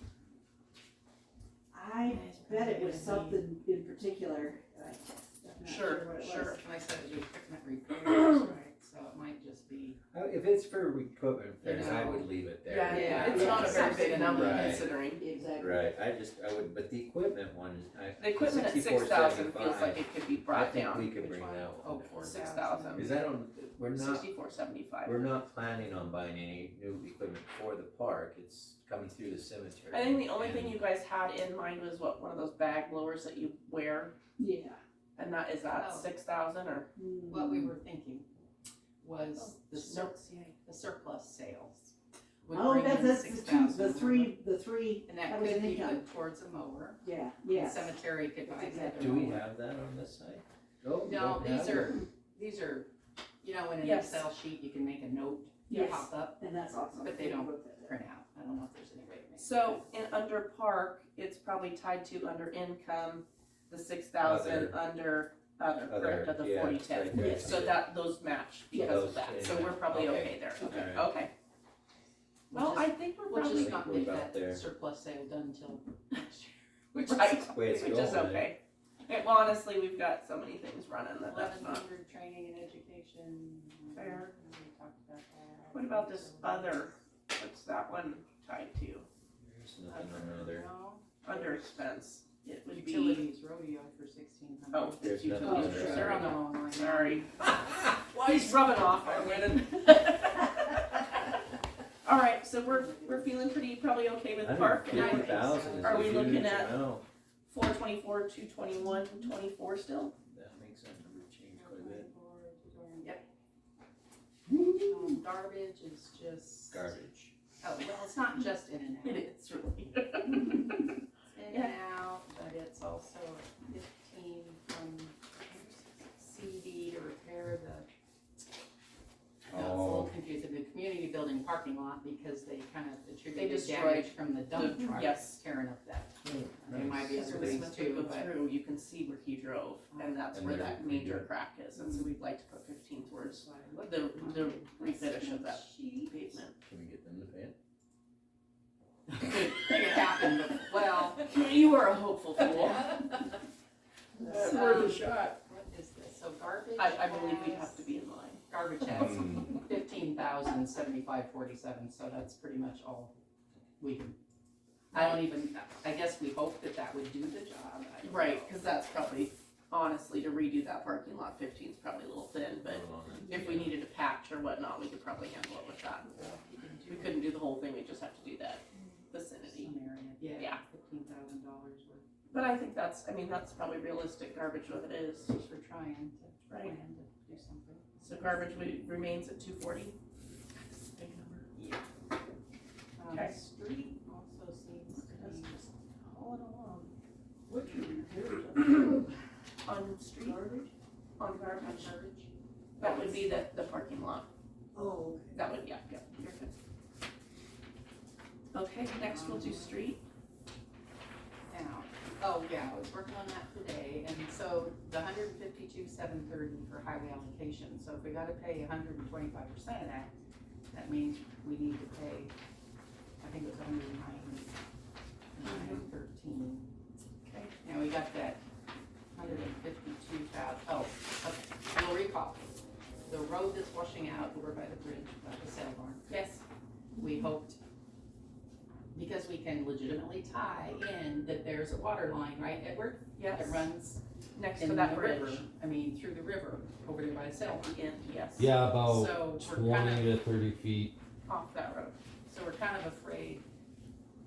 I bet it was something in particular. I'm not Sure, what it was. sure. And I said it was equipment repairs, right, so it might just be, If it's for equipment repairs, I know. would leave it there. Yeah, It's not a very big something, number right. considering. Exactly. Right, I would, but the equipment one, The equipment at 6,000 feels like it could be I brought think we down. could which bring one? that Oh, one. 4,000. Is that on, we're not, 64.75. we're not planning on buying any new equipment for the park, it's coming through the cemetery. I think the only thing And- you guys had in mind was what, one of those bag blowers that you wear, Yeah. and that, is that Oh. 6,000 or? What we were thinking was the CRCA. the surplus sales. would Oh, bring in that's the two, 6,000 the three, And that that was could an be income. put towards a mower. Yeah, The yes. cemetery could buy the other Do we mower. have that on this site? Oh, No, don't have these are, you know, in an Yes. Excel sheet, you can make a note Yes. pop up, And that's awesome. But they don't print out. I don't know if there's any way to make. So in, under park, it's probably tied to under income, the 6,000 under other, correct, of the yeah, 4010. right there. So that, those match because Those of that, change. so we're probably Okay. okay there. Alright. Okay, well, We'll I just- think we're We'll probably, just not We're make about there. that surplus sale done until next year. Which right, Way it's which is going, okay. Okay, well, honestly, we've got so many things running that that's not. 1100 training and education. Fair. We talked about that. What about this other, what's that one tied to? There's nothing on other. No. Under expense, it would be, Utilities, rodeo for 1,600. oh, it's There's nothing utilities, under They're on the sorry. wrong line. Sorry. Well, he's rubbing off on winning. All right, so we're feeling probably okay with park. And I- 150,000 is Are a we looking huge at- amount. 424, 221, 24 still? That makes that number change quite a bit. Yep. Garbage is just. Garbage. Oh, well, it's not just in and out. It is really. In Yeah. and out, but it's also 15 from CD to repair the. No, it's a little confusing, the community building parking lot, because they kind of attributed destroyed damage from the dump truck yes. tearing up that. There Nice. might be other So the things Smith too, would go but through, you can see where he drove, and that's And where then that we major do. crack is, and so we'd like to put 15 towards so I looked the, at the my refinish of that sheet. pavement. Can we get them to pay it? It happened, but, well. You are a hopeful fool. It's worth a shot. What is this, so garbage I believe we'd has- have to be in line. Garbage has Hmm. 15,075.47, so that's pretty much all we can. I don't even, I guess we hope that that would do the job. I don't Right, know. because that's probably, honestly, to redo that parking lot, 15 is probably a little thin, but if we needed a patch or whatnot, we could probably handle it with that. You can do We couldn't do the whole thing, we just have to do that vicinity. some area, Yeah. yeah, $15,000 worth, But I think that's probably realistic garbage what it is. just for trying to Right. plan to do something. So garbage remains at 240? That's a big number. Okay. Street also seems to That's be. just hauling along. What's your repairs On street, garbage? on garbage, Garbage. that would be the parking lot. Oh, That would, yeah, you're good. Okay, next we'll do street. Now, oh yeah, I was working on that today, and so the 152,730 for highway allocation, so if we gotta pay 125% of that, that means we need to pay, I think it was 109,913. Okay. Now we got that 152,000, oh, okay, you'll recall, the road that's washing out over by the bridge, by the sail barn, Yes. we hoped, because we can legitimately tie in that there's a water line, right, Edward? Yes. That runs Next in to the that bridge. river, I mean, through the river, over there by the sail At barn. the end, yes. Yeah, about So we're 20 kind to 30 feet. Off that road. so we're kind of afraid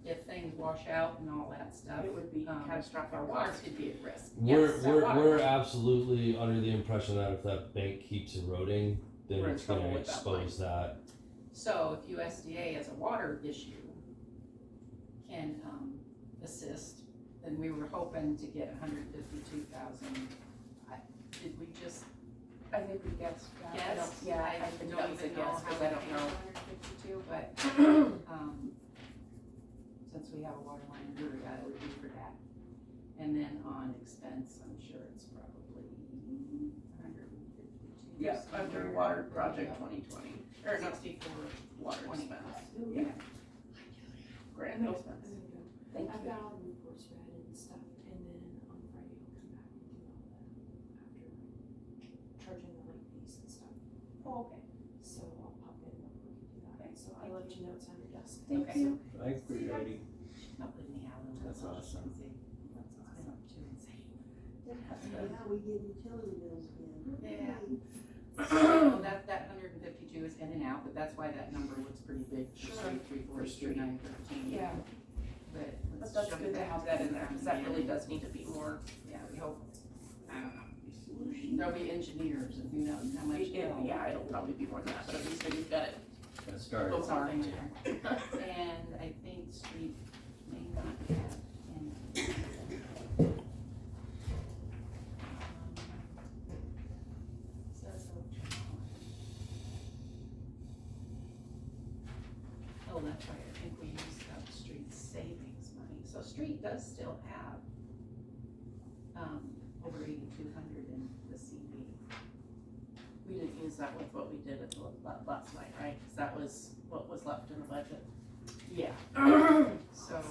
if things wash out and all that stuff, It would be catastrophic our waters cost. could be at risk. Yes, that water We're line. absolutely under the impression that if that bank keeps eroding, then We're in it's gonna trouble with that expose that. So if USDA has a water issue can, assist, then we were hoping to get 152,000. Did we just I think we guessed that. I don't- guess? Yeah, I I think don't that was a even know guess, how cause we I don't came know. to 152, but, since we have a water line in Brewery, it would be for that. And then on expense, I'm sure it's probably 152. Yeah, under water project Yeah. 2020, or not 64, water 20. expense, Yeah. grand expense. Thank I've you. got all the reports read and stuff, and then on Friday I'll come back and do all that after charging the late fees and stuff. Oh, okay. So I'll pop in real quick and do that, so I'll let you know it's on your desk. Thank Okay. you. Thanks for ready. Not putting me out. That's awesome. That's awesome. Too insane. Yeah, we get utility bills again. Yeah. So that 152 is in and out, but that's why that number looks pretty big for street 343, 913. Yeah. But But let's that's jump good to back have that in there, down cause that again. really does need to be more. Yeah, we hope, I don't know, there'll be engineers and who knows how much. Yeah, it'll probably be more than that, but at least we've got it. Gonna start. Go Something there. And I think street may not have any. Says oh, that's right, I think we used up street savings money, so street does still have, over 8,200 in the CD. We didn't use that with what we did at the last night, right? Cause that was what was left in the budget. Yeah. So,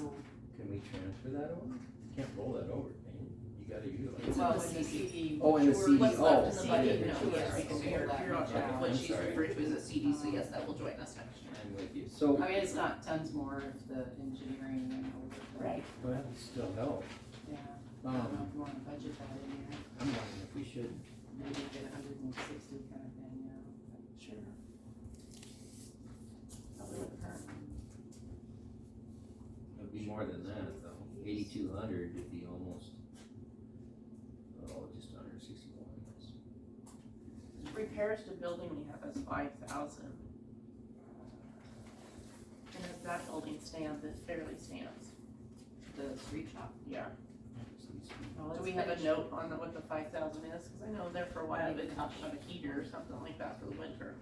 Can we transfer that over? Can't roll that over, can you? You gotta utilize. It's it. in well, the in the CD. CD. Oh, in the CD. What's Oh, left in the CD budget, matures, no, yes, we can you're, pull that you're on much track. out. What I'm she's sorry. referring to is a CD, so yes, that will join us next year. I'm with you. So, I mean, it's not tons more if the engineering went over. Right. well, that would still help. Yeah, I don't know Um, if you wanna budget that in there, I'm wondering if we should. maybe get 160 kind of thing, you know. Sure. Probably wouldn't hurt. It'd be more than that though. 8,200 would be almost, just under 61. Repairs to building we have as 5,000. And if that building stands, it barely stands. The street shop. Yeah. Well, Do it's we have a finished. note on what the 5,000 is? Cause I know there for a while they talked about a heater or something like that for the winter.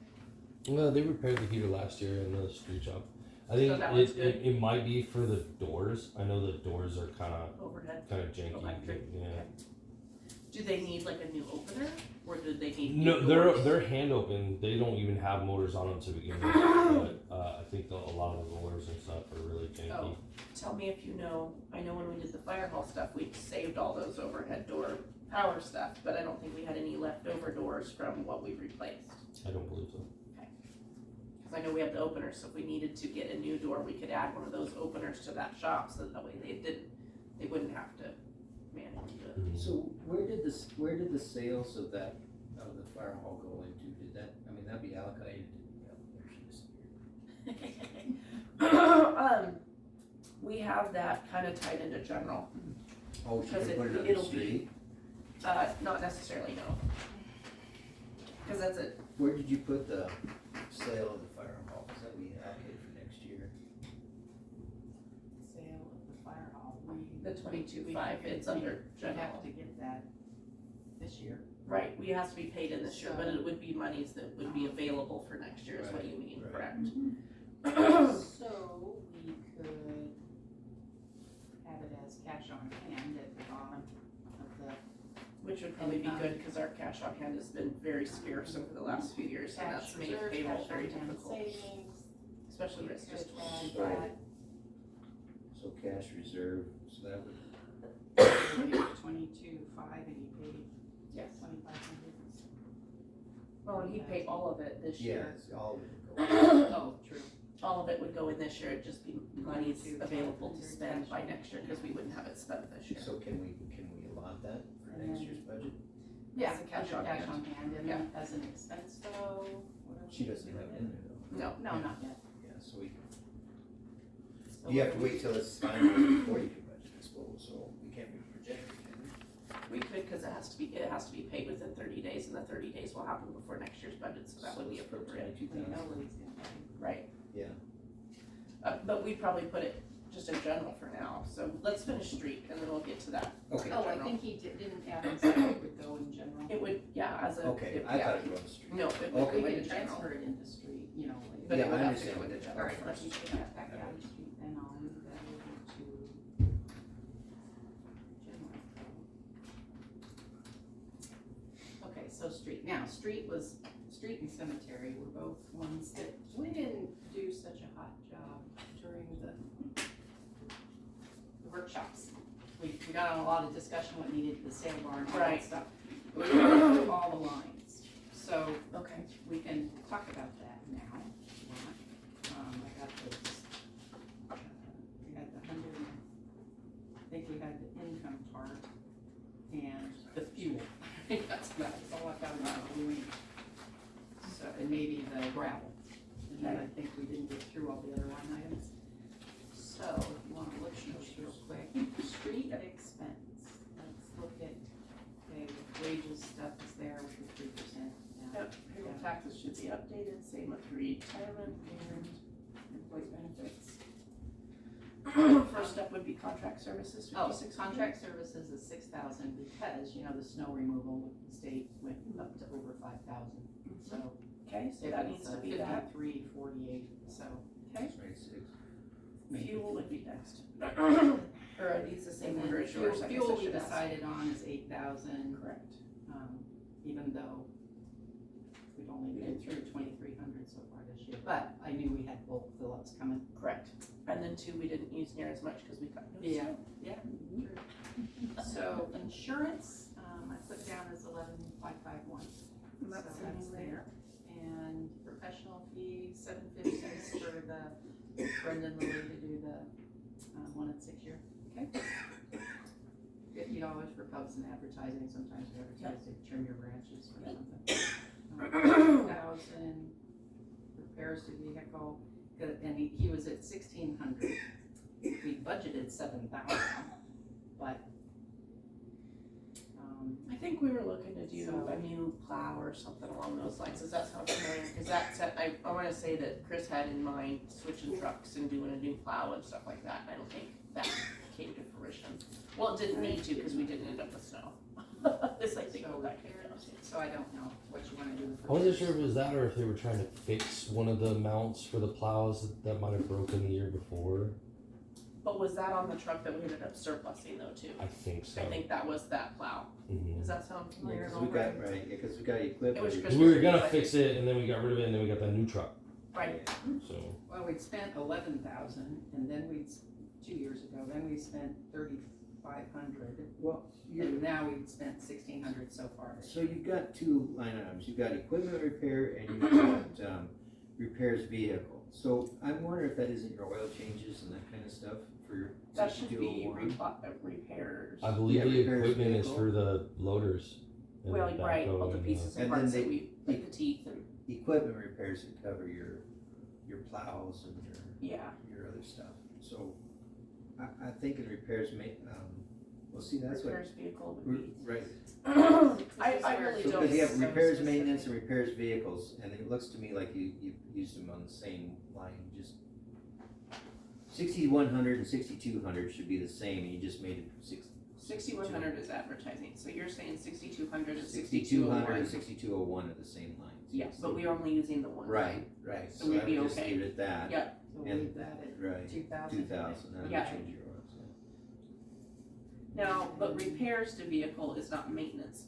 No, they repaired the heater last year in the street shop. I So think that one's it might be for the doors. I know the doors are Overhead. kind of janky. Electric. Yeah. Do they need like a new opener or do they need No, new doors? they're hand open. They don't even have motors on them to begin with. But I think a lot of the rollers and stuff are really janky. Oh. Tell me if you know, I know when we did the fire hall stuff, we saved all those overhead door power stuff, but I don't think we had any leftover doors from what we replaced. I don't believe so. Cause I know we have the openers, so if we needed to get a new door, we could add one of those openers to that shop, so that way they wouldn't have to manually do it. So where did the sales of the fire hall go into? Did that, I mean, that'd be allocated. There she is. We have that kinda tied into general, Oh, she Because can put it on the it'll be- street? not necessarily, no. Cause that's it, Where did you put the sale of the fire hall? Is that we allocated for next year? Sale of the fire hall, the 22.5, it's under we general. have to get that this year. Right, we have to be paid in this year, but it would be monies that would be available for next year is what you mean, Right. correct? So we could have it as cash on hand at the bottom of the Which would probably be good, cause our cash on hand has been very scarce over the last few years, and cash that's made reserve, payroll cash very on hand difficult, savings. especially We when it's just could add 22. that. So cash reserve, so that would, So we get 22.5 and you paid Yes. 2,500. Well, and he paid all of it this year. yes, all of it would go. Oh, true. All of it would go in this year, it'd just be monies available to spend by next year, cause we wouldn't have it spent this year. So can we allot that for And next then- year's budget? Yeah, As a cash under on cash hand. on hand, and then as an expense though, what are She we doesn't have it in there though. No, No, not yet. Yeah, so we, so you have to wait till it's finalized before you can budget, I suppose, so we can't be projecting, can we? we could, cause it has to be paid within 30 days, and the 30 days will happen before next year's budget, so that would be So it's for appropriate. 22,000. We know what he's gonna pay. Right, But we probably put it just in general for now, so let's finish street and then we'll get to that. Okay, Oh, I think he didn't add in sidewalk would go in general. It would, yeah, as a. okay, it- I yeah. thought it was on the street. No, it Okay. would We go can in general, transfer it into street, you know, like. but Yeah, it would I have to understand go what into you're general Alright, let's first. take that back out of street, and I'll move that over to general. Okay, so street, now, street and cemetery were both ones that we didn't do such a hot job during the workshops. We got on a lot of discussion what needed the sale barn, all that Right. stuff. We went through all the lines, so Okay. we can talk about that now. I got those, we had the 100, I think we had the income part and the fuel. That's all I found out doing. So, and maybe the gravel. And then I think we didn't get through all the other line items. So, if you wanna look at those real quick, street expense, let's look at, okay, wages stuff is there with the 3%. now. Yep, payroll taxes should be updated, same with retirement and employee benefits. First up would be contract services, Oh, 5600. contract services is 6,000 because, you know, the snow removal with the state went up to over 5,000. So Okay, so it that was, needs to be that. 53.48, so. Okay, 26. fuel would be next. Or are these the same And order then as yours? I guess I fuel we should ask. decided on is 8,000, Correct. even though we've only been through 2,300 so far this year. But I knew we had bulk fill-ups coming. Correct. And then two, we didn't use near as much because we got no Yeah. snow. Yeah, So insurance, I put down as 11,551. And that's So the that's new there. And professional fee, $750 for the Brendan Lilly to do the 1 and 6 year. Okay. $50 for pubs and advertising, sometimes we advertise to trim your branches or something. 2,000 repairs to vehicle, and he was at 1,600. We budgeted 7,000, but I think we were looking to do So- a new plow or something along those lines. Does that sound familiar? Because that's, I wanna say that Chris had in mind switching trucks and doing a new plow and stuff like that. And I don't think that came to fruition. Well, it didn't need to because we didn't end up with snow. This I think so will back repairs, so I don't know what you wanna do with I wasn't repairs. sure if it was that or if they were trying to fix one of the mounts for the plows that might have broken the year before. But was that on the truck that we ended up surplusing though too? I think so. I think that was that plow. Mhm. Does that sound Yeah, familiar at 'cause all? we got, right, yeah, 'cause we got equipment. It was Because we were gonna Christmas Eve, I fix it and then we got rid of it and then we got that new truck. Right. So Well, we'd spent 11,000, and then 2 years ago, then we spent 3,500, Well, and now we've spent 1,600 so far. so you've got two line items, you've got equipment repair and you've got, repairs vehicle. So I'm wondering if that isn't your oil changes and that kind of stuff for your That should be 6201? repairs. I believe Yeah, the repairs equipment is vehicle. for the loaders. and Well, the right, backhoe all the and, pieces and And parts then that we, like the teeth and, Equipment repairs that cover your plows and yeah. your other stuff. So I think in repairs well, see, that's what, Repairs vehicle would be. right. I really So, don't. because you have so repairs, specific. maintenance, and repairs vehicles, and it looks to me like you used them on the same line, just 6,100 and 6,200 should be the same, and you just made it 6,100 is advertising, so you're saying 6,200 and 6,200 and 6,201. 6,201 are the same lines. Yeah, but we are only using the one. Right, right, So so we'd I be would just okay. leave it at that. Yeah. So And- leave that at Right, 2,000. 2,000, that would Yeah. change your oils, yeah. Now, but repairs to vehicle is not maintenance.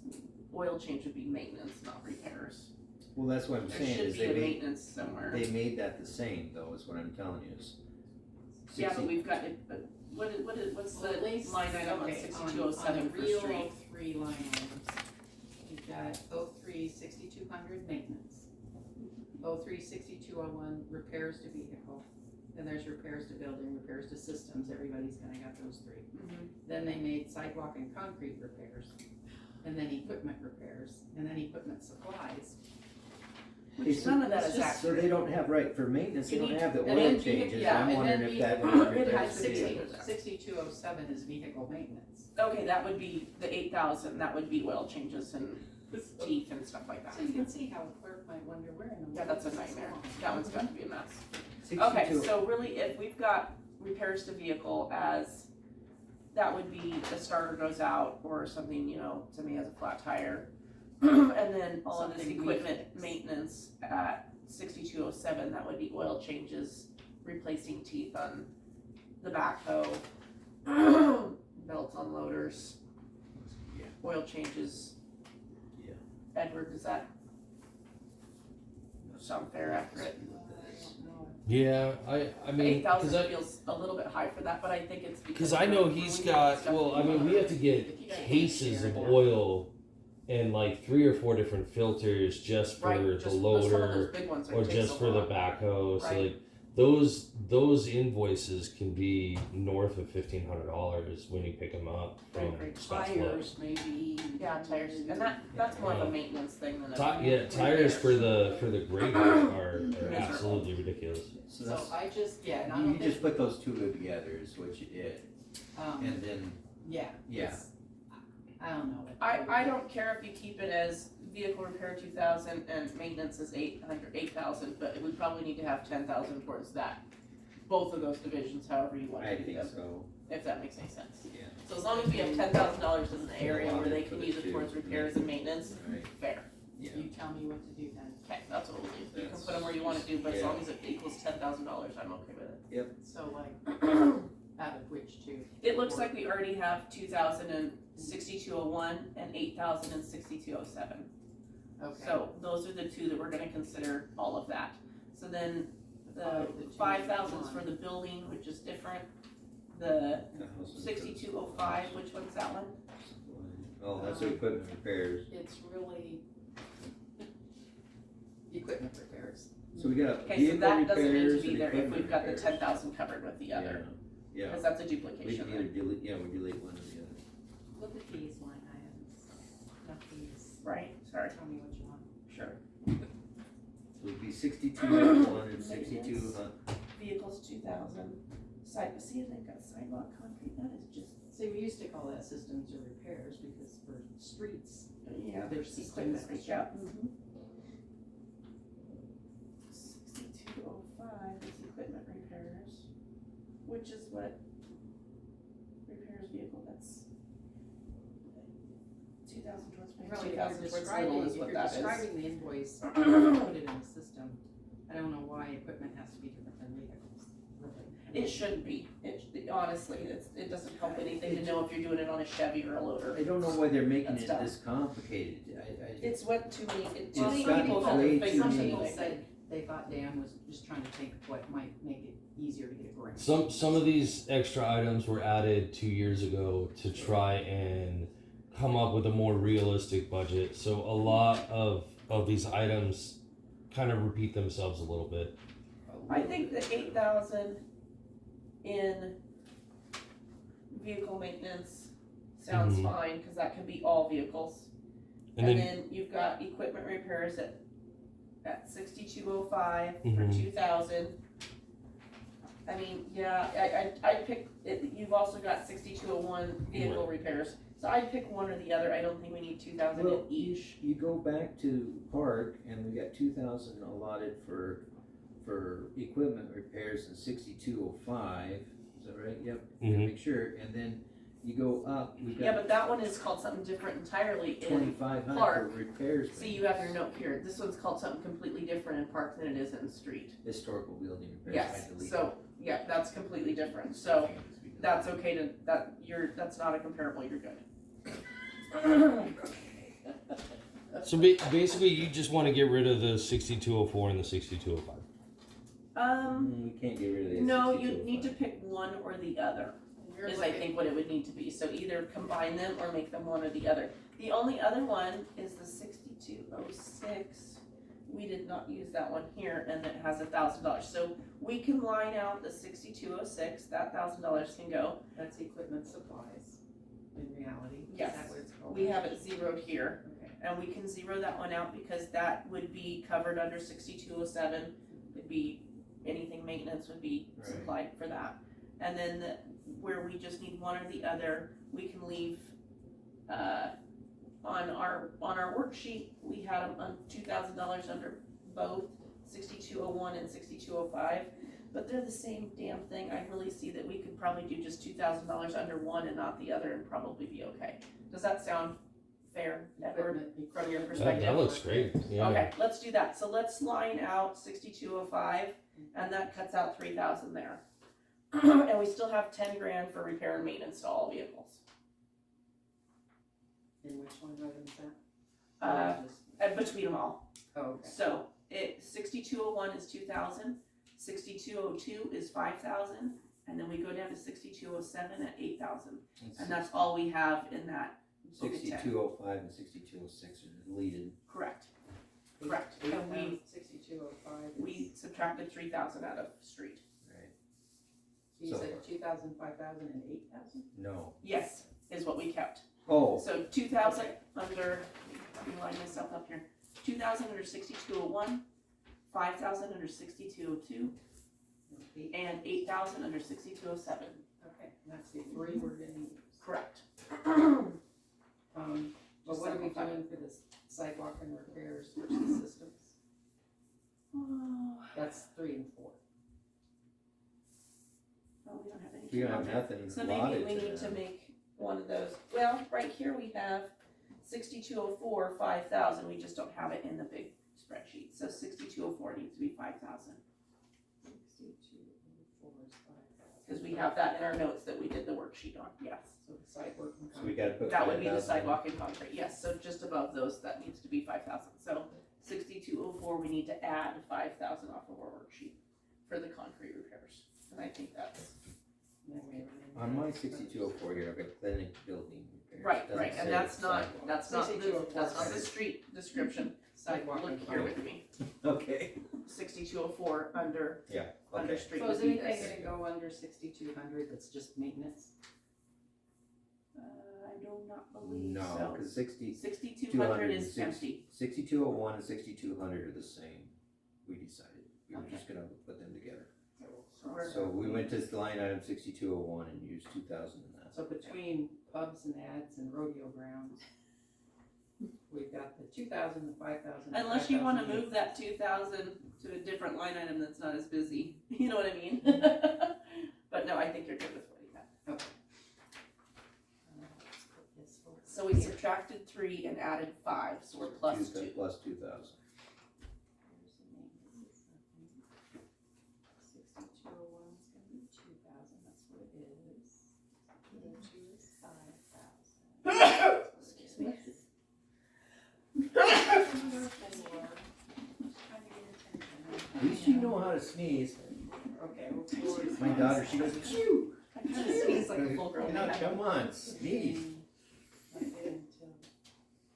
Oil change would be maintenance, not repairs. Well, that's what I'm There saying, should is be a they made, maintenance somewhere. they made that the same, though, is what I'm telling you, is. Yeah, but 60 we've got it, but what's Well, at the least, line item on okay, 6207 on for the real street? 03 line items, you've got 03 6200 maintenance, 03 6201 repairs to vehicle, then there's repairs to building, repairs to systems, everybody's kinda got those three. Mhm. Then they made sidewalk and concrete repairs, and then equipment repairs, and then equipment supplies. Which none of that is So accurate. they don't have, right, for maintenance, they You don't need- have the and oil then changes, yeah, I'm and wondering then if that. It has 6207 is vehicle maintenance. Okay, that would be the 8,000, that would be oil changes and teeth and stuff like that. So you can see how a clerk might wonder where in the. Yeah, that's a world is this nightmare. long? That one's got to be a mess. Okay, 62. so really, if we've got repairs to vehicle as, that would be the starter goes out or something, you know, somebody has a flat tire. And then all of this Something we equipment fix. maintenance at 6207, that would be oil changes, replacing teeth on the backhoe, belts on loaders, Yeah. oil changes. Yeah. Edward, does that sound fair, accurate? Yeah, I mean, cause 8,000 feels a little bit high for that, but I think it's because. Cause I know when he's we get got, stuff well, I from mean, we have to get You gotta cases share of it out. oil and like 3 or 4 different filters just for Right, the just some of loader those big ones, or it takes just a for the lot. backhoe. So Right. like those invoices can be north of $1,500 when you pick them up from Right. Scott's Bluff. Tires, maybe. Yeah, tires, and that's more of a maintenance thing than a. Tires for the grader are absolutely ridiculous. So So that's, I just, yeah, and I you don't just think, put those two together is what you did, and then, yeah. yeah. it's- I don't know. I don't care if you keep it as vehicle repair 2,000 and maintenance is 8,000, but we probably need to have 10,000 towards that. Both of those divisions, however you want I to do think them, so, if that makes any sense. yeah. So as long as we have $10,000 in the area where they For can the use it two. towards repairs and maintenance, Right, fair. yeah. You tell me what to do then. Okay, that's what we'll do. You can That's- put them where you want to do, but as yeah. long as it equals $10,000, I'm okay with it. So like, out of which two? It looks like we already have 2,000 in 6201 and 8,000 in 6207. Okay. So those are the two that we're gonna consider all of that. So then the The two 5,000's for one. the building, which is different. The The house is- 6205, which one's that one? Oh, that's the equipment repairs, It's really equipment repairs. so we got Okay, so vehicle that doesn't need repairs to and be there if equipment we've got the repairs. 10,000 covered with the other, Yeah, because that's a we duplication can either then, delete, yeah, we delete one or the other. Look at these line items, not these. right? Sorry, Tell me what you want. sure. So it'd be 6201 and 62, Vehicles 2,000, side, see, they've got sidewalk concrete, that is just, See, we used to call that systems or repairs because for streets, yeah, There's there's equipment, systems. yeah. 6205 is equipment repairs, which is what repairs vehicle, that's 2,000 towards maybe really, 2,000 if towards you're little describing, is if what you're that is. describing the invoice, put it in the system. I don't know why equipment has to be different than vehicles, really. It shouldn't be, honestly, it doesn't help anything to know if you're doing it on a Chevy or a loader. I don't know why they're making That's it dumb. this complicated, I It's what too many It's got people have way their too fingers Some in many. people it. said they thought Dan was just trying to think what might make it easier to get a grant. Some of these extra items were added 2 years ago to try and come up with a more realistic budget. So a lot of these items kind of repeat themselves a little bit. I think the 8,000 in vehicle maintenance sounds Mhm. fine, cause that can be all vehicles. And And then then you've got equipment repairs at 6205 for Mhm. 2,000. I mean, yeah, I'd pick, you've also got 6201 vehicle repairs, so I'd pick one or the other, I don't think we need 2,000 in Well, each. you go back to park and we got 2,000 allotted for equipment repairs in 6205, is that right? Yep, Mhm. make sure, and then you go up, we've Yeah, got but that one is called something different entirely in 2,500 Clark. for repairs. See, you have your note here, this one's called something completely different in park than it is in the street. Historical building repairs. Yes, I deleted so, yeah, that's completely different, so it. that's okay to, that's not a comparable, you're good. so basically you just want to get rid of the 6204 and the 6205. We can't get rid of the No, you 6205. need to pick one or the other, You're is I looking- think what it would need to be, so either combine them or make them one or the other. The only other one is the 6206, we did not use that one here, and it has $1,000, so we can line out the 6206, that $1,000 can go. That's equipment supplies, in reality. Yes. Is that what it's called? We have it zeroed here, Okay. and we can zero that one out because that would be covered under 6207, would be, anything maintenance would be Right. supplied for that. And then where we just need one or the other, we can leave, on our worksheet, we had them on $2,000 under both 6201 and 6205. but they're the same damn thing. I really see that we could probably do just $2,000 under one and not the other and probably be okay. Does that sound fair, Edward, from your perspective? That looks great, yeah. Okay, let's do that. So let's line out 6205, and that cuts out 3,000 there. And we still have 10 grand for repair and maintenance to all vehicles. In which one item is that? And between them all. Oh, okay. So 6201 is 2,000, 6202 is 5,000, and then we go down to 6207 at 8,000. And that's all we have in that book of 10. 6205 and 6206 are deleted. Correct. Correct. And we 6205. we subtracted 3,000 out of street. Right. You So- said 2,000, 5,000, and 8,000? No. Yes, is what we kept. Oh, So 2,000 under, let me line myself up here. 2,000 under 6201, 5,000 under 6202, and 8,000 under 6207. Okay, and that's the three we're gonna use. Correct. But what are we doing for this sidewalk and repairs versus systems? That's 3 and 4. Oh, we don't have anything. we don't on have there. nothing So maybe allotted we to need to them. make one of those. Well, right here we have 6204, 5,000. We just don't have it in the big spreadsheet. So 6204 needs to be 5,000. 6204 is 5,000. Because we have that in our notes that we did the worksheet on, yes. So the sidewalk and So we gotta put That would be the 5,000. sidewalk and concrete, yes, so just above those, that needs to be 5,000. So 6204, we need to add 5,000 off of our worksheet for the concrete repairs. And I think that's, On my 6204 here, I've got clinic building repairs. right, Doesn't right, say and that's not, sidewalk. that's not, the- 6204. that's not the street description. Sidewalk Look and here concrete. with me, Okay, 6204 under okay. street So would is be anything this. gonna go under 6,200 that's just maintenance? I do not believe No, so. cause 6200 is 206. empty. 6201 and 6200 are the same, we decided. We were just gonna put them together. So we're- So we went to line item 6201 and used 2,000 in that. So between pubs and ads and rodeo grounds, we've got the 2,000, the 5,000. Unless you wanna move that 2,000 to a different line item that's not as busy, you know what I mean? But no, I think you're good with what you got. Okay. Let's put this over So we subtracted 3 and added 5, so we're plus 2. Plus 2,000. Here's the maintenance, it's nothing. 6201 is gonna be 2,000, that's what it is. 6202 is 5,000. Excuse me. At least you know how to sneeze. Okay, well, 4 is My daughter, she goes, phew! I kind of sneeze like a full grown Now, man. come on, sneeze.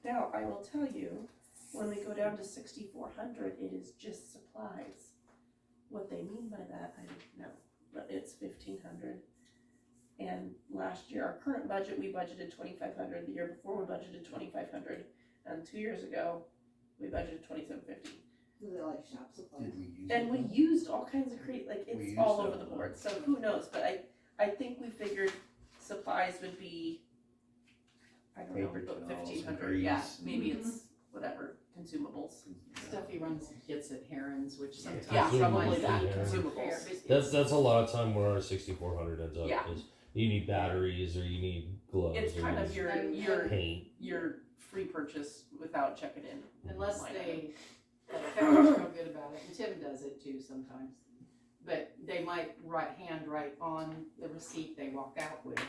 Now, I will tell you, when we go down to 6,400, it is just supplies. What they mean by that, I don't know, but it's 1,500. And last year, our current budget, we budgeted 2,500. The year before, we budgeted 2,500. And 2 years ago, we budgeted 2,750. So they're like shop supplies. Did we use And we used all kinds of like We it's used all them. over the board, so who knows, but I think we figured supplies would be, I don't know, Paper about towels and 1,500, yeah, grease. maybe it's whatever, consumables. Stuff he runs, gets at Herons, which sometimes. Yeah, probably Consumables, that, yeah. consumables. That's a lot of time where our 6,400 ends up, Yeah. is you need batteries or you need gloves It's or kind you of need your paint. free purchase without checking in. Unless line they, Kevin's real good about it, and Tim does it too sometimes. But they might handwrite on the receipt they walk out with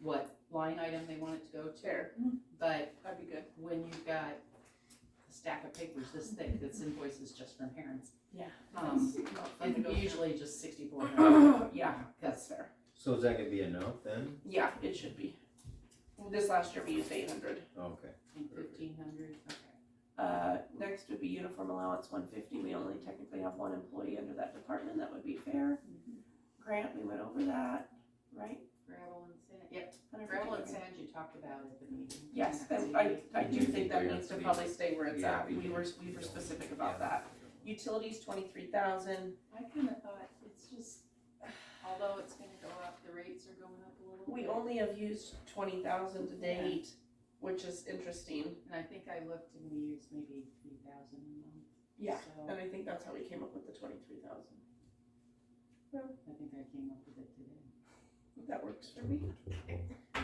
what line item they want it to go to. Fair. But That'd be good. when you've got a stack of papers this thick, that's invoices just from Herons. Yeah. Um, It's not fun to go it's through. usually just 6,400. Yeah, that's fair. So is that gonna be enough then? Yeah, it should be. This last year we used 800. Okay. And 1,500, okay. Next would be uniform allowance 150. We only technically have one employee under that department. That would be fair. Grant, we went over that, right? Gravel and sand, yep, 150. gravel and sand you talked about at the meeting. Yes, and I do think that needs to probably stay where it's at. We were specific about that. Utilities 23,000. I kinda thought, it's just, although it's gonna go up, the rates are going up a little bit. We only have used 20,000 to date, which is interesting. And I think I looked and we used maybe 3,000 a month. Yeah, So, and I think that's how we came up with the 23,000. I think I came up with it today. That works for me.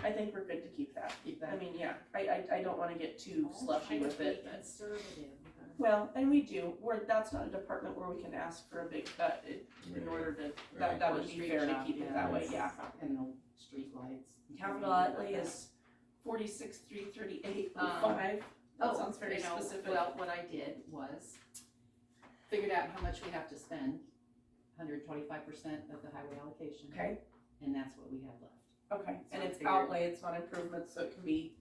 I think we're good to keep that. Keep I that. mean, yeah, I don't wanna get too slushy with it, but. Conservative. Well, and we do, that's not a department where we can ask for a big cut in order to, that would be Street fair to shop, keep it that way, yeah. And the street lights. Capital outlay is 46,338.05. That sounds very you know, specific. Well, what I did was figured out how much we have to spend, 125% of the highway allocation. Okay, And that's what we have left. okay, So and I it's figured- outlay, it's not improvement, so it can be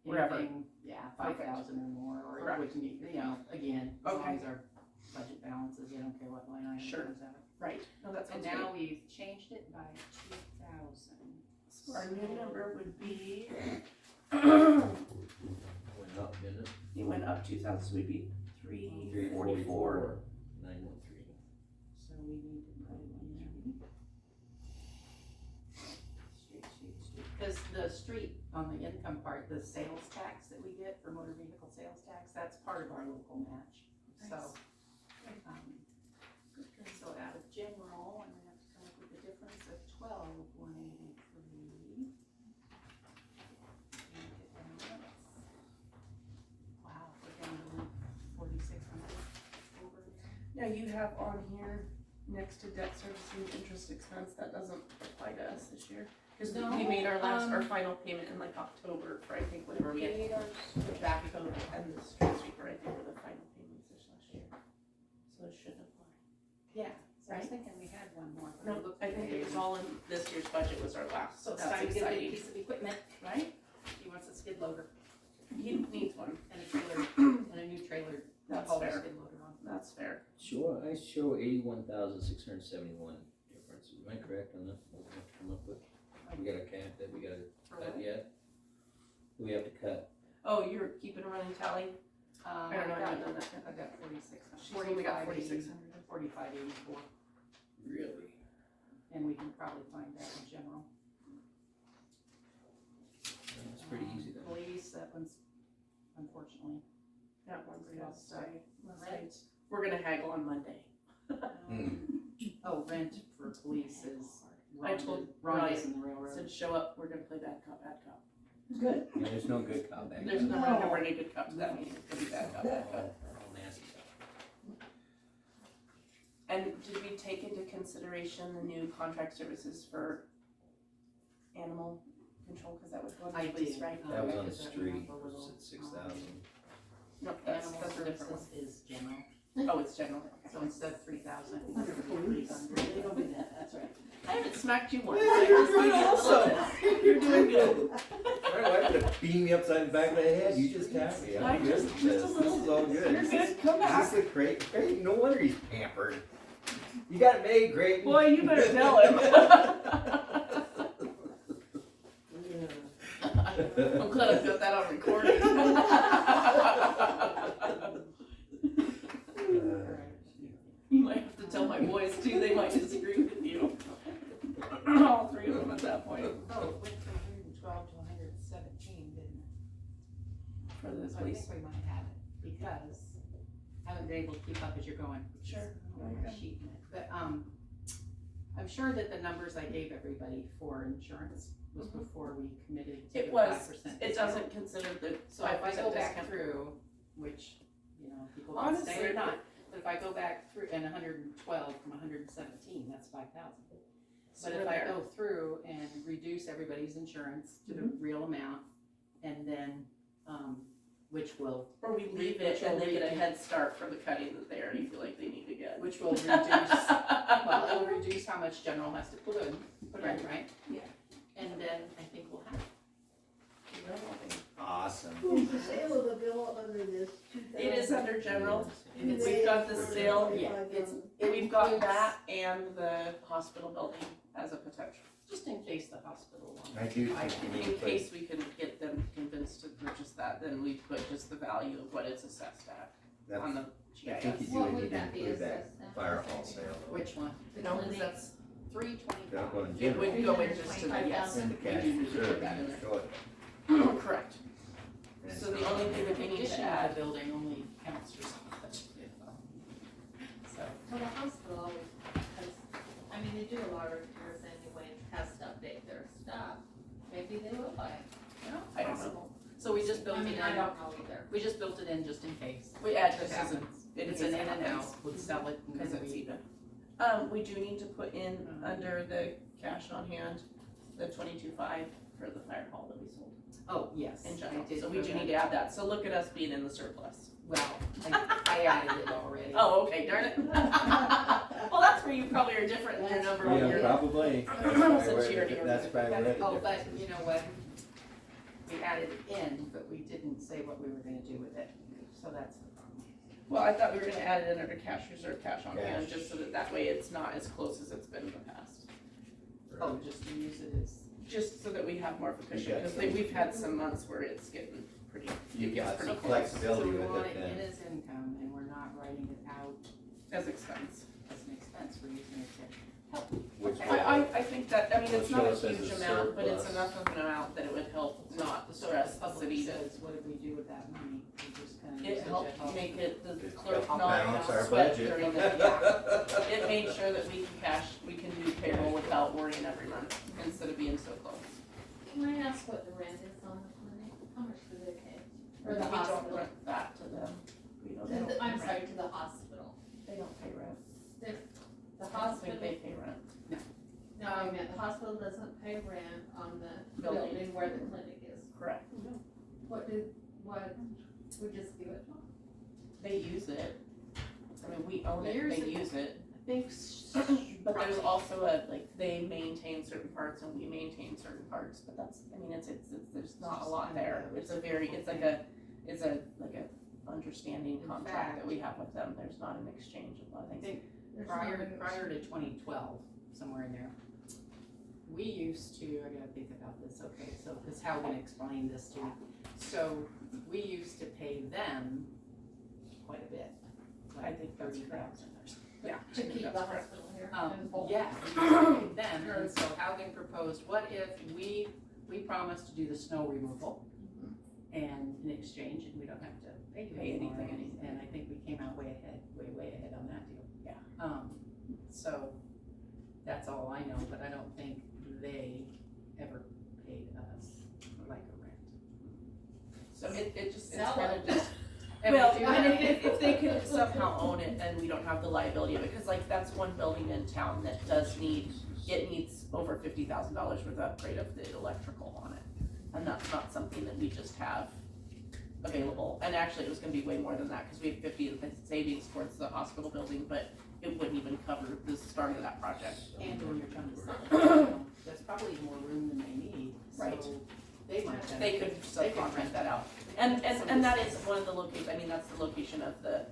wherever. Anything, yeah, 5,000 or more, or Correct. we can, you know, again, as long Okay. as our budget balances, I don't care what line item Sure. comes out. Right, no, that And sounds now good. we've changed it by 2,000. So our new number would be, Went up, didn't it? it went up 2,000, so we'd be 344. 913. So we need to put it in there. Street. Cause the street, on the income part, the sales tax that we get for motor vehicle sales tax, that's part of our local match. So, so out of general, I'm gonna have to come up with a difference of 12,183. Wow, we're down to 4,600 over. Now you have on here, next to debt service and interest expense, that doesn't apply to us this year. Cause we No, made our final payment in like October for, I think, whatever we had. The backhoe and the street sweeper, I think, were the final payments this last year. So it shouldn't apply. Yeah, so I was Right? thinking we had one more. but No, looked I think today it was and- all in this year's budget was our last, So it's that's time to get a exciting, piece of equipment, right? he wants a skid loader He needs one, and a trailer, and a new trailer. That's haul the fair. skid loader on. that's fair. Sure, I show 81,671 difference. Am I correct on that? What we have to come up with? We got a cap that we gotta For cut what? yet? Do we have to cut? Oh, you're keeping a running tally? I don't know, I haven't done that yet. I got 4,600. She's only got 4,600. 4584, Really? and we can probably find that in general. It's pretty easy then. Police, that one's, unfortunately. That one's Pretty got well stuck. Rent, we're gonna haggle on Monday. Oh, rent for police is. I told Ronda's Ryan, in the railroad. Said, show up, we're gonna play bad cop, bad cop. Good. Yeah, there's no good cop back There's then. no, we're gonna bring a good cop to that meeting, it's gonna be bad cop, bad cop. All nasty stuff. And did we take into consideration the new contract services for animal control, cause that was going I to police, did. right? That was on the Because that street, went it up a was little, at 6,000. No, that's Animal a different one. services is general, Oh, it's general, so instead of 3,000. Under police, they don't do that, that's right. I haven't smacked you once. Yeah, I you're just doing need a little awesome. bit. You're doing good. My wife would have beamed me upside the back of the head. You just tapped me. I I'm good just- with just a this. little This is all good. You're good, come This back. is the great. No wonder he's pampered. You got it made, great. Boy, you better tell him. I'm glad I've got that on recording. You might have to tell my boys too, they might disagree with you. All three of them at that point. Oh, it went from 112 to 117, didn't it? For the So I police. think we might have it, because I haven't been able to keep up as you're going. Sure. I don't have a sheet in it. But, I'm sure that the numbers I gave everybody for insurance was before we committed to It the was. 5%. It doesn't consider the So if I 5% go back discount. through, which, you know, people can stay Honestly, or not, but if I go back through, and 112 from 117, that's 5,000. So But we're if I there. go through and reduce everybody's insurance to the real amount, and then, which will, Or we leave it and they get a head start for the cutting that they already feel like they need to get. which will reduce, well, it'll reduce how much general has to put in, right? Yeah. And then I think we'll have. Awesome. Is the sale of the bill under this 2,000? It is under general. It's- We've got the sale, Yeah, it's- we've got that and the hospital building as a potential. Just in case the hospital wants. I do think you need In to put, case we can get them convinced to purchase that, then we put just the value of what it's assessed at on that, the I think you GIS. do What need would to that be include that assessed at? fire hall sale. Which one? No, Clinic. that's, $325. That'll go in it general. would go in just to the, yes. And the cash We do need to reserve, put that in you there. show it. Correct. And So the only thing that we need to Addition of add, the building only counts for so much. So, Well, the hospital always has, I mean, they do a lot of repairs anyway, and has to update their stuff, maybe they will buy it. I don't know. So we just built I it mean, I in, don't know either. we just built it in just in case. We add It this isn't, happens. It's an in and out, we'll sell it and because then it's we. even. We do need to put in under the cash on hand, the 22.5 for the fire hall that we sold Oh, yes. in I general, did so we put do that. need to add that, so look at us being in the surplus. Well, I added it already. Oh, okay, darn it. Well, that's where you probably are different in your number when Yeah, you're. probably. Since you already That's probably where the Oh, but difference is. you know what? We added it in, but we didn't say what we were gonna do with it, so that's the problem. Well, I thought we were gonna add it in under cash reserve, cash on hand, Cash. just so that way it's not as close as it's been in the past. Oh, just to use it as, Just so that we have more of a cushion, got because some- we've had some months where it's getting pretty, You it gets got pretty some close so flexibility we with want it it in then. as income and we're not writing it out as expense. as an expense, we're using it to help. Which I think that, I mean, it's Will not a show us as huge a amount, but it's surplus. enough of an amount that it would help not So stress the the public city to. says, what did we do with that money? We just kind of It use it to helped help. make it, the It's clerk helped not balance our sweat budget. during the, it made sure that we can do payroll without worrying every month, instead of being so close. Can I ask what the rent is on the clinic? How much do they pay? Or We the don't hospital? rent that to them. We don't, I'm sorry, to the hospital. they don't pay rent. The I don't hospital, think they pay rent. no, I meant the hospital doesn't pay rent on the Building. building where the clinic is. Correct. What, we just give it to them? They use it. I mean, we own it, Years they ago. use it. I think. But there's also a, like, they maintain certain parts and we maintain certain parts, but that's, I mean, it's, there's not a lot there. It's a very, it's like a understanding In contract that fact- we have with them. There's not an exchange of a lot of I things. think There's prior no- to 2012, somewhere in there, we used to, I gotta think about this, okay, so, cause how can I explain this to you? So, we used to pay them quite a bit, I think that's 30,000 correct. or something. Yeah. To keep the hospital here in full. Yeah, we used to pay them, and so Haugen proposed, what if we promised to do the snow removal, and in exchange, and we don't have to pay you Pay anything, anything. and I think we came out way ahead on that deal. Yeah. So, that's all I know, but I don't think they ever paid us like a rent. So it just, it's Sell kind it. of just. And Well, we do and have- if they could somehow own it and we don't have the liability of it, cause like that's one building in town that does need, it needs over $50,000 worth of upgrade of the electrical on it. And that's not something that we just have available, and actually it was gonna be way more than that, cause we have 50 in savings towards the hospital building, but it wouldn't even cover the start of that project. And when you're trying to sell it, you know, there's probably more room than they need, Right. so they might. They could subcontract that out. And that is one of the locations, I mean, that's the location of the,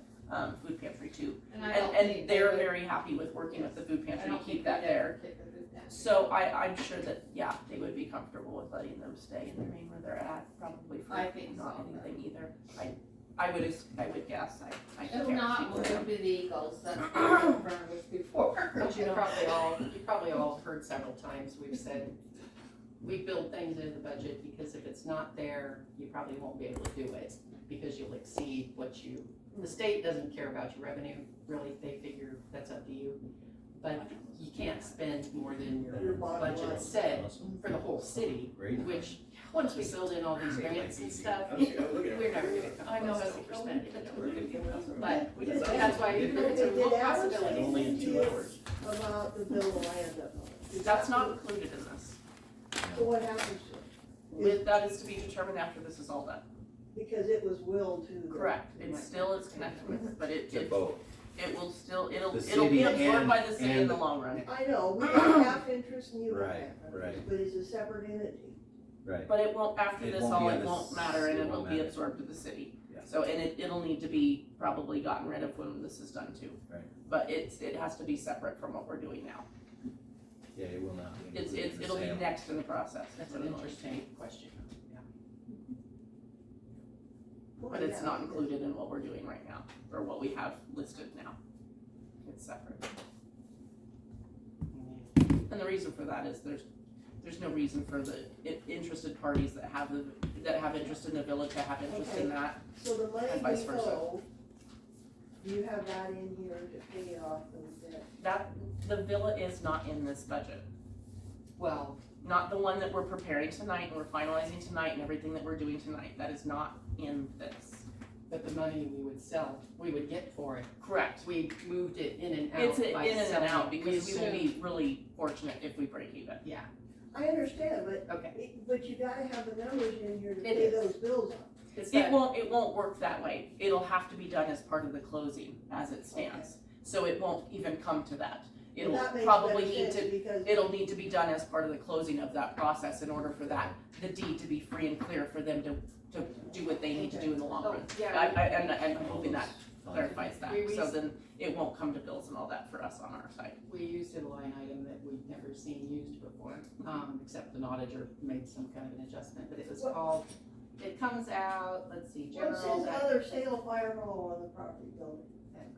food pantry too. And I don't think And they they're would- very happy with working with the food I pantry to don't keep think that they'd there. ever kick the food pantry. So I'm sure that, yeah, they would be comfortable with letting them stay and remain where they're at, probably for I think not so. anything either. I would guess, I If can't not, speak we'll for them. go to the Eagles, that's been in front of us before. But you probably all heard several times, we've said, we build things into the budget because if it's not there, you probably won't be able to do it, because you'll exceed what the state doesn't care about your revenue, really, they figure that's up to you. But you can't spend more than your Your bottom line. budget said for the whole city, Great. which, once we build in all these grants and stuff, we're never gonna come I know, close that's to what we're overspending. spending. But Did- that's why did- it's a did real Alice possibility. say Only in 2 anything hours. About the bill of land up on it? Is That's that not what- included in this. So what happens to it? With, that is to be determined after this is all done. Because it was willed to the. Correct, it still is connected with, but it both. will still, it'll The be city absorbed and- by the city in and- the long run. I know, we got half interest and you got Right, half. right. But it's a separate entity. Right. But it won't, after It this won't all, be on it the won't matter and it it'll won't be matter. absorbed to the city. Yeah. So, and it'll need to be probably gotten rid of when this is done too. Right. But it has to be separate from what we're doing now. Yeah, it will not. be It's, included in the it'll be sale. next in the process. That's an interesting question. But it's not included in what we're doing right now, or what we have listed now. It's separate. And the reason for that is there's no reason for the interested parties that have interest in the village to have interest in that. So the money And vice we versa. owe Do you have that in here to pay off those debts? That, the villa is not in this budget. Well, Not the one that we're preparing tonight and we're finalizing tonight and everything that we're doing tonight. That is not in this. but the money we would sell, we would get for it. Correct. We moved it in and out It's by in and selling out it. because we will assumed- be really fortunate if we break even. Yeah, I understand, but, okay. but you gotta have the numbers in here to It pay is. those bills up. It's It that- won't work that way. It'll have to be done as part of the closing as it stands. So it won't even come to that. It'll Well, that makes probably better need sense to, because it'll need to be done as part of the closing of that process in order for that, the deed to be free and clear for them to do what they need to do in the long Oh, run. yeah. And I'm hoping that clarifies that, We- so then it won't come to bills and all that for us on our side. We used a line item that we'd never seen used before, except an auditor made some kind of an adjustment, but it was called, it comes out, let's see, What general, says that other sale fire hall on the property building?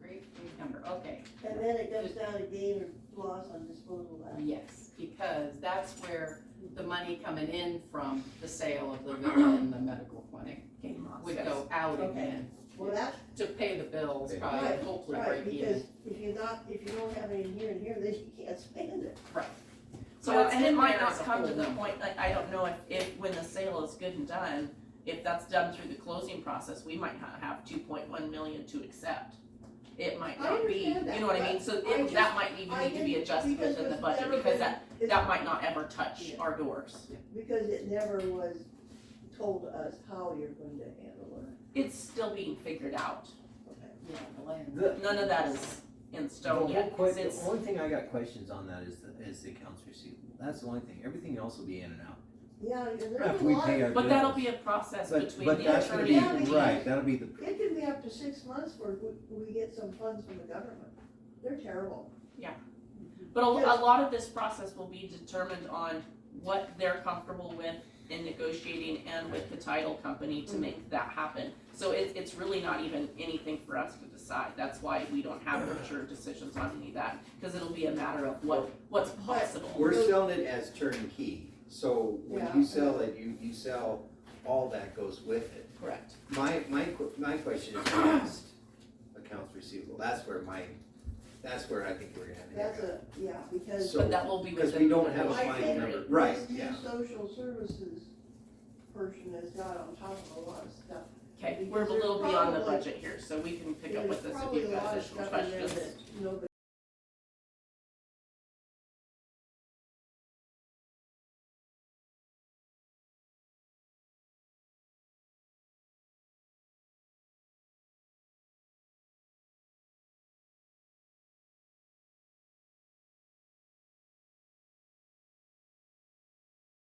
great big number, okay. And then it goes down to gain or loss on disposal of that. Yes, because that's where the money coming in from the sale of the villa and the medical clinic Gain loss, would yes. go out Okay. again Well, that's to pay the bills, Okay. probably, right, hopefully right, break even. because if you don't have any here and here, then you can't spend it. So Well, and it's it in might there not as a come to whole the number. point, like, I don't know if when the sale is good and done, if that's done through the closing process, we might not have 2.1 million to accept. It might I not be, understand that, you know what I mean, so but I that just- might even I need to be didn't- adjusted because within the it's budget, never because been- that might not ever touch Yeah. our doors. Because it never was told to us how you're going to handle it. It's still being figured out. Yeah, the land. None of that is in The stone whole yet, 'cause the it's, only thing I got questions on that is the accounts receivable. That's the only thing. Everything else will be in and out. Yeah, and there's If a we lot, pay our but that'll bills. be a process But between but the that's gonna attorney be, and the. right, that'll be the, it can be up to 6 months before we get some funds from the government. They're terrible. But a lot of this process will be determined on what they're comfortable with in negotiating and with the title company to make that happen. So it's really not even anything for us to decide. That's why we don't have for sure decisions on any of that, because it'll be a matter of what's possible. We're selling it as turnkey, so when Yeah. you sell it, you sell all that goes with it. Correct. My question is past accounts receivable, that's where I think we're gonna have a That's hiccup. because So- But that will be because within. we don't have a I fine think number. this Right, new yeah. social services person has got on top of a lot of stuff. Okay, we're a little beyond the budget here, so we can pick up with this if you've got additional questions. There's probably a lot of stuff in there that nobody